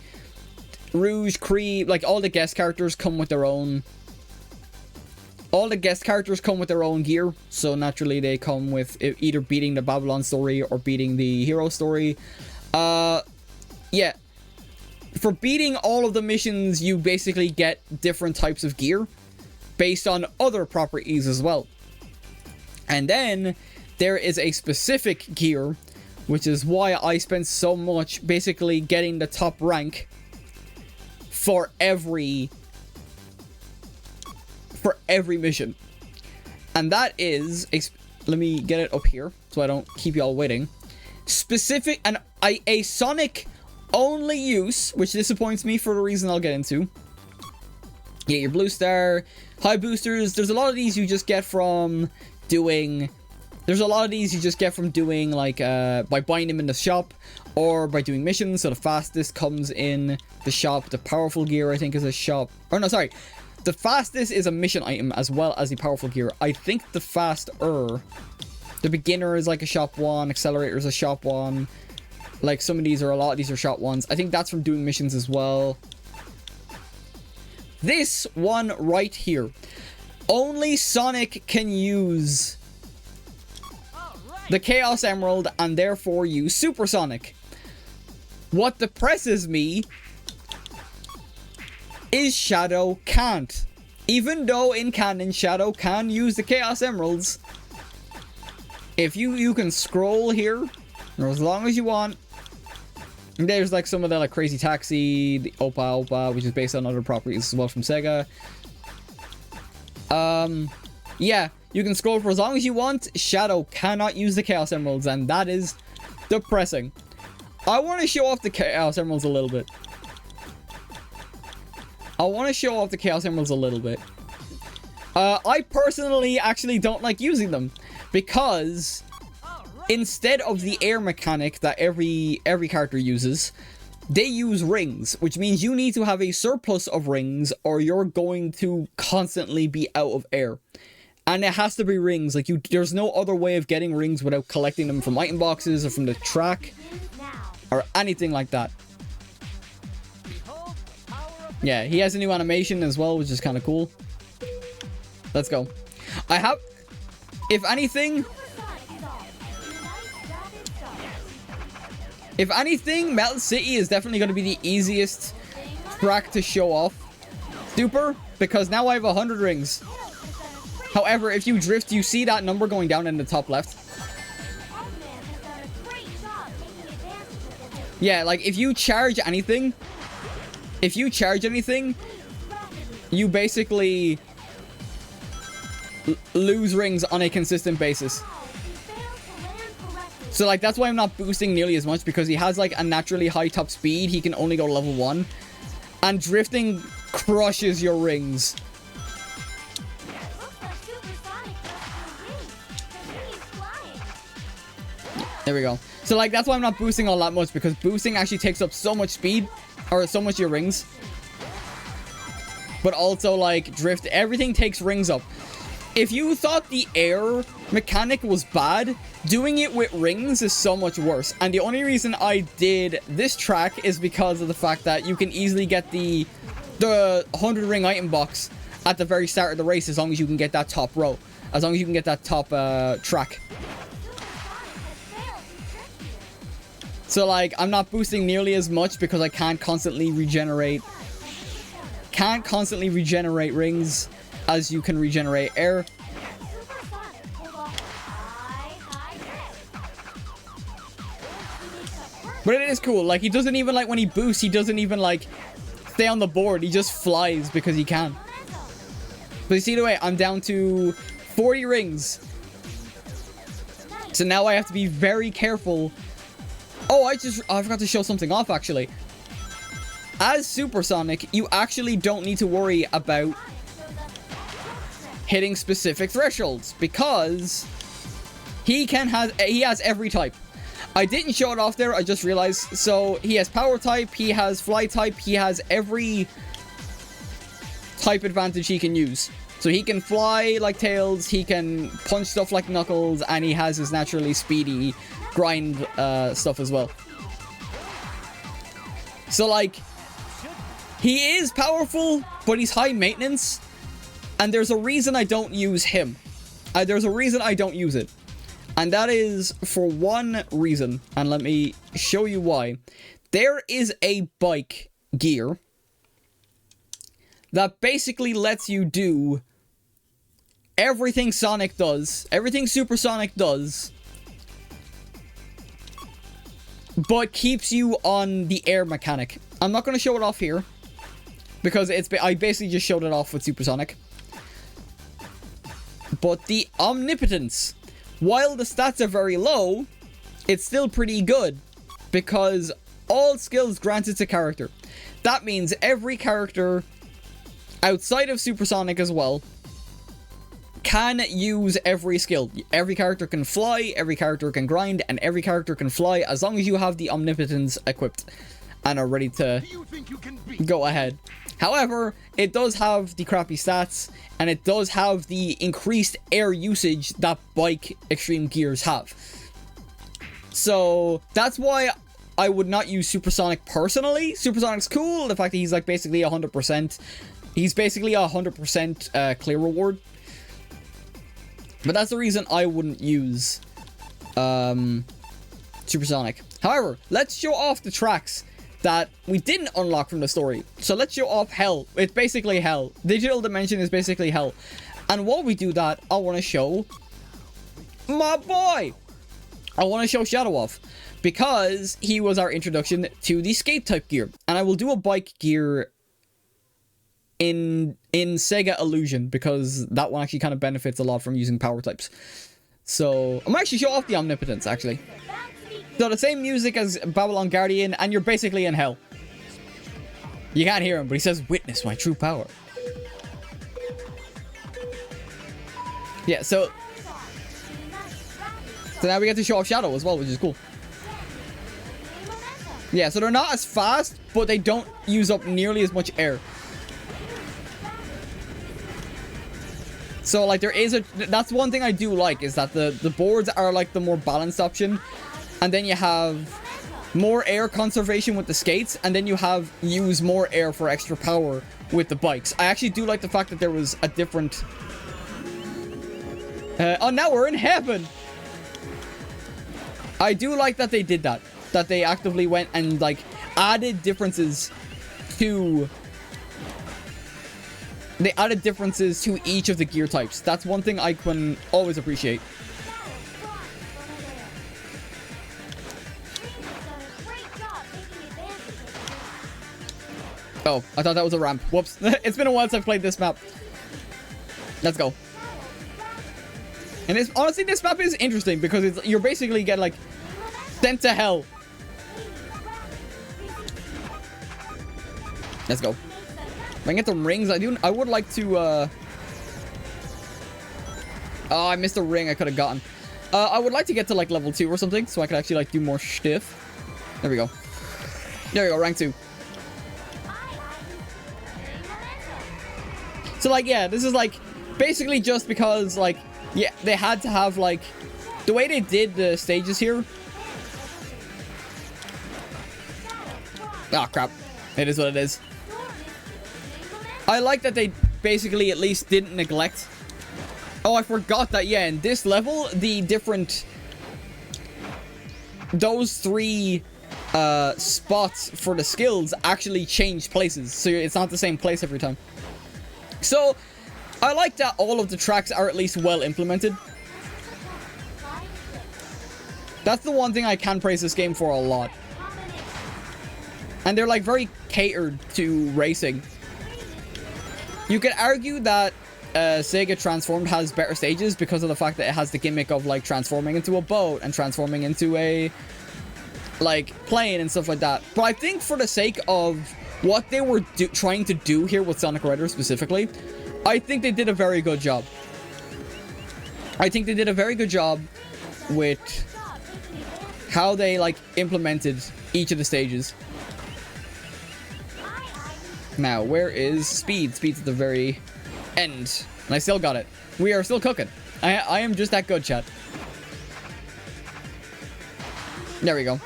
Rouge, Creed, like all the guest characters come with their own. All the guest characters come with their own gear. So naturally they come with either beating the Babylon story or beating the hero story. Yeah. For beating all of the missions, you basically get different types of gear based on other properties as well. And then there is a specific gear, which is why I spent so much basically getting the top rank for every mission. And that is, let me get it up here so I don't keep y'all waiting. Specific, and a Sonic only use, which disappoints me for the reason I'll get into. Yeah, your blue star, high boosters. There's a lot of these you just get from doing. There's a lot of these you just get from doing like by buying them in the shop or by doing missions. So the fastest comes in the shop. The powerful gear I think is a shop. Or no, sorry. The fastest is a mission item as well as the powerful gear. I think the faster... The beginner is like a shop 1. Accelerator is a shop 1. Like, some of these are a lot. These are shop 1s. I think that's from doing missions as well. This one right here. Only Sonic can use the Chaos Emerald and therefore use Supersonic. What depresses me is Shadow can't. Even though in canon Shadow can use the Chaos Emeralds, if you can scroll here or as long as you want. There's like some of the like Crazy Taxi, the Opa Opa, which is based on other properties as well from Sega. Yeah, you can scroll for as long as you want. Shadow cannot use the Chaos Emeralds, and that is depressing. I want to show off the Chaos Emeralds a little bit. I personally actually don't like using them because instead of the air mechanic that every character uses, they use rings, which means you need to have a surplus of rings or you're going to constantly be out of air. And it has to be rings. Like, there's no other way of getting rings without collecting them from item boxes or from the track or anything like that. Yeah, he has a new animation as well, which is kind of cool. Let's go. If anything, Metal City is definitely going to be the easiest track to show off Super, because now I have 100 rings. However, if you drift, you see that number going down in the top left. Yeah, like if you charge anything, you basically lose rings on a consistent basis. So like that's why I'm not boosting nearly as much, because he has like a naturally high top speed. He can only go level 1, and drifting crushes your rings. There we go. So like that's why I'm not boosting all that much, because boosting actually takes up so much speed, or so much of your rings. But also like drift, everything takes rings up. If you thought the air mechanic was bad, doing it with rings is so much worse. And the only reason I did this track is because of the fact that you can easily get the 100 ring item box at the very start of the race, as long as you can get that top row, as long as you can get that top track. So like I'm not boosting nearly as much because I can't constantly regenerate rings as you can regenerate air. But it is cool. Like, he doesn't even, like, when he boosts, he doesn't even, like, stay on the board. He just flies because he can. But you see the way, I'm down to 40 rings. So now I have to be very careful. Oh, I forgot to show something off, actually. As Supersonic, you actually don't need to worry about hitting specific thresholds, because he has every type. I didn't show it off there, I just realized. So he has power type, he has fly type, he has every type advantage he can use. So he can fly like Tails, he can punch stuff like Knuckles, and he has his naturally speedy grind stuff as well. So like, he is powerful, but he's high maintenance. And there's a reason I don't use him. There's a reason I don't use it. And that is for one reason. And let me show you why. There is a bike gear that basically lets you do everything Sonic does. Everything Supersonic does. But keeps you on the air mechanic. I'm not going to show it off here, because I basically just showed it off with Supersonic. But the Omnipotence, while the stats are very low, it's still pretty good, because all skills granted to character. That means every character outside of Supersonic as well can use every skill. Every character can fly, every character can grind, and every character can fly as long as you have the Omnipotence equipped. and are ready to go ahead. However, it does have the crappy stats, and it does have the increased air usage that bike extreme gears have. So that's why I would not use Supersonic personally. Supersonic's cool, the fact that he's like basically 100%. He's basically 100% clear reward. But that's the reason I wouldn't use Supersonic. However, let's show off the tracks that we didn't unlock from the story. So let's show off Hell. It's basically Hell. Digital Dimension is basically Hell. And while we do that, I want to show my boy. I want to show Shadow off, because he was our introduction to the skate type gear. And I will do a bike gear in Sega Illusion, because that one actually kind of benefits a lot from using power types. So I'm actually show off the Omnipotence, actually. So the same music as Babylon Guardian, and you're basically in Hell. You can't hear him, but he says, "Witness my true power." Yeah, so now we get to show off Shadow as well, which is cool. Yeah, so they're not as fast, but they don't use up nearly as much air. So, like, there is that's one thing I do like, is that the boards are, like, the more balanced option. And then you have more air conservation with the skates, and then you have use more air for extra power with the bikes. I actually do like the fact that there was a different... oh, now we're in heaven! I do like that they did that. That they actively went and, like, added differences to... They added differences to each of the gear types. That's one thing I can always appreciate. Oh, I thought that was a ramp. Whoops. It's been a while since I've played this map. Let's go. And this, honestly, this map is interesting because you're basically get, like, sent to hell. Let's go. If I can get the rings, I would like to, oh, I missed a ring I could have gotten. I would like to get to, like, level 2 or something, so I could actually, like, do more stiff. There we go. There we go, rank 2. So, like, yeah, this is, like, basically just because, like, yeah, they had to have, like, the way they did the stages here. Oh, crap. It is what it is. I like that they basically at least didn't neglect. Oh, I forgot that, yeah, in this level, the different... Those 3 spots for the skills actually change places. So it's not the same place every time. So, I like that all of the tracks are at least well implemented. That's the one thing I can praise this game for a lot. And they're, like, very catered to racing. You could argue that Sega Transformed has better stages because of the fact that it has the gimmick of, like, transforming into a boat and transforming into a, like, plane and stuff like that. But I think for the sake of what they were trying to do here with Sonic Riders specifically, I think they did a very good job. I think they did a very good job with how they, like, implemented each of the stages. Now, where is Speed? Speed's at the very end. And I still got it. We are still cooking. I am just that good, chat. There we go.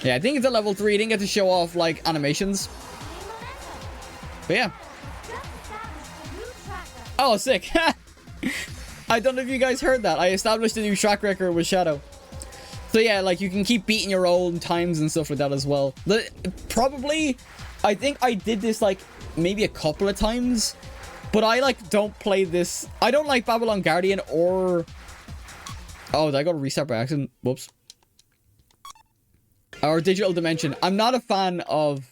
Yeah, I think it's at level 3. Didn't get to show off, like, animations. But yeah. Oh, sick. I don't know if you guys heard that. I established a new track record with Shadow. So yeah, like, you can keep beating your own times and stuff like that as well. Probably, I think I did this, like, maybe a couple of times. But I, like, don't play this. I don't like Babylon Guardian or... Oh, did I go to reset by accident? Whoops. Or Digital Dimension. I'm not a fan of...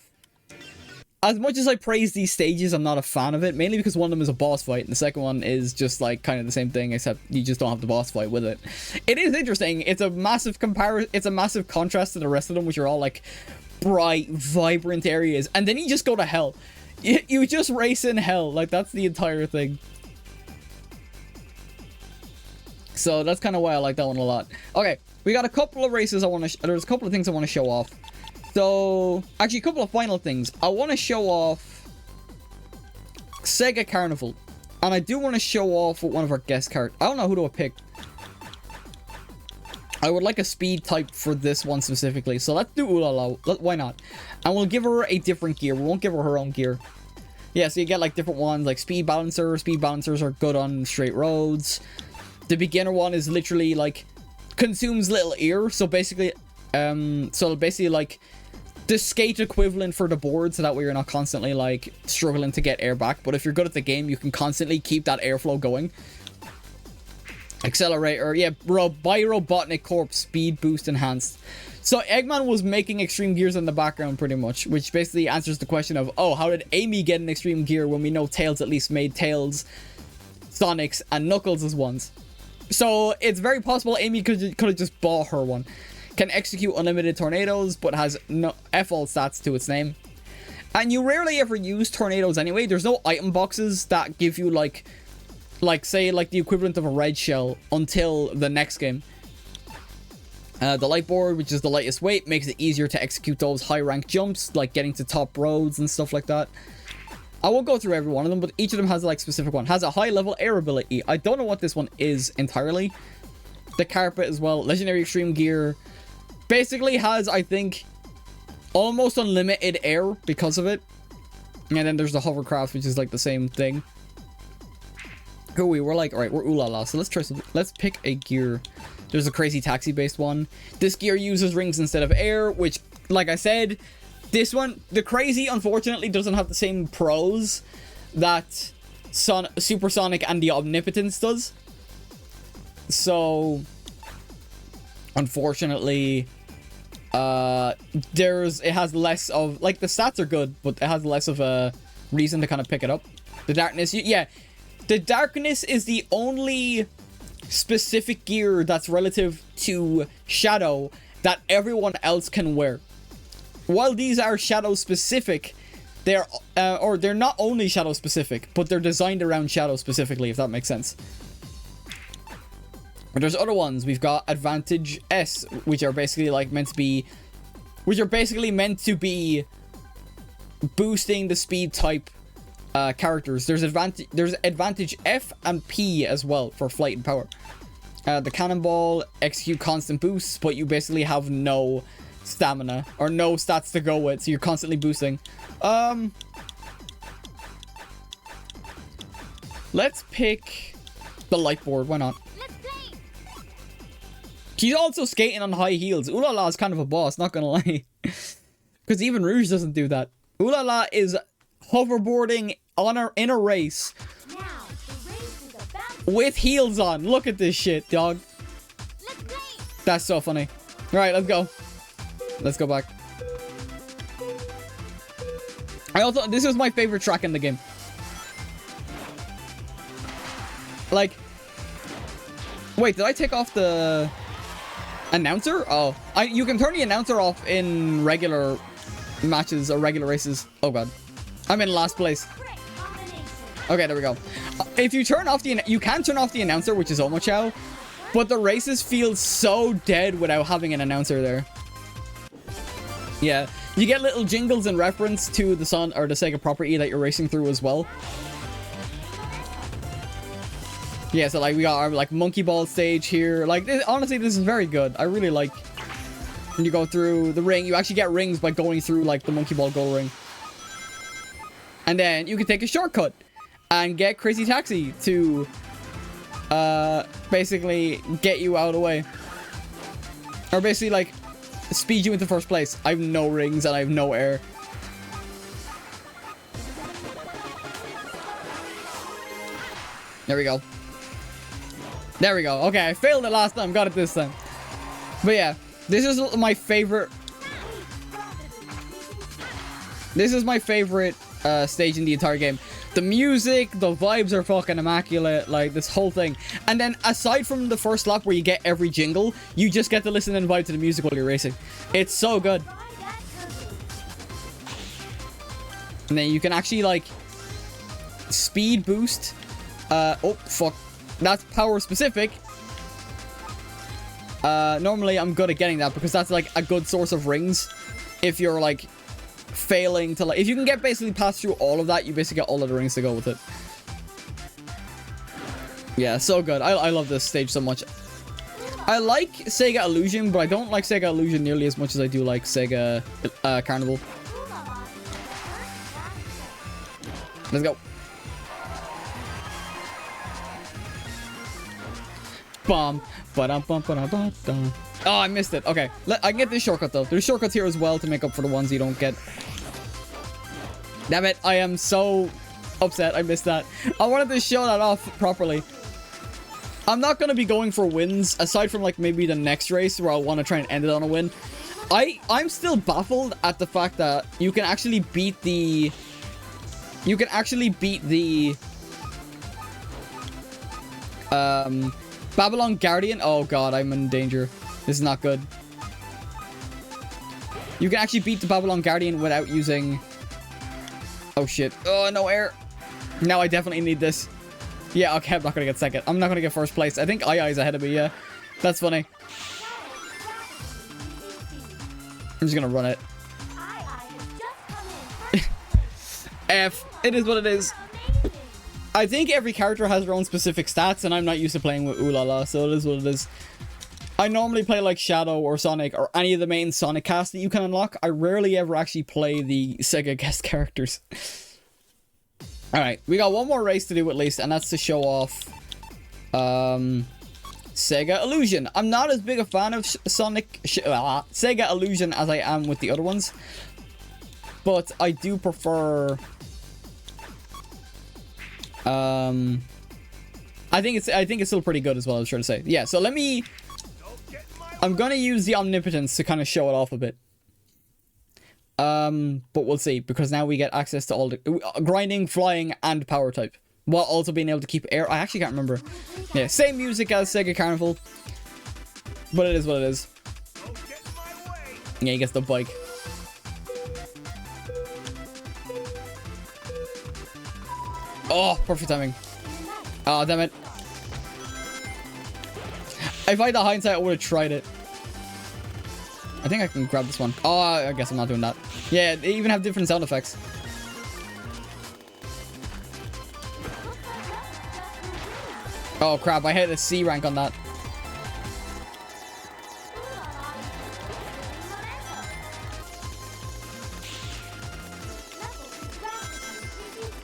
As much as I praise these stages, I'm not a fan of it. Mainly because one of them is a boss fight, and the second one is just, like, kind of the same thing, except you just don't have the boss fight with it. It is interesting. It's a massive it's a massive contrast to the rest of them, which are all, like, bright, vibrant areas. And then you just go to hell. You just race in hell. Like, that's the entire thing. So that's kind of why I like that one a lot. Okay, we got a couple of races I want to... There's a couple of things I want to show off. So, actually, a couple of final things. I want to show off Sega Carnival. And I do want to show off with one of our guest cards. I don't know who to pick. I would like a speed type for this one specifically. So let's do Ulala. Why not? And we'll give her a different gear. We won't give her own gear. Yeah, so you get like different ones like speed balancer. Speed balancers are good on straight roads. The beginner one is literally like consumes little air. So basically, like the skate equivalent for the board, so that way you're not constantly like struggling to get air back. But if you're good at the game, you can constantly keep that airflow going. Accelerator, yeah, Robotnik Corp speed boost enhanced. So Eggman was making extreme gears in the background pretty much, which basically answers the question of, oh, how did Amy get an extreme gear when we know Tails at least made Tails, Sonic's, and Knuckles as ones? So it's very possible Amy could have just bought her one. Can execute unlimited tornadoes, but has no F-all stats to its name. And you rarely ever use tornadoes anyway. There's no item boxes that give you like say like the equivalent of a red shell until the next game. The light board, which is the lightest weight, makes it easier to execute those high rank jumps, like getting to top roads and stuff like that. I won't go through every one of them, but each of them has like specific one. Has a high level air ability. I don't know what this one is entirely. The carpet as well. Legendary extreme gear. Basically has, I think, almost unlimited air because of it. And then there's the hovercraft, which is like the same thing. Who we're like, alright, we're Ulala. So let's try something. Let's pick a gear. There's a crazy taxi based one. This gear uses rings instead of air, which, like I said, this one, the crazy, unfortunately, doesn't have the same pros that Supersonic and the Omnipotence does. So, unfortunately, it has less of, like, the stats are good, but it has less of a reason to kind of pick it up. The darkness, yeah, the darkness is the only specific gear that's relative to Shadow that everyone else can wear. While these are Shadow specific, they're not only Shadow specific, but they're designed around Shadow specifically, if that makes sense. But there's other ones. We've got Advantage S, which are basically like meant to be boosting the speed type characters. There's Advantage F and P as well for flight and power. The Cannonball execute constant boosts, but you basically have no stamina or no stats to go with, so you're constantly boosting. Let's pick the light board. Why not? She's also skating on high heels. Ulala is kind of a boss, not gonna lie. Because even Rouge doesn't do that. Ulala is hoverboarding in a race with heels on. Look at this shit, dog. That's so funny. Alright, let's go. Let's go back. This is my favorite track in the game. Like, wait, did I take off the announcer? Oh, you can turn the announcer off in regular matches or regular races. Oh god, I'm in last place. Okay, there we go. If you turn off you can turn off the announcer, which is Omochao, but the races feel so dead without having an announcer there. Yeah, you get little jingles in reference to the Sega property that you're racing through as well. Yeah, so like we got our like monkey ball stage here. Like honestly, this is very good. I really like when you go through the ring. You actually get rings by going through like the monkey ball goal ring, and then you can take a shortcut and get Crazy Taxi to basically get you out of the way, or basically like speed you into first place. I have no rings and I have no air. There we go. There we go. Okay, I failed it last time. Got it this time. But yeah, this is my favorite. This is my favorite stage in the entire game. The music, the vibes are fucking immaculate. Like, this whole thing. And then, aside from the first lap where you get every jingle, you just get to listen and vibe to the music while you're racing. It's so good. And then you can actually, like, speed boost. Oh, fuck. That's power specific. Normally I'm good at getting that because that's like a good source of rings. if you're like failing to like, if you can get basically past through all of that, you basically get all of the rings to go with it. Yeah, so good. I love this stage so much. I like Sega Illusion, but I don't like Sega Illusion nearly as much as I do like Sega Carnival. Let's go. Bum. Ba-dum-bum-ba-dum-ba-dum. Oh, I missed it. Okay. I can get this shortcut, though. There's shortcuts here as well to make up for the ones you don't get. Damn it. I am so upset I missed that. I wanted to show that off properly. I'm not going to be going for wins, aside from, like, maybe the next race where I want to try and end it on a win. I'm still baffled at the fact that you can actually beat the... You can actually beat the... Babylon Guardian. Oh, God, I'm in danger. This is not good. You can actually beat the Babylon Guardian without using... Oh, shit. Oh, no air. Now I definitely need this. Yeah, okay, I'm not gonna get second. I'm not gonna get first place. I think I's ahead of me, yeah. That's funny. I'm just gonna run it. F. It is what it is. I think every character has their own specific stats, and I'm not used to playing with Ooh La La, so it is what it is. I normally play like Shadow or Sonic or any of the main Sonic casts that you can unlock. I rarely ever actually play the Sega guest characters. Alright, we got one more race to do at least, and that's to show off Sega Illusion. I'm not as big a fan of Sega Illusion as I am with the other ones, but I do prefer I think it's still pretty good as well, I was trying to say. Yeah, so I'm gonna use the Omnipotence to kind of show it off a bit. But we'll see, because now we get access to all the grinding, flying, and power type, while also being able to keep air. I actually can't remember. Yeah, same music as Sega Carnival, but it is what it is. Yeah, he gets the bike. Oh, perfect timing. Oh, damn it. If I had the hindsight, I would have tried it. I think I can grab this one. Oh, I guess I'm not doing that. Yeah, they even have different sound effects. Oh, crap. I hit a C rank on that.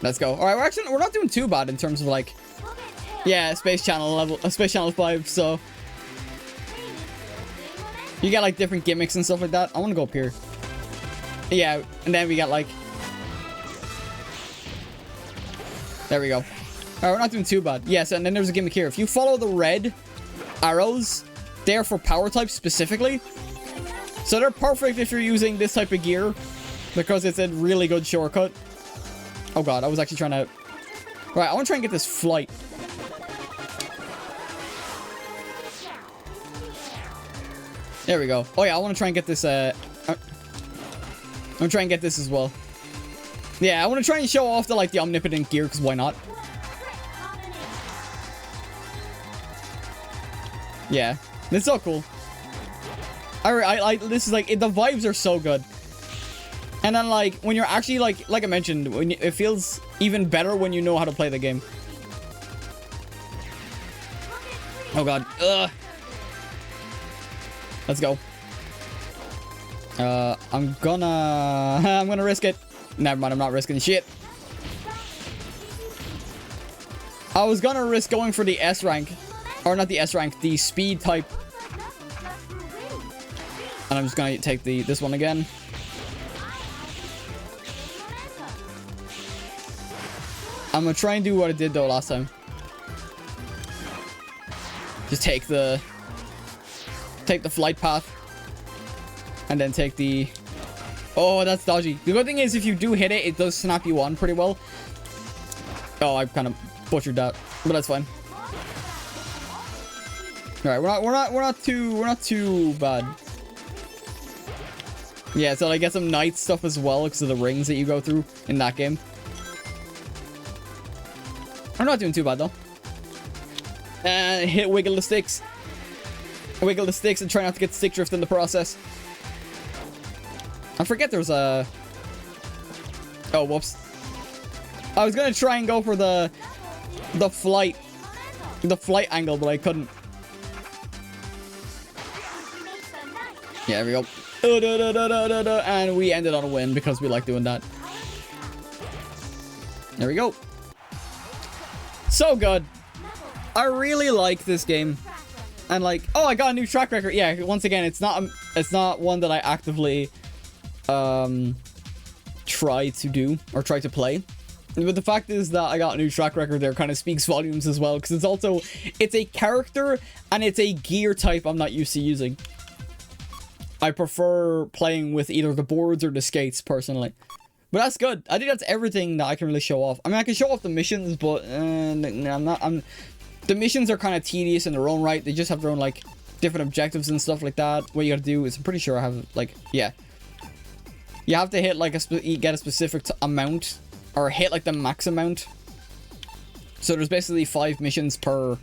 Let's go. All right, we're not doing too bad in terms of like, yeah, Space Channel level, Space Channel 5. So you get like different gimmicks and stuff like that. I want to go up here. Yeah, and then we got like, there we go. All right, we're not doing too bad. Yes, and then there's a gimmick here. If you follow the red arrows, they're for power types specifically. So they're perfect if you're using this type of gear, because it's a really good shortcut. Oh god, I was actually trying to... Right, I want to try and get this flight. There we go. Oh yeah, I want to try and get this, I'm going to try and get this as well. Yeah, I want to try and show off the, like, the omnipotent gear, because why not? Yeah, it's so cool. This is, like, the vibes are so good. And then, like, when you're actually, like I mentioned, it feels even better when you know how to play the game. Oh, God. Ugh. Let's go. I'm gonna risk it. Never mind, I'm not risking shit. I was gonna risk going for the S rank. Or not the S rank, the speed type. And I'm just gonna take this one again. I'm gonna try and do what I did though last time. Just take the flight path. And then take the... Oh, that's dodgy. The good thing is if you do hit it, it does snap you on pretty well. Oh, I kind of butchered that, but that's fine. All right, we're not too bad. Yeah, so I get some night stuff as well because of the rings that you go through in that game. I'm not doing too bad though. And wiggle the sticks. Wiggle the sticks and try not to get stick drift in the process. I forget there's a... Oh, whoops. I was gonna try and go for the flight angle, but I couldn't. Yeah, there we go. And we ended on a win because we like doing that. There we go. So good. I really like this game. And like, oh, I got a new track record. Yeah, once again, it's not one that I actively try to do or try to play. But the fact is that I got a new track record there kind of speaks volumes as well, because it's a character and it's a gear type I'm not used to using. I prefer playing with either the boards or the skates personally. But that's good. I think that's everything that I can really show off. I mean, I can show off the missions, but the missions are kind of tedious in their own right. They just have their own like different objectives and stuff like that. What you gotta do is, I'm pretty sure I have like, yeah. You have to hit like get a specific amount, or hit like the max amount. So there's basically 5 missions per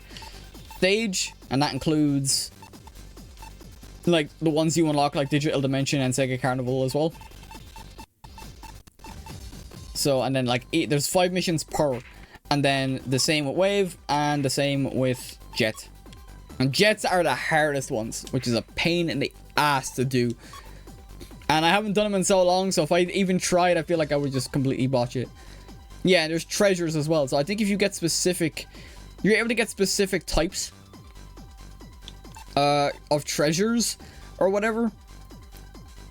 stage, and that includes like the ones you unlock like Digital Dimension and Sega Carnival as well. So, and then like there's 5 missions per, and then the same with Wave and the same with Jet. And Jets are the hardest ones, which is a pain in the ass to do. And I haven't done them in so long, so if I even tried, I feel like I would just completely botch it. Yeah, there's treasures as well. So I think if you get specific, you're able to get specific types of treasures or whatever.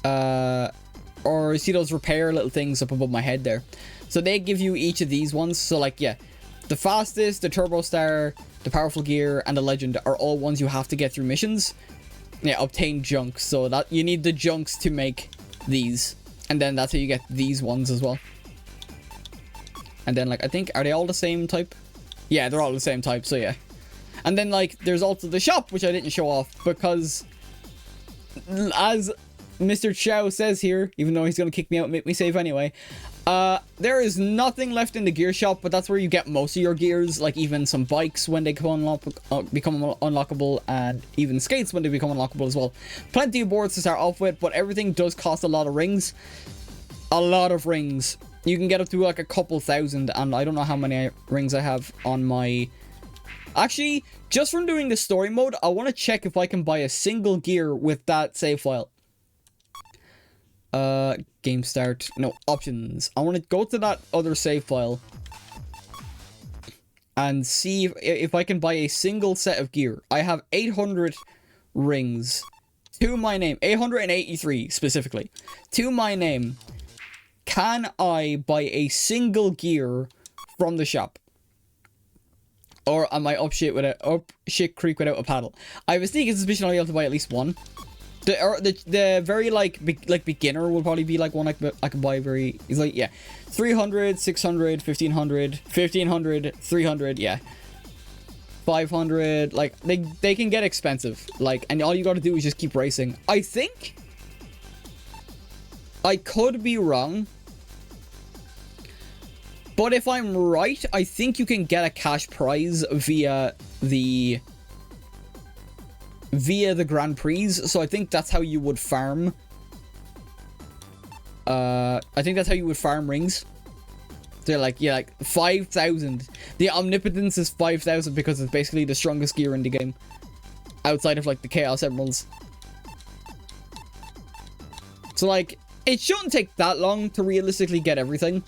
Or you see those repair little things up above my head there. So they give you each of these ones. So like, yeah, the fastest, the Turbo Star, the Powerful Gear, and the Legend are all ones you have to get through missions. Yeah, obtain junk. So that you need the junks to make these. And then that's how you get these ones as well. And then like, I think, are they all the same type? Yeah, they're all the same type, so yeah. And then like, there's also the shop, which I didn't show off because as Mr. Chow says here, even though he's gonna kick me out and make me save anyway, there is nothing left in the gear shop, but that's where you get most of your gears, like even some bikes when they become unlockable, and even skates when they become unlockable as well. Plenty of boards to start off with, but everything does cost a lot of rings. A lot of rings. You can get up to like a couple thousand, and I don't know how many rings I have on my... Actually, just from doing the story mode, I want to check if I can buy a single gear with that save file. Game start. No, options. I want to go to that other save file and see if I can buy a single set of gear. I have 800 rings to my name. 883 specifically. To my name. Can I buy a single gear from the shop? Or am I up shit creek without a paddle? I have a sneaking suspicion I'll be able to buy at least one. The very like beginner will probably be like one I can buy very. It's like, yeah, 300, 600, 1500, 1500, 300, yeah, 500. Like they can get expensive. Like, and all you got to do is just keep racing. I think I could be wrong, but if I'm right, I think you can get a cash prize via the Grand Prix. So I think that's how you would farm. I think that's how you would farm rings. They're like, yeah, like 5,000. The Omnipotence is 5,000 because it's basically the strongest gear in the game, outside of like the Chaos Emeralds. So like, it shouldn't take that long to realistically get everything.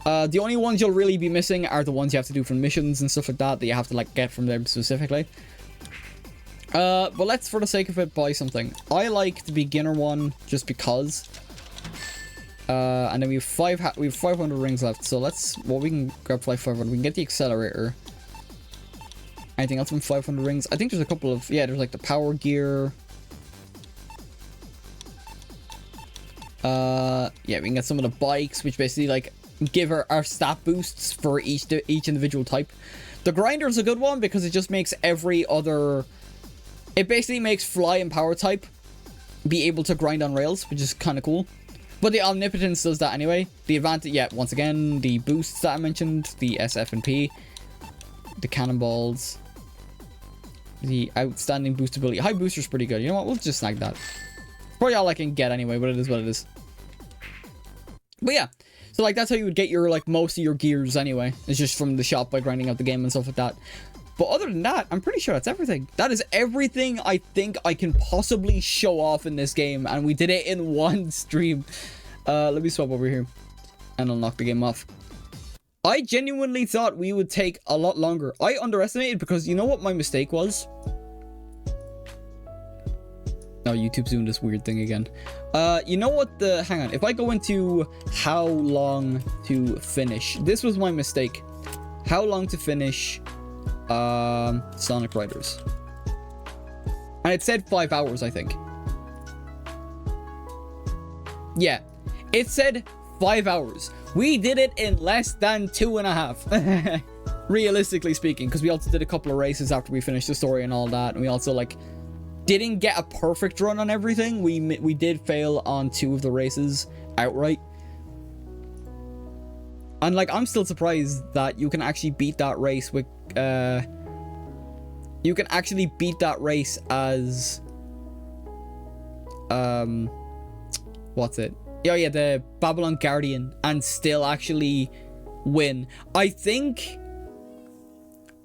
The only ones you'll really be missing are the ones you have to do from missions and stuff like that you have to like get from them specifically. But let's, for the sake of it, buy something. I like the beginner one just because. And then we have 500 rings left. So let's, well, we can grab 500. We can get the accelerator. Anything else from 500 rings? I think there's a couple of, yeah, there's like the power gear. Yeah, we can get some of the bikes, which basically like give our stat boosts for each individual type. The grinder is a good one because it just makes every other... It basically makes fly and power type be able to grind on rails, which is kind of cool. But the Omnipotence does that anyway. The advantage, yeah, once again, the boosts that I mentioned, the SF and P, the cannonballs, the outstanding boostability. High booster's pretty good. You know what? We'll just snag that. Probably all I can get anyway, but it is what it is. But yeah, so like that's how you would get your like most of your gears anyway. It's just from the shop by grinding out the game and stuff like that. But other than that, I'm pretty sure that's everything. That is everything I think I can possibly show off in this game, and we did it in one stream. Let me swap over here and unlock the game off. I genuinely thought we would take a lot longer. I underestimated because you know what my mistake was? No, YouTube's doing this weird thing again. You know what the... Hang on. If I go into how long to finish. This was my mistake. How long to finish Sonic Riders. And it said 5 hours, I think. Yeah. It said 5 hours. We did it in less than 2.5. Realistically speaking. Because we also did a couple of races after we finished the story and all that. And we also, like... didn't get a perfect run on everything. We did fail on 2 of the races outright. And like, I'm still surprised that you can actually beat that race with you can actually beat that race as what's it? Oh yeah, the Babylon Guardian, and still actually win. I think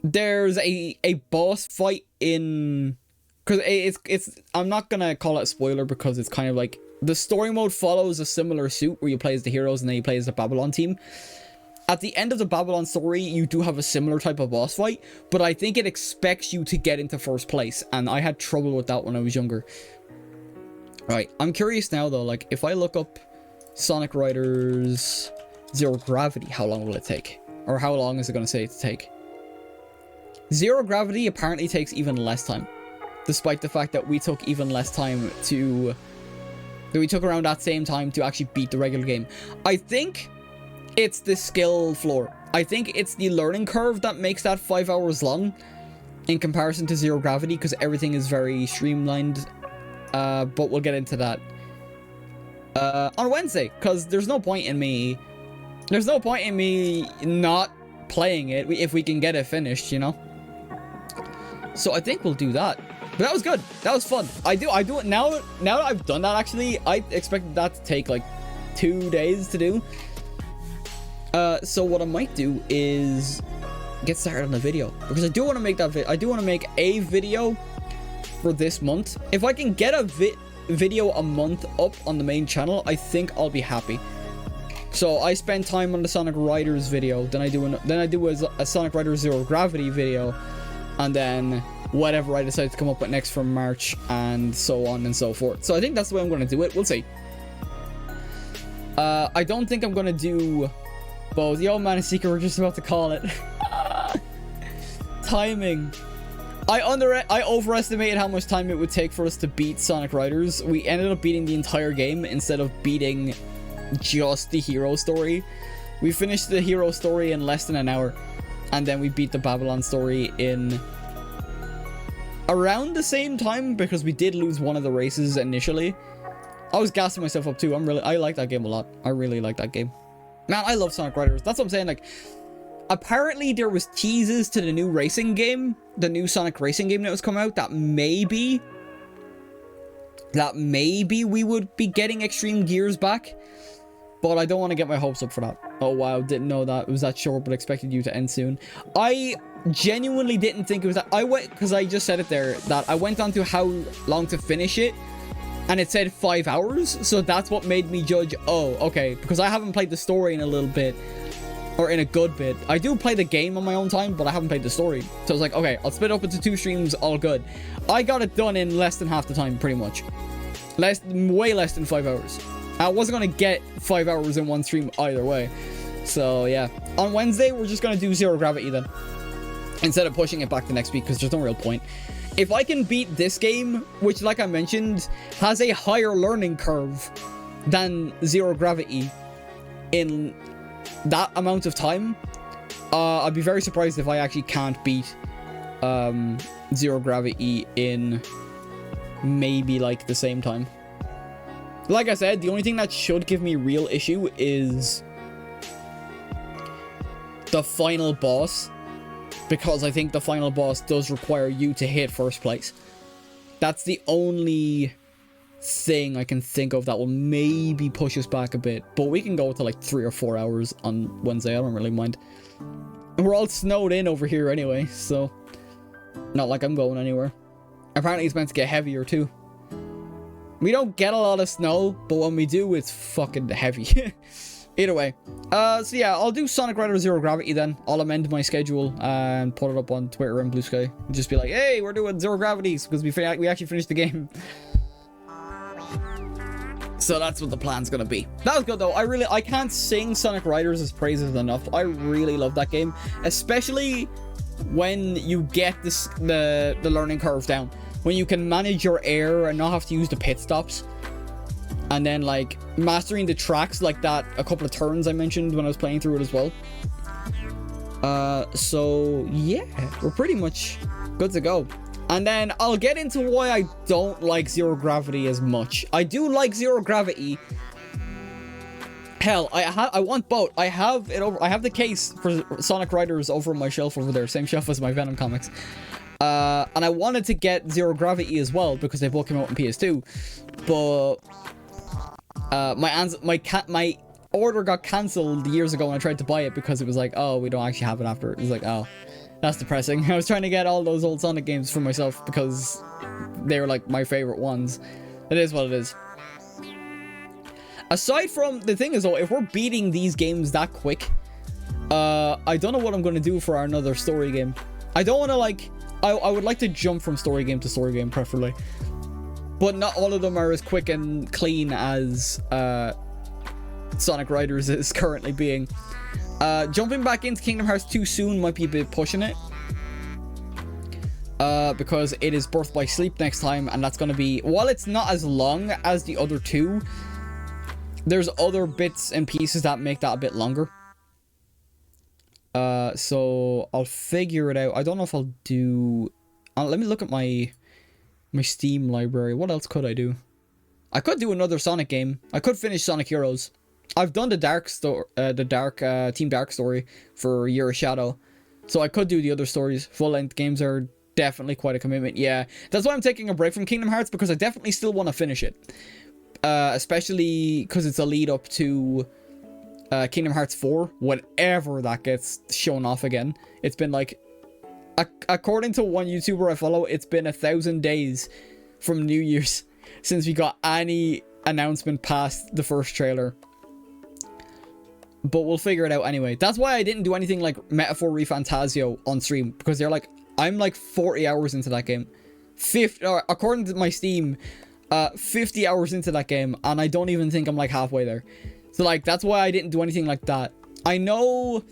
there's a boss fight in... because it's I'm not gonna call it a spoiler because it's kind of like the story mode follows a similar suit where you play as the heroes and then you play as the Babylon team. At the end of the Babylon story, you do have a similar type of boss fight, but I think it expects you to get into first place, and I had trouble with that when I was younger. Right, I'm curious now though, like if I look up Sonic Riders Zero Gravity, how long will it take? Or how long is it gonna say it to take? Zero Gravity apparently takes even less time. Despite the fact that we took even less time to... that we took around that same time to actually beat the regular game. I think it's the skill floor. I think it's the learning curve that makes that 5 hours long in comparison to Zero Gravity, because everything is very streamlined. But we'll get into that on Wednesday, because there's no point in me not playing it if we can get it finished, you know? So I think we'll do that. But that was good. That was fun. I do it now. Now that I've done that, actually, I expected that to take like 2 days to do. So what I might do is get started on the video, because I do want to make that I do want to make a video for this month. If I can get a video a month up on the main channel, I think I'll be happy. So I spend time on the Sonic Riders video, then I do a Sonic Riders Zero Gravity video, and then whatever I decide to come up with next for March, and so on and so forth. So I think that's the way I'm going to do it. We'll see. I don't think I'm going to do both. Yo, man, Seeker, we're just about to call it. Timing. I overestimated how much time it would take for us to beat Sonic Riders. We ended up beating the entire game instead of beating just the hero story. We finished the hero story in less than an hour, and then we beat the Babylon story in around the same time, because we did lose one of the races initially. I was gassing myself up too. I like that game a lot. I really like that game. Man, I love Sonic Riders. That's what I'm saying. Like, apparently there was teases to the new racing game, the new Sonic racing game that was coming out, that maybe we would be getting Extreme Gears back. But I don't want to get my hopes up for that. Oh wow, didn't know that it was that short, but expected you to end soon. I genuinely didn't think it was that. I went, because I just said it there, that I went on to how long to finish it, and it said 5 hours, so that's what made me judge, oh, okay, because I haven't played the story in a little bit, or in a good bit. I do play the game on my own time, but I haven't played the story. So I was like, okay, I'll split up into 2 streams, all good. I got it done in less than half the time, pretty much. Way less than 5 hours. I wasn't going to get 5 hours in one stream either way. So, yeah. On Wednesday, we're just going to do Zero Gravity then, instead of pushing it back to next week, because there's no real point. If I can beat this game, which, like I mentioned, has a higher learning curve than Zero Gravity in that amount of time, I'd be very surprised if I actually can't beat Zero Gravity in maybe, like, the same time. Like I said, the only thing that should give me real issue is the final boss, because I think the final boss does require you to hit first place. That's the only thing I can think of that will maybe push us back a bit. But we can go to like 3 or 4 hours on Wednesday. I don't really mind. We're all snowed in over here anyway, so not like I'm going anywhere. Apparently it's meant to get heavier too. We don't get a lot of snow, but when we do, it's fucking heavy. Either way. So yeah, I'll do Sonic Rider Zero Gravity then. I'll amend my schedule and put it up on Twitter and Blue Sky. Just be like, hey, we're doing Zero Gravities because we actually finished the game. So that's what the plan's gonna be. That was good though. I can't sing Sonic Riders' praises enough. I really love that game, especially when you get the learning curve down, when you can manage your air and not have to use the pit stops, and then like mastering the tracks like that a couple of turns I mentioned when I was playing through it as well. So yeah, we're pretty much good to go. And then I'll get into why I don't like Zero Gravity as much. I do like Zero Gravity. Hell, I want both. I have it over. I have the case for Sonic Riders over on my shelf over there, same shelf as my Venom comics. And I wanted to get Zero Gravity as well because they both came out on PS2. But my order got cancelled years ago when I tried to buy it because it was like, oh, we don't actually have it after. It was like, oh. That's depressing. I was trying to get all those old Sonic games for myself because they were like my favorite ones. It is what it is. Aside from, the thing is though, if we're beating these games that quick, I don't know what I'm going to do for our another story game. I don't want to like, I would like to jump from story game to story game preferably. But not all of them are as quick and clean as Sonic Riders is currently being. Jumping back into Kingdom Hearts 2 soon might be a bit pushing it. Because it is Birth by Sleep next time, and that's going to be, while it's not as long as the other two, there's other bits and pieces that make that a bit longer. So I'll figure it out. I don't know if I'll do... let me look at my Steam library. What else could I do? I could do another Sonic game. I could finish Sonic Heroes. I've done the Team Dark story for Year of Shadow, so I could do the other stories. Full-length games are definitely quite a commitment. Yeah, that's why I'm taking a break from Kingdom Hearts, because I definitely still want to finish it, especially because it's a lead up to Kingdom Hearts 4, whenever that gets shown off again. It's been like, according to one YouTuber I follow, it's been 1,000 days from New Year's since we got any announcement past the first trailer. But we'll figure it out anyway. That's why I didn't do anything like Metaphor ReFantasio on stream, because they're like, I'm like 40 hours into that game. 50, according to my Steam, 50 hours into that game, and I don't even think I'm like halfway there. So like, that's why I didn't do anything like that. I know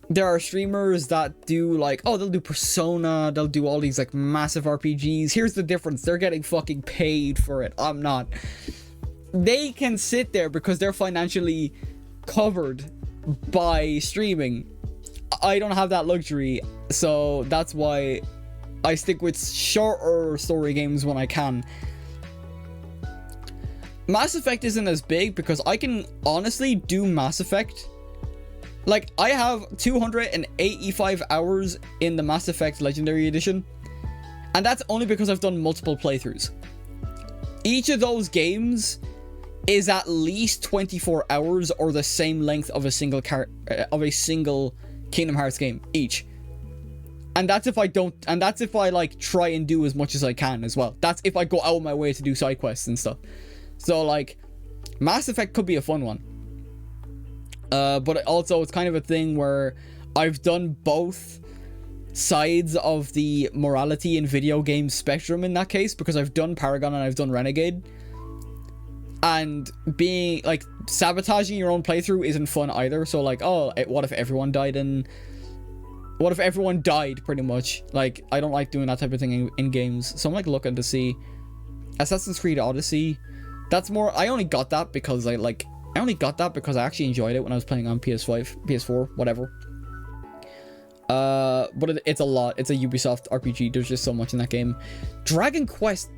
there are streamers that do like, oh, they'll do Persona, they'll do all these like massive RPGs. Here's the difference. They're getting fucking paid for it. I'm not. They can sit there because they're financially covered by streaming. I don't have that luxury, so that's why I stick with shorter story games when I can. Mass Effect isn't as big because I can honestly do Mass Effect. Like, I have 285 hours in the Mass Effect Legendary Edition, and that's only because I've done multiple playthroughs. Each of those games is at least 24 hours or the same length of a single Kingdom Hearts game each. And that's if I like try and do as much as I can as well. That's if I go out of my way to do side quests and stuff. So like, Mass Effect could be a fun one. But also it's kind of a thing where I've done both sides of the morality in video game spectrum in that case, because I've done Paragon and I've done Renegade. And being like, sabotaging your own playthrough isn't fun either. So like, oh, what if everyone died pretty much? Like, I don't like doing that type of thing in games. So I'm like looking to see Assassin's Creed Odyssey. That's more, I only got that because I actually enjoyed it when I was playing on PS5, PS4, whatever. But it's a lot. It's a Ubisoft RPG. There's just so much in that game. Dragon Quest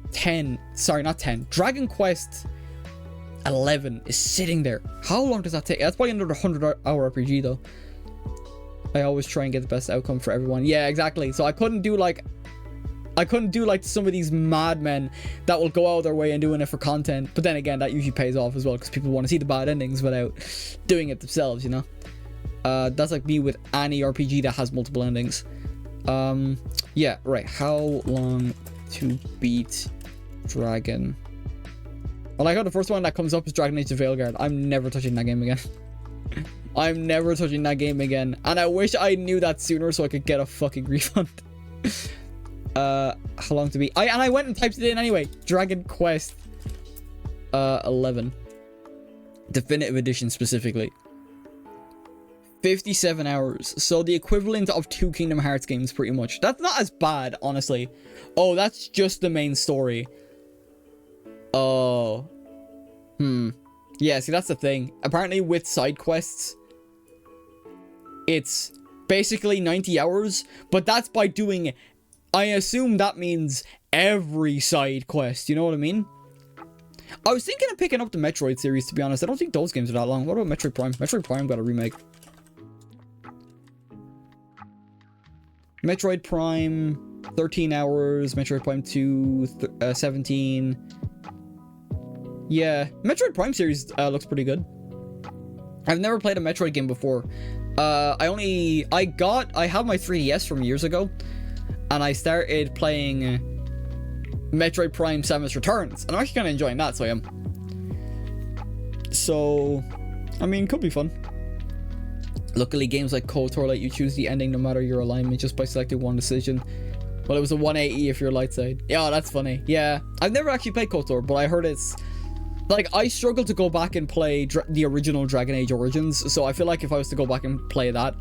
11 is sitting there. How long does that take? That's probably another 100-hour RPG though. I always try and get the best outcome for everyone. Yeah, exactly. So I couldn't do like I couldn't do like some of these madmen that will go out of their way and doing it for content. But then again, that usually pays off as well because people want to see the bad endings without doing it themselves, you know? That's like me with any RPG that has multiple endings. Yeah, right. How long to beat Dragon? Well, I got the first one that comes up is Dragon Age of Veilguard. I'm never touching that game again. I'm never touching that game again. And I wish I knew that sooner so I could get a fucking refund. How long to beat? I went and typed it in anyway. Dragon Quest 11. Definitive Edition specifically. 57 hours. So the equivalent of 2 Kingdom Hearts games pretty much. That's not as bad, honestly. Oh, that's just the main story. Oh. Yeah, see, that's the thing. Apparently with side quests, it's basically 90 hours, but that's by doing, I assume that means every side quest, you know what I mean? I was thinking of picking up the Metroid series, to be honest. I don't think those games are that long. What about Metroid Prime? Metroid Prime got a remake. Metroid Prime, 13 hours. Metroid Prime 2, 17. Yeah, Metroid Prime series looks pretty good. I've never played a Metroid game before. I had my 3DS from years ago, and I started playing Metroid Prime Samus Returns, and I'm actually kind of enjoying that, so I am. So, I mean, could be fun. Luckily, games like KOTOR let you choose the ending no matter your alignment just by selecting one decision. Well, it was a 180 if you're light side. Yeah, that's funny. Yeah, I've never actually played KOTOR, but I heard it's... Like, I struggle to go back and play the original Dragon Age Origins, so I feel like if I was to go back and play that,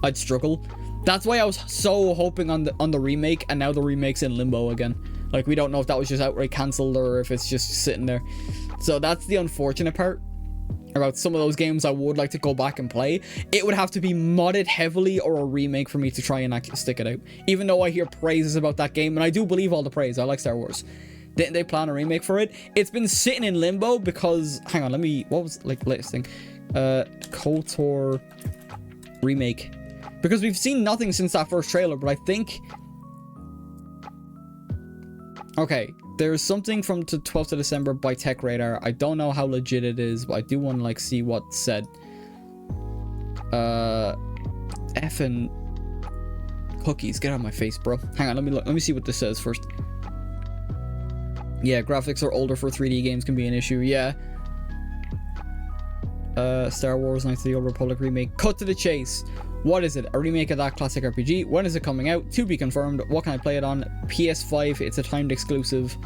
I'd struggle. That's why I was so hoping on the remake, and now the remake's in limbo again. Like, we don't know if that was just outright cancelled or if it's just sitting there. So that's the unfortunate part about some of those games I would like to go back and play. It would have to be modded heavily or a remake for me to try and actually stick it out. Even though I hear praises about that game, and I do believe all the praise. I like Star Wars. Didn't they plan a remake for it? It's been sitting in limbo because... Hang on, what was, like, the latest thing? KOTOR remake. Because we've seen nothing since that first trailer, but I think... Okay, there's something from the 12th of December by Tech Radar. I don't know how legit it is, but I do want to, like, see what's said. Effing cookies, get out of my face, bro. Hang on, let me see what this says first. Yeah, graphics are older for 3D games can be an issue. Yeah. Star Wars Knights of the Old Republic remake. Cut to the chase. What is it? A remake of that classic RPG? When is it coming out? To be confirmed. What can I play it on? PS5. It's a timed exclusive.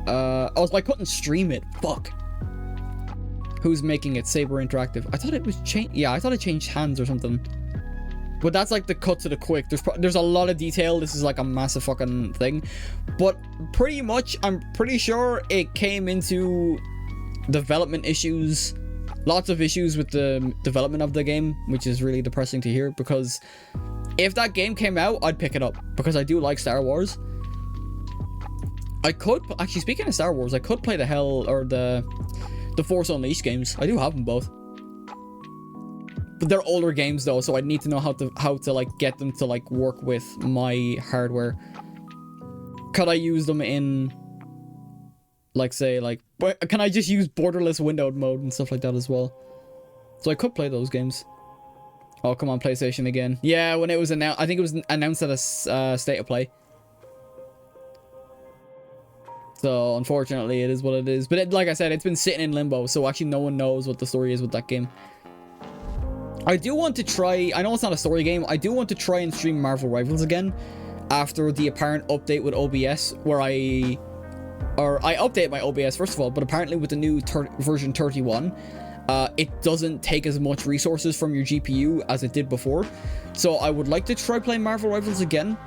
I couldn't stream it. Fuck. Who's making it? Saber Interactive. I thought it was changed. Yeah, I thought it changed hands or something. But that's like the cut to the quick. There's a lot of detail. This is like a massive fucking thing. But pretty much, I'm pretty sure it came into development issues. Lots of issues with the development of the game, which is really depressing to hear. Because if that game came out, I'd pick it up. Because I do like Star Wars. I could... Actually, speaking of Star Wars, I could play the Force Unleashed games. I do have them both. But they're older games though, so I'd need to know how to like get them to like work with my hardware. Could I use them in, like, say, like, can I just use borderless windowed mode and stuff like that as well? So I could play those games. Oh, come on, PlayStation again. Yeah, when it was announced, I think it was announced at a State of Play. So unfortunately, it is what it is. But like I said, it's been sitting in limbo, so actually no one knows what the story is with that game. I do want to try... I know it's not a story game. I do want to try and stream Marvel Rivals again after the apparent update with OBS, where I update my OBS first of all, but apparently with the new version 31, it doesn't take as much resources from your GPU as it did before. So I would like to try playing Marvel Rivals again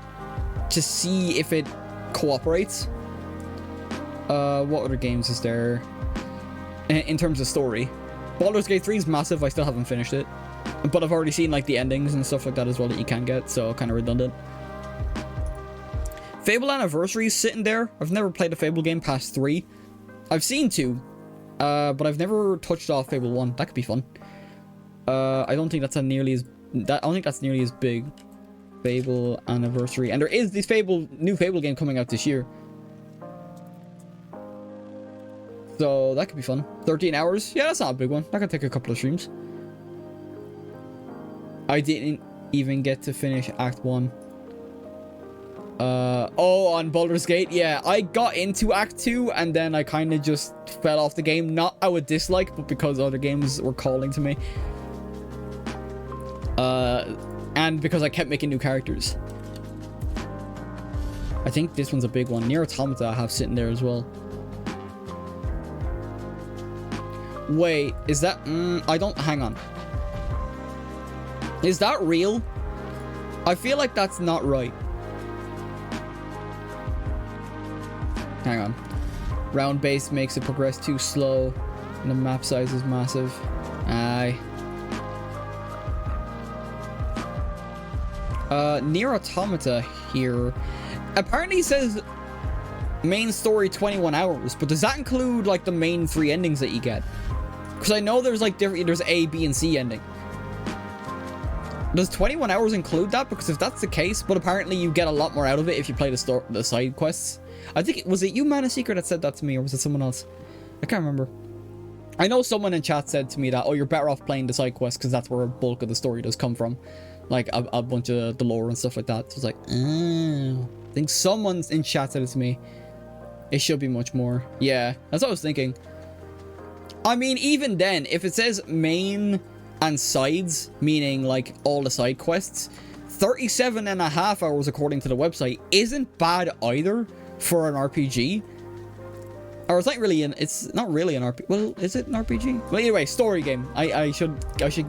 to see if it cooperates. What other games is there in terms of story? Baldur's Gate 3 is massive. I still haven't finished it. But I've already seen like the endings and stuff like that as well that you can get, so kind of redundant. Fable Anniversary is sitting there. I've never played a Fable game past 3. I've seen 2, but I've never touched off Fable 1. That could be fun. I don't think that's nearly as big. Fable anniversary. And there is this new Fable game coming out this year. So that could be fun. 13 hours. Yeah, that's not a big one. That could take a couple of streams. I didn't even get to finish Act 1. Oh, on Baldur's Gate. Yeah, I got into Act 2 and then I kind of just fell off the game. Not out of dislike, but because other games were calling to me. And because I kept making new characters. I think this one's a big one. Nier Automata I have sitting there as well. Wait, is that... hang on. Is that real? I feel like that's not right. Hang on. Round base makes it progress too slow. And the map size is massive. Aye. Nier Automata here. Apparently it says main story 21 hours, but does that include like the main 3 endings that you get? Because I know there's like there's A, B, and C ending. Does 21 hours include that? Because if that's the case, but apparently you get a lot more out of it if you play the side quests. I think, was it you, Mana Secret, that said that to me, or was it someone else? I can't remember. I know someone in chat said to me that, oh, you're better off playing the side quests because that's where a bulk of the story does come from. Like a bunch of the lore and stuff like that. So it's like, oh. I think someone in chat said it to me. It should be much more. Yeah, that's what I was thinking. I mean, even then, if it says main and sides, meaning like all the side quests, 37.5 hours according to the website isn't bad either for an RPG. Or it's not really it's not really an RPG. Well, is it an RPG? Well, anyway, story game. I should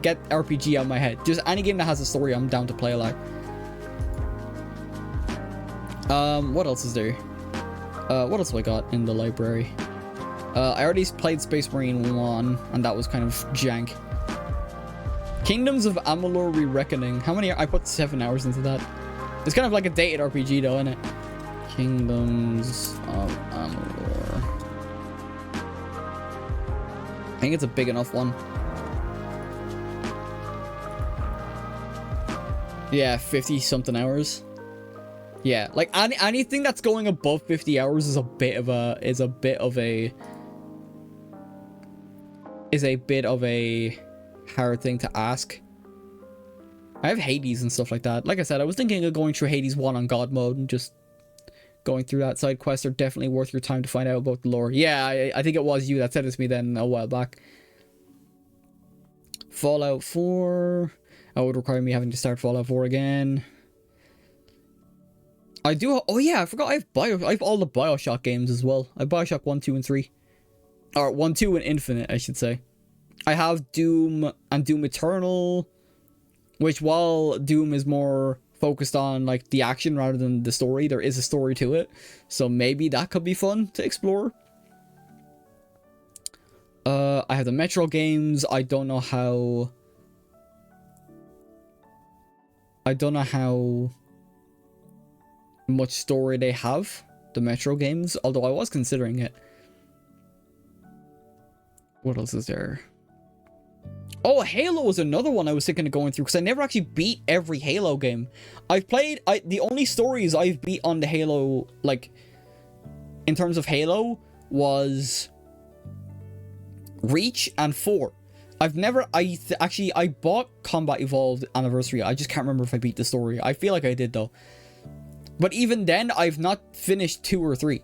get RPG out of my head. Just any game that has a story, I'm down to play a lot. What else is there? What else have I got in the library? I already played Space Marine 1, and that was kind of jank. Kingdoms of Amalur Re-Reckoning. How many? I put 7 hours into that. It's kind of like a dated RPG though, isn't it? Kingdoms of Amalur. I think it's a big enough one. Yeah, 50 something hours. Yeah, like anything that's going above 50 hours is a bit of a hard thing to ask. I have Hades and stuff like that. Like I said, I was thinking of going through Hades 1 on God mode and just going through that. Side quests are definitely worth your time to find out about the lore. Yeah, I think it was you that said it to me then a while back. Fallout 4. That would require me having to start Fallout 4 again. I do. Oh yeah, I forgot. I have all the BioShock games as well. I have BioShock 1, 2, and 3. Or 1, 2, and Infinite, I should say. I have Doom and Doom Eternal, which while Doom is more focused on like the action rather than the story, there is a story to it. So maybe that could be fun to explore. I have the Metro games. I don't know how much story they have, the Metro games, although I was considering it. What else is there? Oh, Halo was another one I was thinking of going through because I never actually beat every Halo game. I've played the only stories I've beat on the Halo, like in terms of Halo, was Reach and 4. I've never I bought Combat Evolved Anniversary. I just can't remember if I beat the story. I feel like I did though. But even then, I've not finished 2 or 3.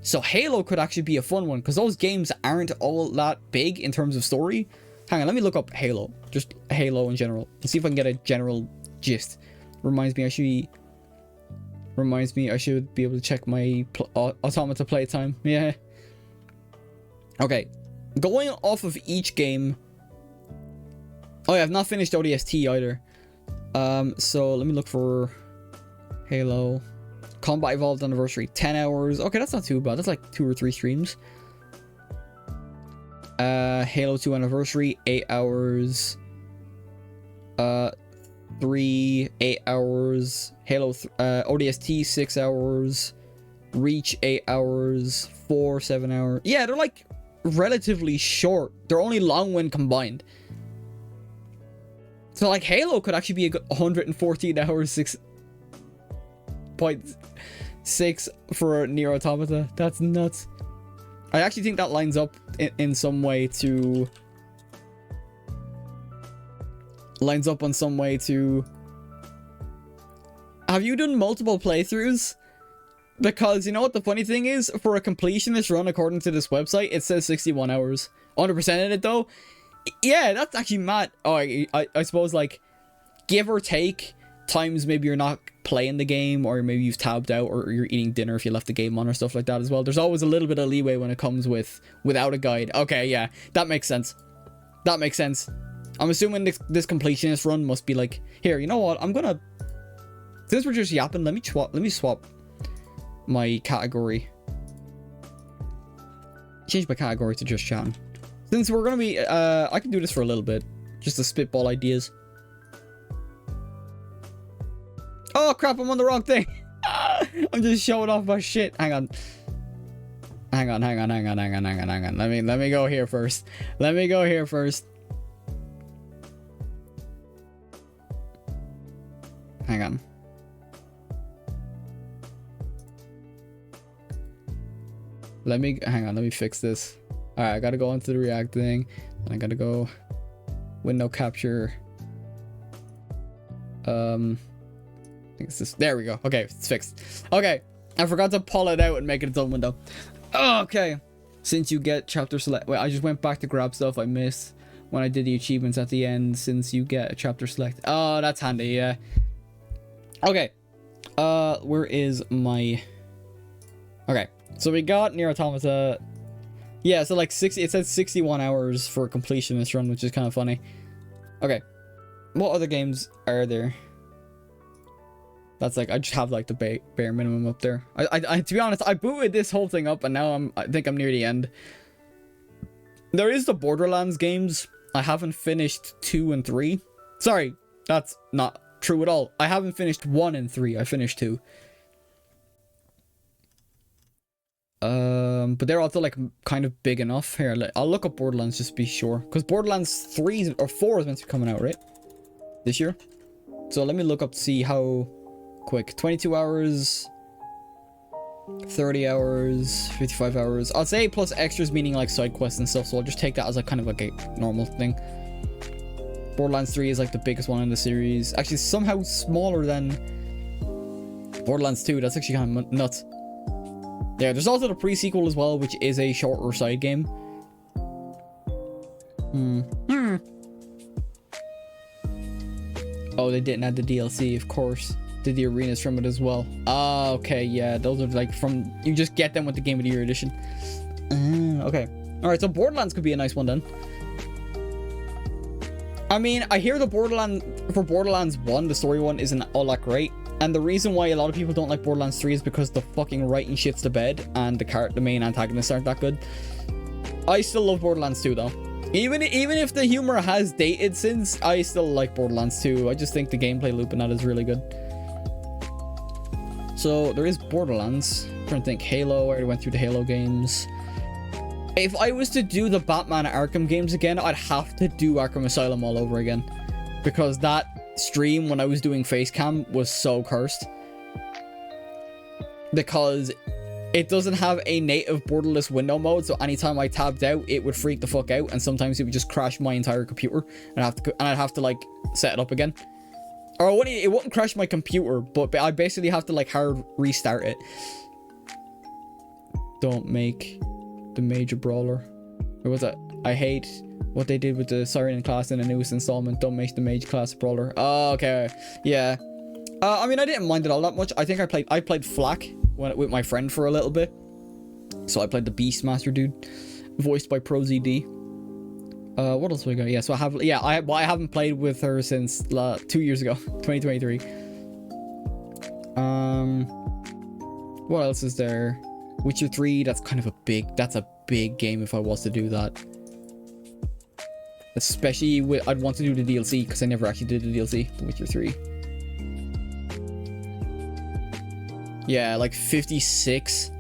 So Halo could actually be a fun one because those games aren't all that big in terms of story. Hang on, let me look up Halo. Just Halo in general. And see if I can get a general gist. Reminds me I should be able to check my Automata playtime. Yeah. Okay. Going off of each game. Oh yeah, I've not finished ODST either. So let me look for Halo. Combat Evolved Anniversary, 10 hours. Okay, that's not too bad. That's like 2 or 3 streams. Halo 2 Anniversary, 8 hours. 3, 8 hours. Halo ODST, 6 hours. Reach, 8 hours. 4, 7 hours. Yeah, they're like relatively short. They're only long when combined. So like Halo could actually be a good 114 hours, 0.6 for Nier Automata. That's nuts. I actually think that lines up in some way to... Lines up on some way to... Have you done multiple playthroughs? Because you know what the funny thing is? For a completionist run, according to this website, it says 61 hours. 100% in it though? Yeah, that's actually mad. Oh, I suppose like, give or take, times maybe you're not playing the game, or maybe you've tabbed out, or you're eating dinner if you left the game on, or stuff like that as well. There's always a little bit of leeway when it comes without a guide. Okay, yeah, that makes sense. That makes sense. I'm assuming this completionist run must be like, here, you know what? I'm gonna... Since we're just yapping, let me swap my category. Change my category to just chatting. Since we're gonna be, I can do this for a little bit. Just to spitball ideas. Oh crap, I'm on the wrong thing. I'm just showing off my shit. Hang on. Hang on. Let me go here first. Let me go here first. Hang on. Let me fix this. Alright, I gotta go into the React thing. And I gotta go window capture. I think it's this. There we go. Okay, it's fixed. Okay, I forgot to pull it out and make it its own window. Okay. Since you get chapter select. Wait, I just went back to grab stuff I missed when I did the achievements at the end. Since you get a chapter select. Oh, that's handy, yeah. Okay. Where is my... Okay. So we got Nier Automata. Yeah, so like 60, it says 61 hours for completion this run, which is kind of funny. Okay. What other games are there? That's like, I just have like the bare minimum up there. I to be honest, I booted this whole thing up and now I think I'm near the end. There is the Borderlands games. I haven't finished 2 and 3. Sorry, that's not true at all. I haven't finished 1 and 3. I finished 2. But they're also like kind of big enough. Here, I'll look up Borderlands just to be sure, because Borderlands 3 or 4 is meant to be coming out, right? This year. So let me look up to see how quick. 22 hours, 30 hours, 55 hours. I'll say plus extras, meaning like side quests and stuff. So I'll just take that as like kind of like a normal thing. Borderlands 3 is like the biggest one in the series. Actually, somehow smaller than Borderlands 2. That's actually kind of nuts. Yeah, there's also the pre-sequel as well, which is a shorter side game. Oh, they didn't add the DLC, of course. Did the arenas from it as well. Ah, okay, yeah, those are like from... You just get them with the Game of the Year edition. Okay. Alright, so Borderlands could be a nice one then. I mean, I hear the Borderlands 1, the story one, isn't all that great. And the reason why a lot of people don't like Borderlands 3 is because the fucking writing shits the bed and the main antagonists aren't that good. I still love Borderlands 2 though. Even if the humor has dated since, I still like Borderlands 2. I just think the gameplay loop in that is really good. So there is Borderlands. I'm trying to think. Halo, I already went through the Halo games. If I was to do the Batman Arkham games again, I'd have to do Arkham Asylum all over again. Because that stream when I was doing Facecam was so cursed. Because it doesn't have a native borderless window mode, so anytime I tabbed out, it would freak the fuck out, and sometimes it would just crash my entire computer, and I'd have to like set it up again. Or it wouldn't crash my computer, but I basically have to like hard restart it. Don't make the major brawler. Or was that? I hate what they did with the Siren class in the newest installment. Don't make the mage class brawler. Oh, okay. Yeah. I mean, I didn't mind it all that much. I think I played Flak with my friend for a little bit. So I played the Beastmaster dude, voiced by ProZD. What else we got? Yeah, so I haven't played with her since 2 years ago, 2023. What else is there? Witcher 3, that's a big game if I was to do that. Especially I'd want to do the DLC because I never actually did the DLC, The Witcher 3. Yeah, like 56.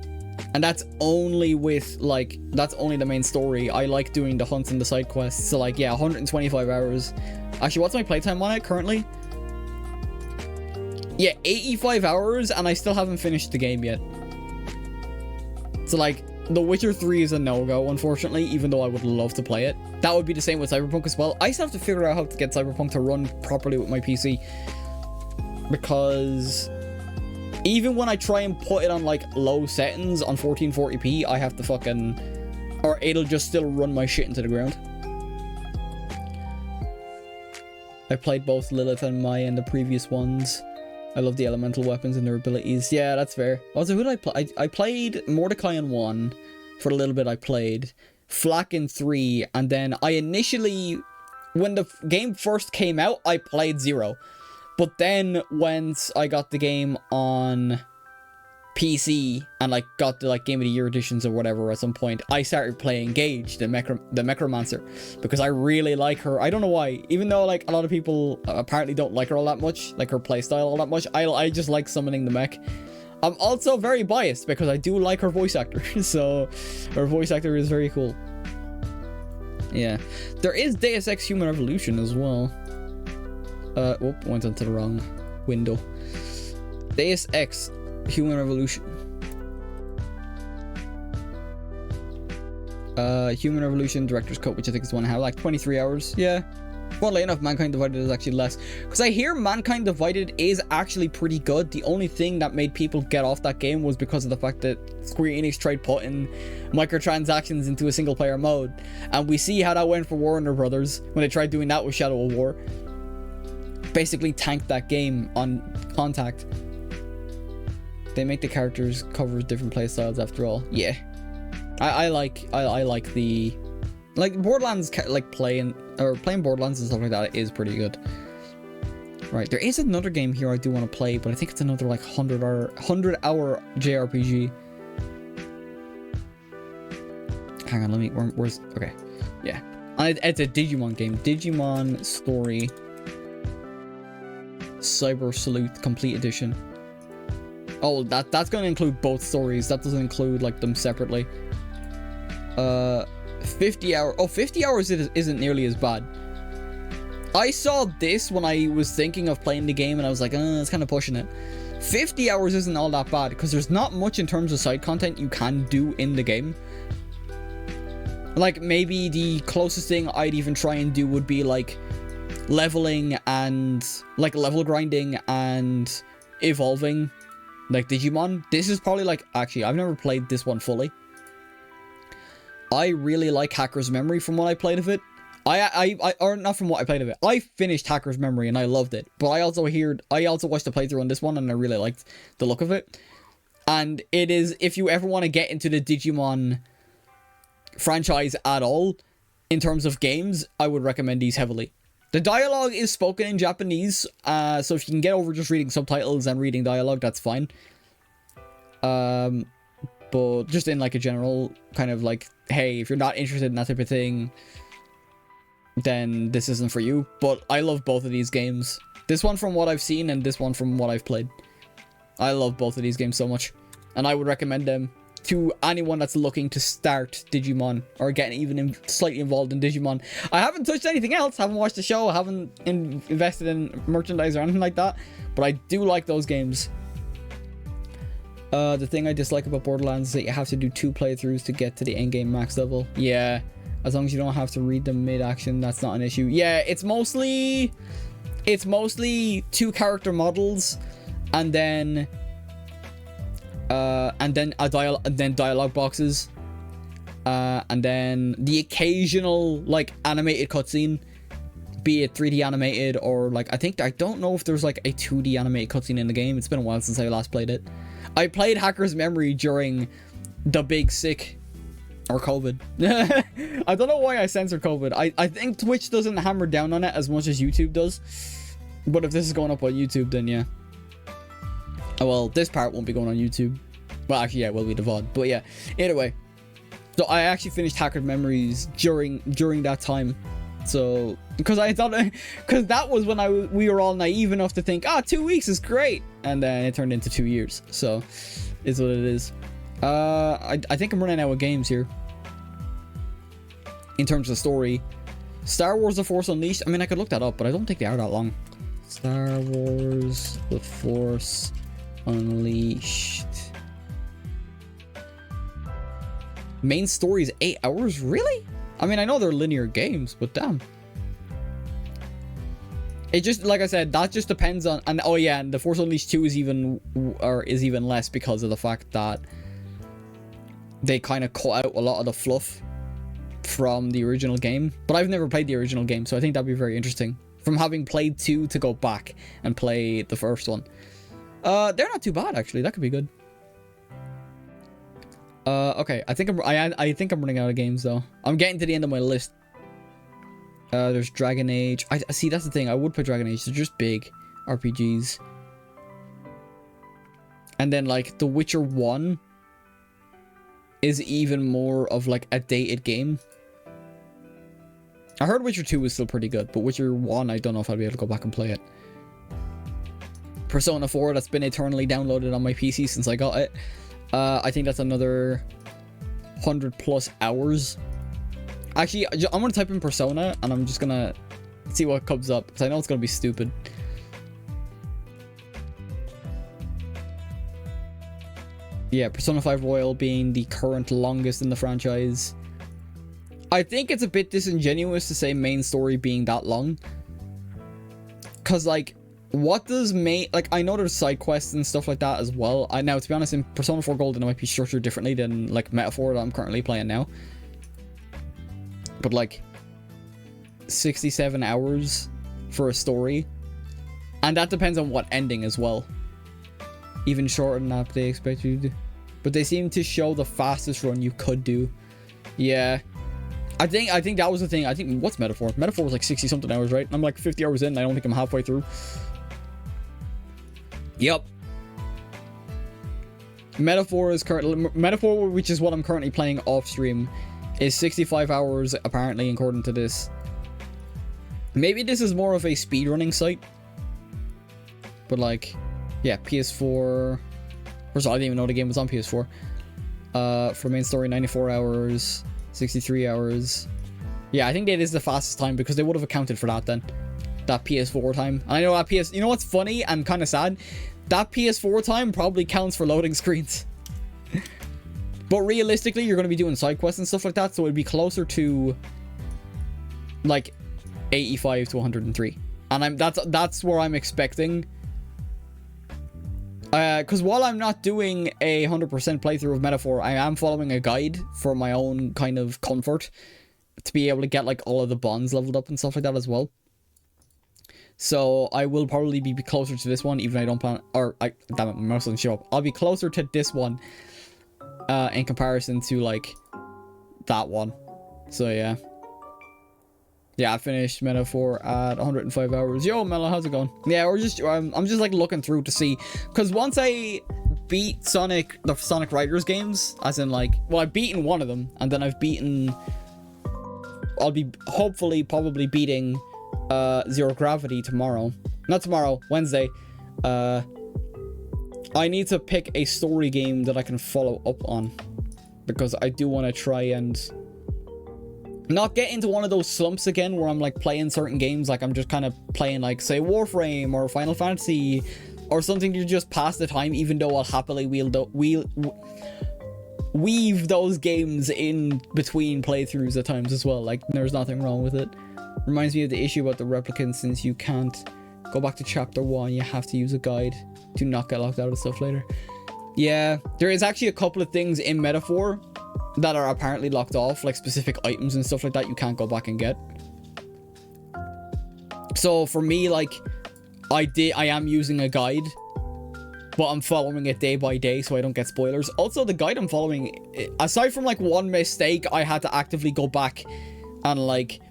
And that's only the main story. I like doing the hunts and the side quests. So like, yeah, 125 hours. Actually, what's my playtime on it currently? Yeah, 85 hours, and I still haven't finished the game yet. So, like, The Witcher 3 is a no-go, unfortunately, even though I would love to play it. That would be the same with Cyberpunk as well. I still have to figure out how to get Cyberpunk to run properly with my PC. Because even when I try and put it on, like, low settings on 1440p, I have to fucking... Or it'll just still run my shit into the ground. I played both Lilith and Maya in the previous ones. I love the elemental weapons and their abilities. Yeah, that's fair. Also, who did I play? I played Mordecai in 1 for a little bit. I played Flak in 3, and then I initially, when the game first came out, I played 0. But then once I got the game on PC and like got the like Game of the Year editions or whatever at some point, I started playing Gage, the Necromancer, because I really like her. I don't know why, even though like a lot of people apparently don't like her all that much, like her playstyle all that much. I just like summoning the mech. I'm also very biased because I do like her voice actor. So her voice actor is very cool. Yeah, there is Deus Ex Human Revolution as well. Whoop, went into the wrong window. Deus Ex Human Revolution. Human Revolution Director's Cut, which I think is one I have like 23 hours. Yeah. Funnily enough, Mankind Divided is actually less. Because I hear Mankind Divided is actually pretty good. The only thing that made people get off that game was because of the fact that Square Enix tried putting microtransactions into a single player mode. And we see how that went for Warner Brothers when they tried doing that with Shadow of War. Basically tanked that game on Contact. They make the characters cover different playstyles after all. Yeah, I like the Borderlands, like playing Borderlands and stuff like that is pretty good. Right, there is another game here I do want to play, but I think it's another like 100-hour JRPG. Hang on, let me. Where's okay? Yeah, it's a Digimon game. Digimon Story Cyber Sleuth Complete Edition. Oh, that's going to include both stories. That doesn't include like them separately. 50 hours. Oh, 50 hours isn't nearly as bad. I saw this when I was thinking of playing the game and I was like, it's kind of pushing it. 50 hours isn't all that bad because there's not much in terms of side content you can do in the game. Like maybe the closest thing I'd even try and do would be like leveling and like level grinding and evolving. Like Digimon, this is probably like, actually, I've never played this one fully. I really like Hacker's Memory from what I played of it. Or not from what I played of it. I finished Hacker's Memory and I loved it. But I also watched the playthrough on this one and I really liked the look of it. And it is, if you ever want to get into the Digimon franchise at all, in terms of games, I would recommend these heavily. The dialogue is spoken in Japanese, so if you can get over just reading subtitles and reading dialogue, that's fine. But just in like a general kind of like, hey, if you're not interested in that type of thing, then this isn't for you. But I love both of these games. This one from what I've seen and this one from what I've played. I love both of these games so much. And I would recommend them to anyone that's looking to start Digimon or get even slightly involved in Digimon. I haven't touched anything else, haven't watched the show, haven't invested in merchandise or anything like that, but I do like those games. The thing I dislike about Borderlands is that you have to do 2 playthroughs to get to the endgame max level. Yeah, as long as you don't have to read them mid-action, that's not an issue. Yeah, it's mostly 2 character models and then dialogue boxes, and then the occasional like animated cutscene, be it 3D animated or like I don't know if there's like a 2D animated cutscene in the game. It's been a while since I last played it. I played Hacker's Memory during the big sick or COVID. I don't know why I censor COVID. I think Twitch doesn't hammer down on it as much as YouTube does, but if this is going up on YouTube, then yeah. Oh, well, this part won't be going on YouTube. Well, actually, yeah, it will be the VOD. But yeah, anyway. So I actually finished Hacker's Memories during that time. So, because I thought, because that was when we were all naive enough to think, 2 weeks is great. And then it turned into 2 years. So, is what it is. I think I'm running out of games here. In terms of story. Star Wars The Force Unleashed. I mean, I could look that up, but I don't think they are that long. Star Wars The Force Unleashed. Main story is 8 hours? Really? I mean, I know they're linear games, but damn. It just, like I said, that just depends on, and oh yeah, and The Force Unleashed 2 is even less because of the fact that they kind of cut out a lot of the fluff from the original game. But I've never played the original game, so I think that'd be very interesting. From having played 2 to go back and play the first one. They're not too bad actually. That could be good. Okay, I think I'm running out of games though. I'm getting to the end of my list. There's Dragon Age. I see, that's the thing. I would play Dragon Age. They're just big RPGs. And then like The Witcher 1 is even more of like a dated game. I heard Witcher 2 was still pretty good, but Witcher 1, I don't know if I'll be able to go back and play it. Persona 4, that's been eternally downloaded on my PC since I got it. I think that's another 100+ hours. Actually, I'm gonna type in Persona, and I'm just gonna see what comes up, because I know it's gonna be stupid. Yeah, Persona 5 Royal being the current longest in the franchise. I think it's a bit disingenuous to say main story being that long. Because, like, what does main... Like, I know there's side quests and stuff like that as well. Now, to be honest, in Persona 4 Golden, it might be structured differently than, like, Metaphor that I'm currently playing now. But, like, 67 hours for a story. And that depends on what ending as well. Even shorter than that, they expect you to do. But they seem to show the fastest run you could do. Yeah. I think that was the thing. I think, what's Metaphor? Metaphor was like 60 something hours, right? I'm like 50 hours in. I don't think I'm halfway through. Yep. Metaphor is currently... Metaphor, which is what I'm currently playing off stream, is 65 hours apparently, according to this. Maybe this is more of a speedrunning site. But like, yeah, PS4. First of all, I didn't even know the game was on PS4. For main story, 94 hours, 63 hours. Yeah, I think that is the fastest time because they would have accounted for that then. That PS4 time. And I know that You know what's funny and kind of sad? That PS4 time probably counts for loading screens. But realistically, you're going to be doing side quests and stuff like that, so it'd be closer to like 85 to 103. And that's where I'm expecting. Because while I'm not doing a 100% playthrough of Metaphor, I am following a guide for my own kind of comfort to be able to get like all of the bonds leveled up and stuff like that as well. So I will probably be closer to this one, even though I don't plan, damn it, my mouse doesn't show up. I'll be closer to this one in comparison to like that one. So yeah. Yeah, I finished Metaphor at 105 hours. Yo, Mello, how's it going? Yeah, I'm just like looking through to see, because once I beat the Sonic Riders games, as in like, well, I've beaten one of them, and then I've beaten, I'll be hopefully probably beating Zero Gravity tomorrow. Not tomorrow, Wednesday. I need to pick a story game that I can follow up on, because I do want to try and not get into one of those slumps again where I'm like playing certain games, like I'm just kind of playing like, say, Warframe or Final Fantasy or something to just pass the time, even though I'll happily weave those games in between playthroughs at times as well. Like, there's nothing wrong with it. Reminds me of the issue about the replicants, since you can't go back to chapter 1, you have to use a guide to not get locked out of stuff later. Yeah, there is actually a couple of things in Metaphor that are apparently locked off, like specific items and stuff like that you can't go back and get. So for me, like, I am using a guide, but I'm following it day by day so I don't get spoilers. Also, the guide I'm following, aside from like one mistake, I had to actively go back and like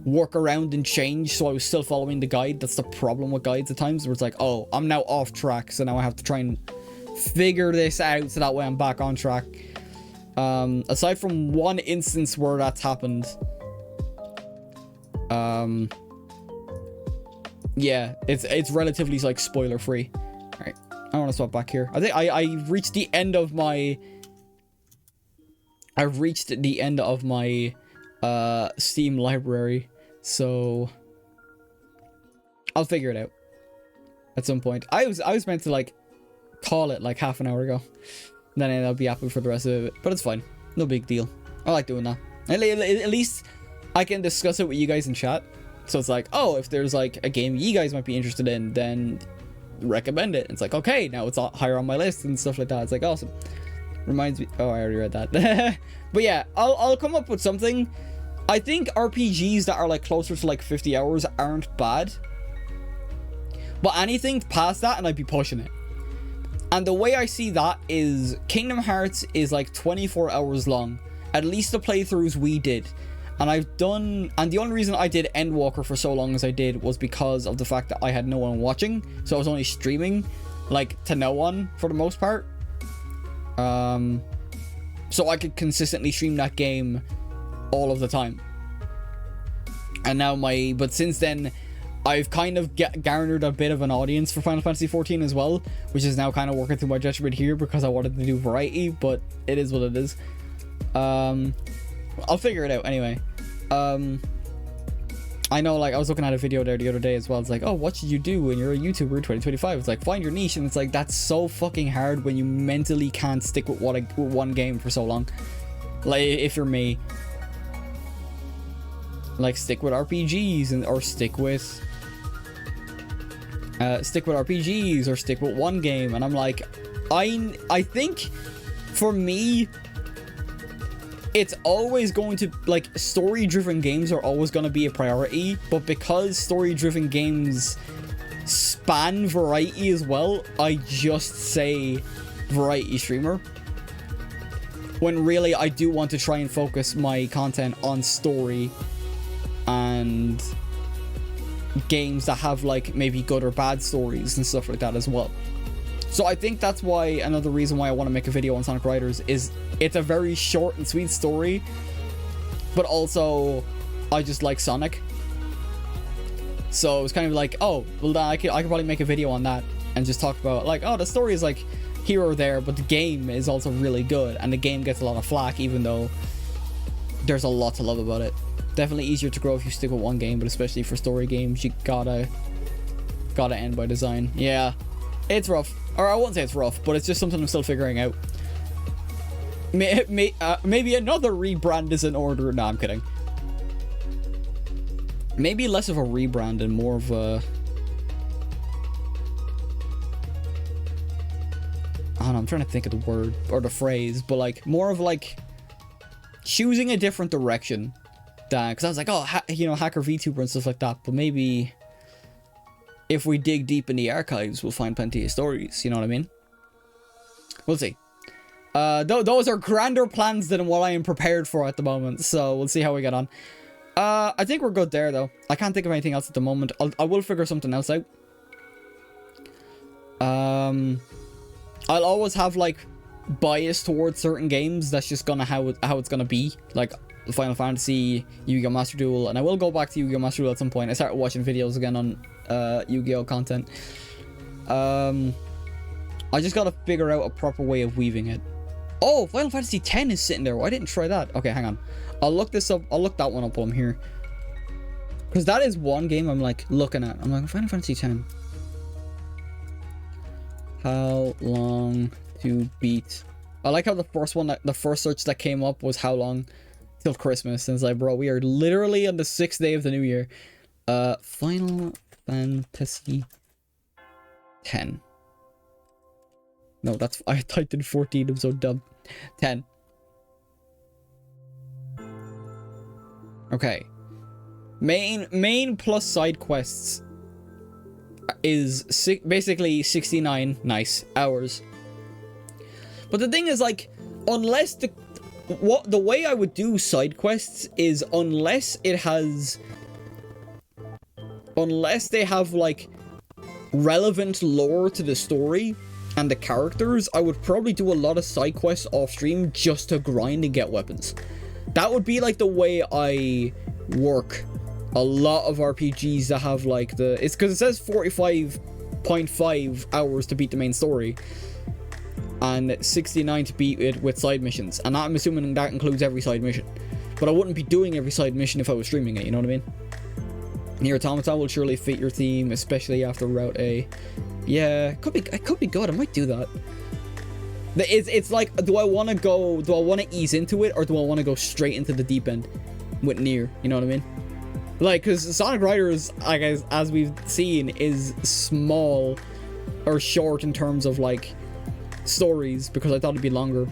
work around and change, so I was still following the guide. That's the problem with guides at times, where it's like, oh, I'm now off track, so now I have to try and figure this out so that way I'm back on track. Aside from one instance where that's happened, yeah, it's relatively like spoiler free. All right, I want to swap back here. I think I reached the end of my Steam library, so I'll figure it out. at some point. I was meant to like call it like half an hour ago. And then I'll be happy for the rest of it. But it's fine. No big deal. I like doing that. At least I can discuss it with you guys in chat. So it's like, oh, if there's like a game you guys might be interested in, then recommend it. It's like, okay, now it's higher on my list and stuff like that. It's like, awesome. Reminds me. Oh, I already read that. But yeah, I'll come up with something. I think RPGs that are like closer to like 50 hours aren't bad. But anything past that and I'd be pushing it. And the way I see that is Kingdom Hearts is like 24 hours long. At least the playthroughs we did. And the only reason I did Endwalker for so long as I did was because of the fact that I had no one watching. So I was only streaming, like, to no one for the most part. So I could consistently stream that game all of the time. And now but since then, I've kind of garnered a bit of an audience for Final Fantasy XIV as well, which is now kind of working through my detriment here because I wanted to do variety, but it is what it is. I'll figure it out anyway. I know, like, I was looking at a video there the other day as well. It's like, oh, what should you do when you're a YouTuber in 2025? It's like, find your niche. And it's like, that's so fucking hard when you mentally can't stick with one game for so long. Like, if you're me, like, stick with RPGs or stick with RPGs or stick with one game. And I'm like, I think for me, it's always going to, like, story-driven games are always going to be a priority, but because story-driven games span variety as well, I just say variety streamer. When really I do want to try and focus my content on story and games that have, like, maybe good or bad stories and stuff like that as well. So I think that's why, another reason why I want to make a video on Sonic Riders is it's a very short and sweet story, but also I just like Sonic. So it's kind of like, oh, well, I could probably make a video on that and just talk about, like, oh, the story is like here or there, but the game is also really good, and the game gets a lot of flack, even though there's a lot to love about it. Definitely easier to grow if you stick with one game, but especially for story games, you gotta end by design. Yeah, it's rough. Or I won't say it's rough, but it's just something I'm still figuring out. Maybe another rebrand is in order. No, I'm kidding. Maybe less of a rebrand and more of a... I don't know, I'm trying to think of the word or the phrase, but like more of like choosing a different direction. Because I was like, oh, hacker VTuber and stuff like that, but maybe if we dig deep in the archives, we'll find plenty of stories, you know what I mean? We'll see. Those are grander plans than what I am prepared for at the moment, so we'll see how we get on. I think we're good there, though. I can't think of anything else at the moment. I will figure something else out. I'll always have, like, bias towards certain games. That's just gonna how it's gonna be. Like, Final Fantasy, Yu-Gi-Oh! Master Duel, and I will go back to Yu-Gi-Oh! Master Duel at some point. I started watching videos again on Yu-Gi-Oh! Content. I just gotta figure out a proper way of weaving it. Oh, Final Fantasy X is sitting there. Why didn't try that? Okay, hang on. I'll look this up. I'll look that one up while I'm here. Because that is one game I'm like looking at. I'm like, Final Fantasy X. How long to beat? I like how the first search that came up was how long till Christmas. And it's like, bro, we are literally on the 6th day of the new year. Final Fantasy X. No, that's... I typed in 14. I'm so dumb. 10. Okay. Main plus side quests is basically 69 nice hours. But the thing is, like, unless the way I would do side quests is unless they have, like, relevant lore to the story and the characters, I would probably do a lot of side quests off stream just to grind and get weapons. That would be like the way I work a lot of RPGs that have like it's because it says 45.5 hours to beat the main story and 69 to beat it with side missions, and I'm assuming that includes every side mission. But I wouldn't be doing every side mission if I was streaming it, you know what I mean? Nier Automata will surely fit your theme, especially after Route A. Yeah, it could be good. I might do that. It's like, do I want to ease into it, or do I want to go straight into the deep end with Nier? You know what I mean? Like, because Sonic Riders, I guess, as we've seen, is small or short in terms of like stories, because I thought it'd be longer.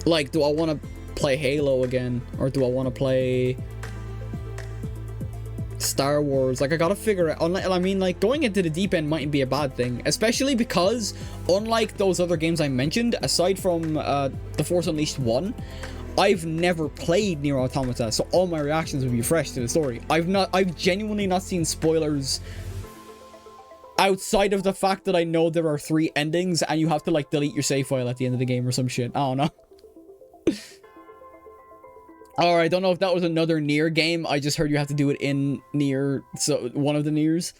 Like, do I want to play Halo again, or do I want to play Star Wars? Like, I gotta figure out. I mean, like, going into the deep end mightn't be a bad thing, especially because, unlike those other games I mentioned, aside from The Force Unleashed 1, I've never played Nier Automata, so all my reactions would be fresh to the story. I've genuinely not seen spoilers outside of the fact that I know there are 3 endings and you have to like delete your save file at the end of the game or some shit. I don't know. Or I don't know if that was another Nier game. I just heard you have to do it in Nier, so one of the Niers.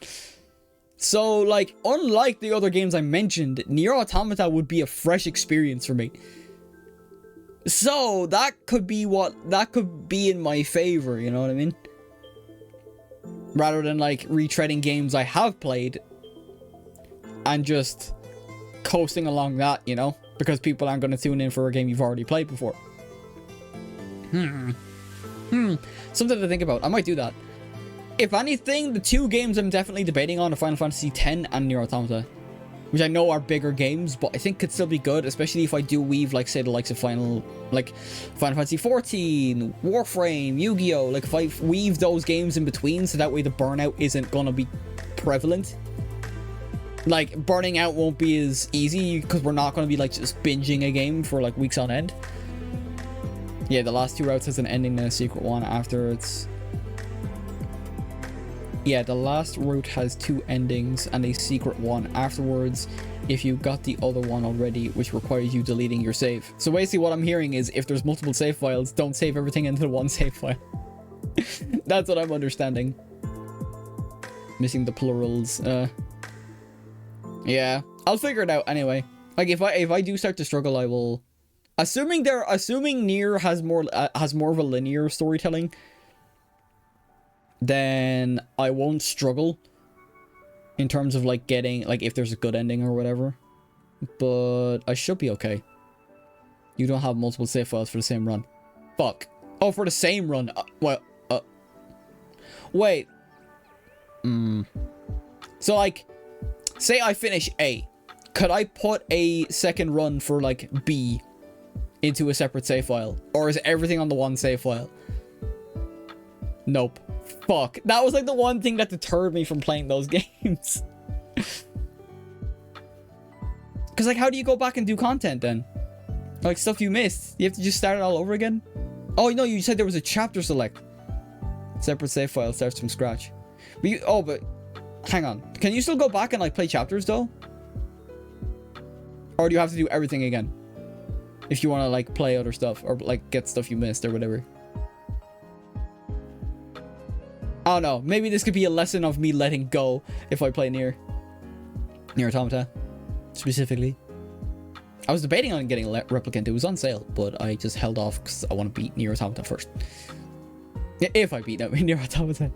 So, like, unlike the other games I mentioned, Nier Automata would be a fresh experience for me. So, that could be in my favor, you know what I mean? Rather than, like, retreading games I have played and just coasting along that, you know? Because people aren't going to tune in for a game you've already played before. Something to think about. I might do that. If anything, the 2 games I'm definitely debating on are Final Fantasy X and Nier Automata, which I know are bigger games, but I think could still be good, especially if I do weave, like, say, the likes of Final Fantasy XIV, Warframe, Yu-Gi-Oh! Like, if I weave those games in between, so that way the burnout isn't gonna be prevalent. Like, burning out won't be as easy, because we're not gonna be, like, just binging a game for, like, weeks on end. Yeah, the last 2 routes has an ending and a secret one after it's... Yeah, the last route has 2 endings and a secret one afterwards if you got the other one already, which requires you deleting your save. So basically what I'm hearing is, if there's multiple save files, don't save everything into one save file. That's what I'm understanding. Missing the plurals. Yeah, I'll figure it out anyway. Like, if I do start to struggle, I will... Assuming Nier has more of a linear storytelling, then I won't struggle in terms of like getting, like, if there's a good ending or whatever. But I should be okay. You don't have multiple save files for the same run. Fuck. Oh, for the same run. Wait. So, like, say I finish A. Could I put a second run for, like, B into a separate save file? Or is everything on the one save file? Nope. Fuck. That was like the one thing that deterred me from playing those games. Because, like, how do you go back and do content then? Like, stuff you missed. You have to just start it all over again? Oh, no, you said there was a chapter select. Separate save file starts from scratch. But but hang on. Can you still go back and, like, play chapters though? Or do you have to do everything again? If you want to, like, play other stuff or, like, get stuff you missed or whatever. I don't know. Maybe this could be a lesson of me letting go if I play Nier Automata, specifically. I was debating on getting a Replicant. It was on sale, but I just held off because I want to beat Nier Automata first. If I beat Nier Automata.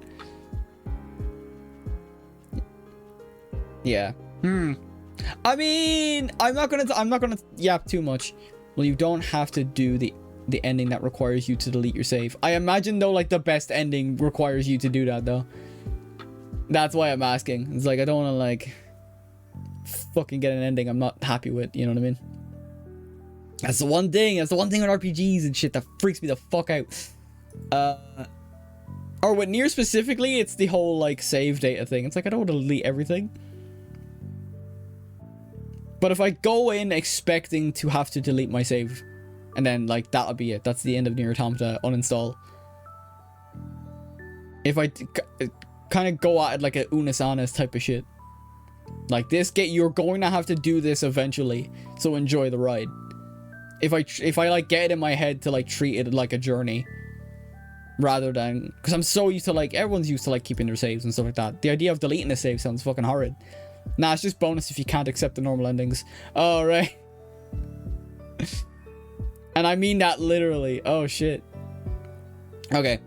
Yeah. I mean, I'm not gonna yap too much. Well, you don't have to do the ending that requires you to delete your save. I imagine though, like, the best ending requires you to do that though. That's why I'm asking. It's like, I don't want to, like, fucking get an ending I'm not happy with, you know what I mean? That's the one thing with RPGs and shit that freaks me the fuck out. Or with Nier specifically, it's the whole, like, save data thing. It's like, I don't want to delete everything. But if I go in expecting to have to delete my save, and then, like, that'll be it. That's the end of Nier Automata. Uninstall. If I kind of go at it like a Unis Honest type of shit. Like, you're going to have to do this eventually. So enjoy the ride. If I like, get it in my head to, like, treat it like a journey. Rather than... Because I'm so used to, like... Everyone's used to, like, keeping their saves and stuff like that. The idea of deleting a save sounds fucking horrid. Nah, it's just bonus if you can't accept the normal endings. Oh, right. And I mean that literally. Oh, shit. Okay.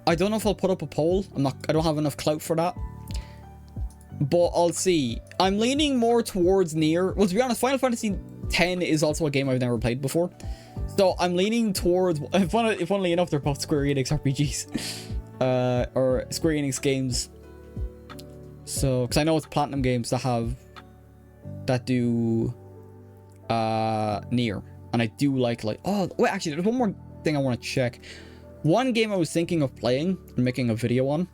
I don't know if I'll put up a poll. I don't have enough clout for that. But I'll see. I'm leaning more towards Nier. Well, to be honest, Final Fantasy X is also a game I've never played before. So I'm leaning towards, funnily enough, they're both Square Enix RPGs. Or Square Enix games. So, because I know it's Platinum Games that do Nier. And I do like, oh, wait, actually, there's one more thing I want to check. One game I was thinking of playing and making a video on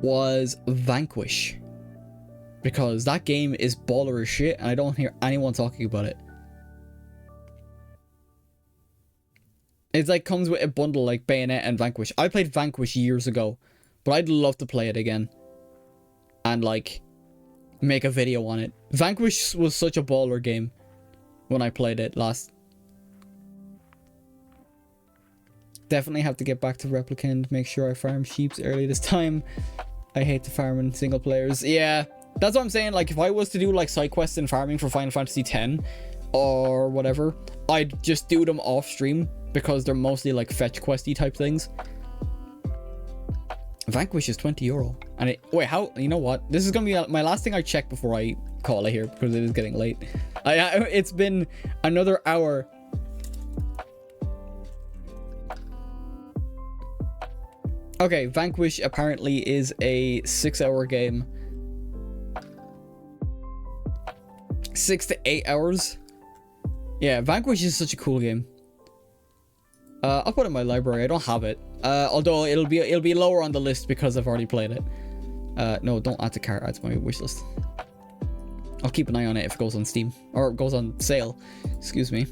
was Vanquish. Because that game is baller as shit, and I don't hear anyone talking about it. It's like comes with a bundle like Bayonetta and Vanquish. I played Vanquish years ago, but I'd love to play it again. And like, make a video on it. Vanquish was such a baller game when I played it last. Definitely have to get back to Replicant, make sure I farm sheeps early this time. I hate to farm in single players. Yeah, that's what I'm saying. Like, if I was to do like side quests and farming for Final Fantasy X or whatever, I'd just do them off stream because they're mostly like fetch questy type things. Vanquish is €20. And wait, how? You know what? This is gonna be my last thing I check before I call it here because it is getting late. It's been another hour. Okay, Vanquish apparently is a 6-hour game. 6 to 8 hours. Yeah, Vanquish is such a cool game. I'll put it in my library. I don't have it. Although it'll be lower on the list because I've already played it. No, don't add to cart. Add to my wish list. I'll keep an eye on it if it goes on Steam or it goes on sale. Excuse me.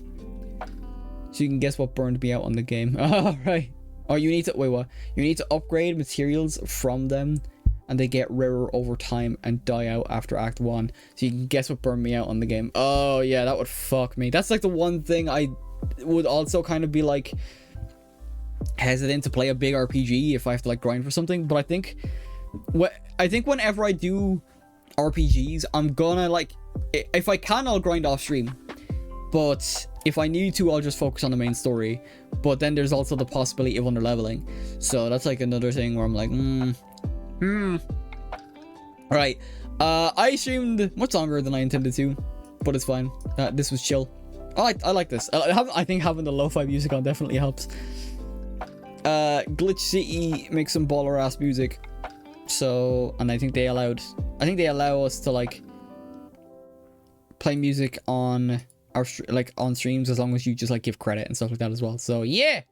So you can guess what burned me out on the game. All right. Oh, you need to wait. What? You need to upgrade materials from them, and they get rarer over time and die out after Act 1. So you can guess what burned me out on the game. Oh yeah, that would fuck me. That's like the one thing I would also kind of be like hesitant to play a big RPG if I have to like grind for something. But I think whenever I do RPGs, I'm gonna like, if I can, I'll grind off stream. But if I need to, I'll just focus on the main story. But then there's also the possibility of under-leveling. So that's like another thing where I'm like, Alright. I streamed much longer than I intended to, but it's fine. This was chill. I like this. I think having the lo-fi music on definitely helps. Glitch City makes some baller ass music. So, and I think they allow us to like play music on our on streams as long as you just like give credit and stuff like that as well. So yeah,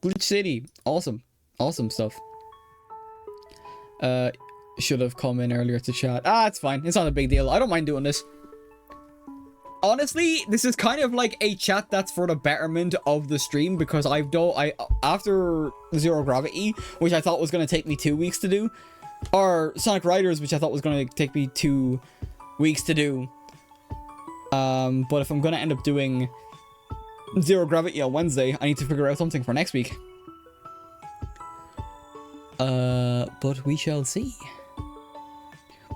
Glitch City, awesome stuff. Should have come in earlier to chat. It's fine, it's not a big deal. I don't mind doing this. Honestly, this is kind of like a chat that's for the betterment of the stream, because after Zero Gravity, which I thought was going to take me 2 weeks to do, or Sonic Riders, which I thought was going to take me 2 weeks to do. But if I'm going to end up doing Zero Gravity on Wednesday, I need to figure out something for next week. But we shall see.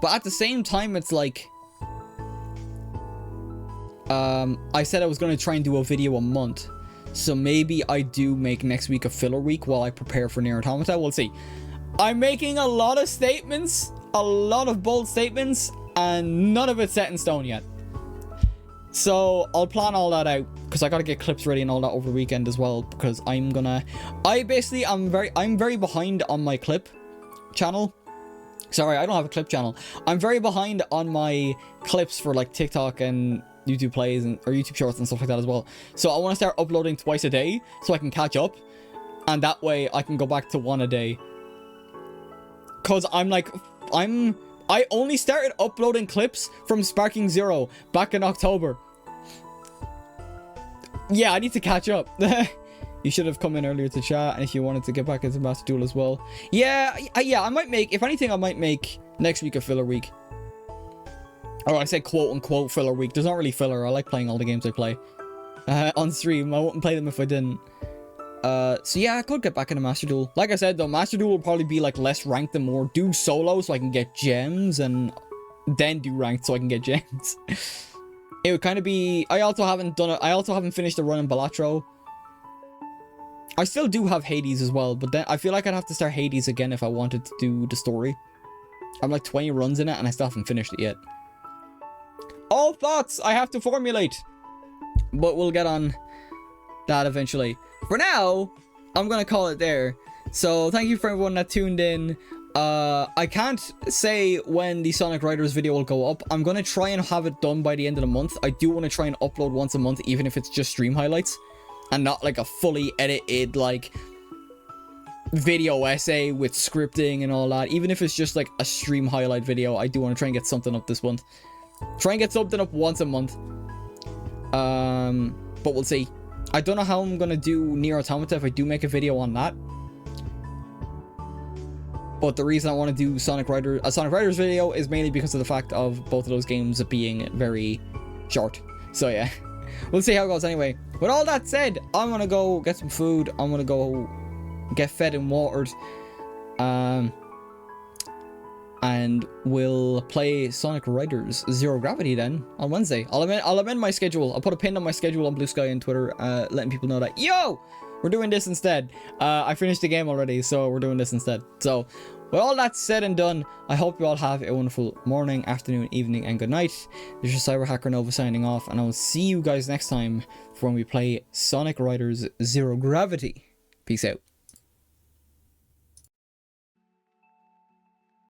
But at the same time, it's like, I said I was going to try and do a video a month. So maybe I do make next week a filler week while I prepare for Nier Automata. We'll see. I'm making a lot of statements, a lot of bold statements, and none of it's set in stone yet. So I'll plan all that out, because I gotta get clips ready and all that over the weekend as well, because I'm very behind on my clip channel. Sorry, I don't have a clip channel. I'm very behind on my clips for like TikTok and YouTube plays or YouTube shorts and stuff like that as well. So I want to start uploading twice a day so I can catch up, and that way I can go back to one a day. Cause I only started uploading clips from Sparking Zero back in October. Yeah, I need to catch up. You should have come in earlier to chat, and if you wanted to get back into Master Duel as well. Yeah, I might make, if anything, I might make next week a filler week. Or I said quote-unquote filler week. There's not really filler. I like playing all the games I play on stream. I wouldn't play them if I didn't. So yeah, I could get back into Master Duel. Like I said though, Master Duel will probably be like less ranked and more do solo so I can get gems, and then do ranked so I can get gems. It would kind of be, I also haven't finished the run in Balatro. I still do have Hades as well, but then I feel like I'd have to start Hades again if I wanted to do the story. I'm like 20 runs in it and I still haven't finished it yet. All thoughts I have to formulate. But we'll get on that eventually. For now, I'm gonna call it there. So thank you for everyone that tuned in. I can't say when the Sonic Riders video will go up. I'm gonna try and have it done by the end of the month. I do want to try and upload once a month, even if it's just stream highlights and not like a fully edited like video essay with scripting and all that. Even if it's just like a stream highlight video, I do want to try and get something up this month. Try and get something up once a month. But we'll see. I don't know how I'm gonna do Nier Automata if I do make a video on that. But the reason I want to do a Sonic Riders video is mainly because of the fact of both of those games being very short. So yeah, we'll see how it goes anyway. With all that said, I'm gonna go get some food. I'm gonna go get fed and watered. And we'll play Sonic Riders Zero Gravity then on Wednesday. I'll amend my schedule. I'll put a pin on my schedule on Blue Sky and Twitter, letting people know that, yo, we're doing this instead. I finished the game already, so we're doing this instead. So, with all that said and done, I hope you all have a wonderful morning, afternoon, evening, and good night. This is Cyber Hacker Nova signing off, and I will see you guys next time for when we play Sonic Riders Zero Gravity. Peace out.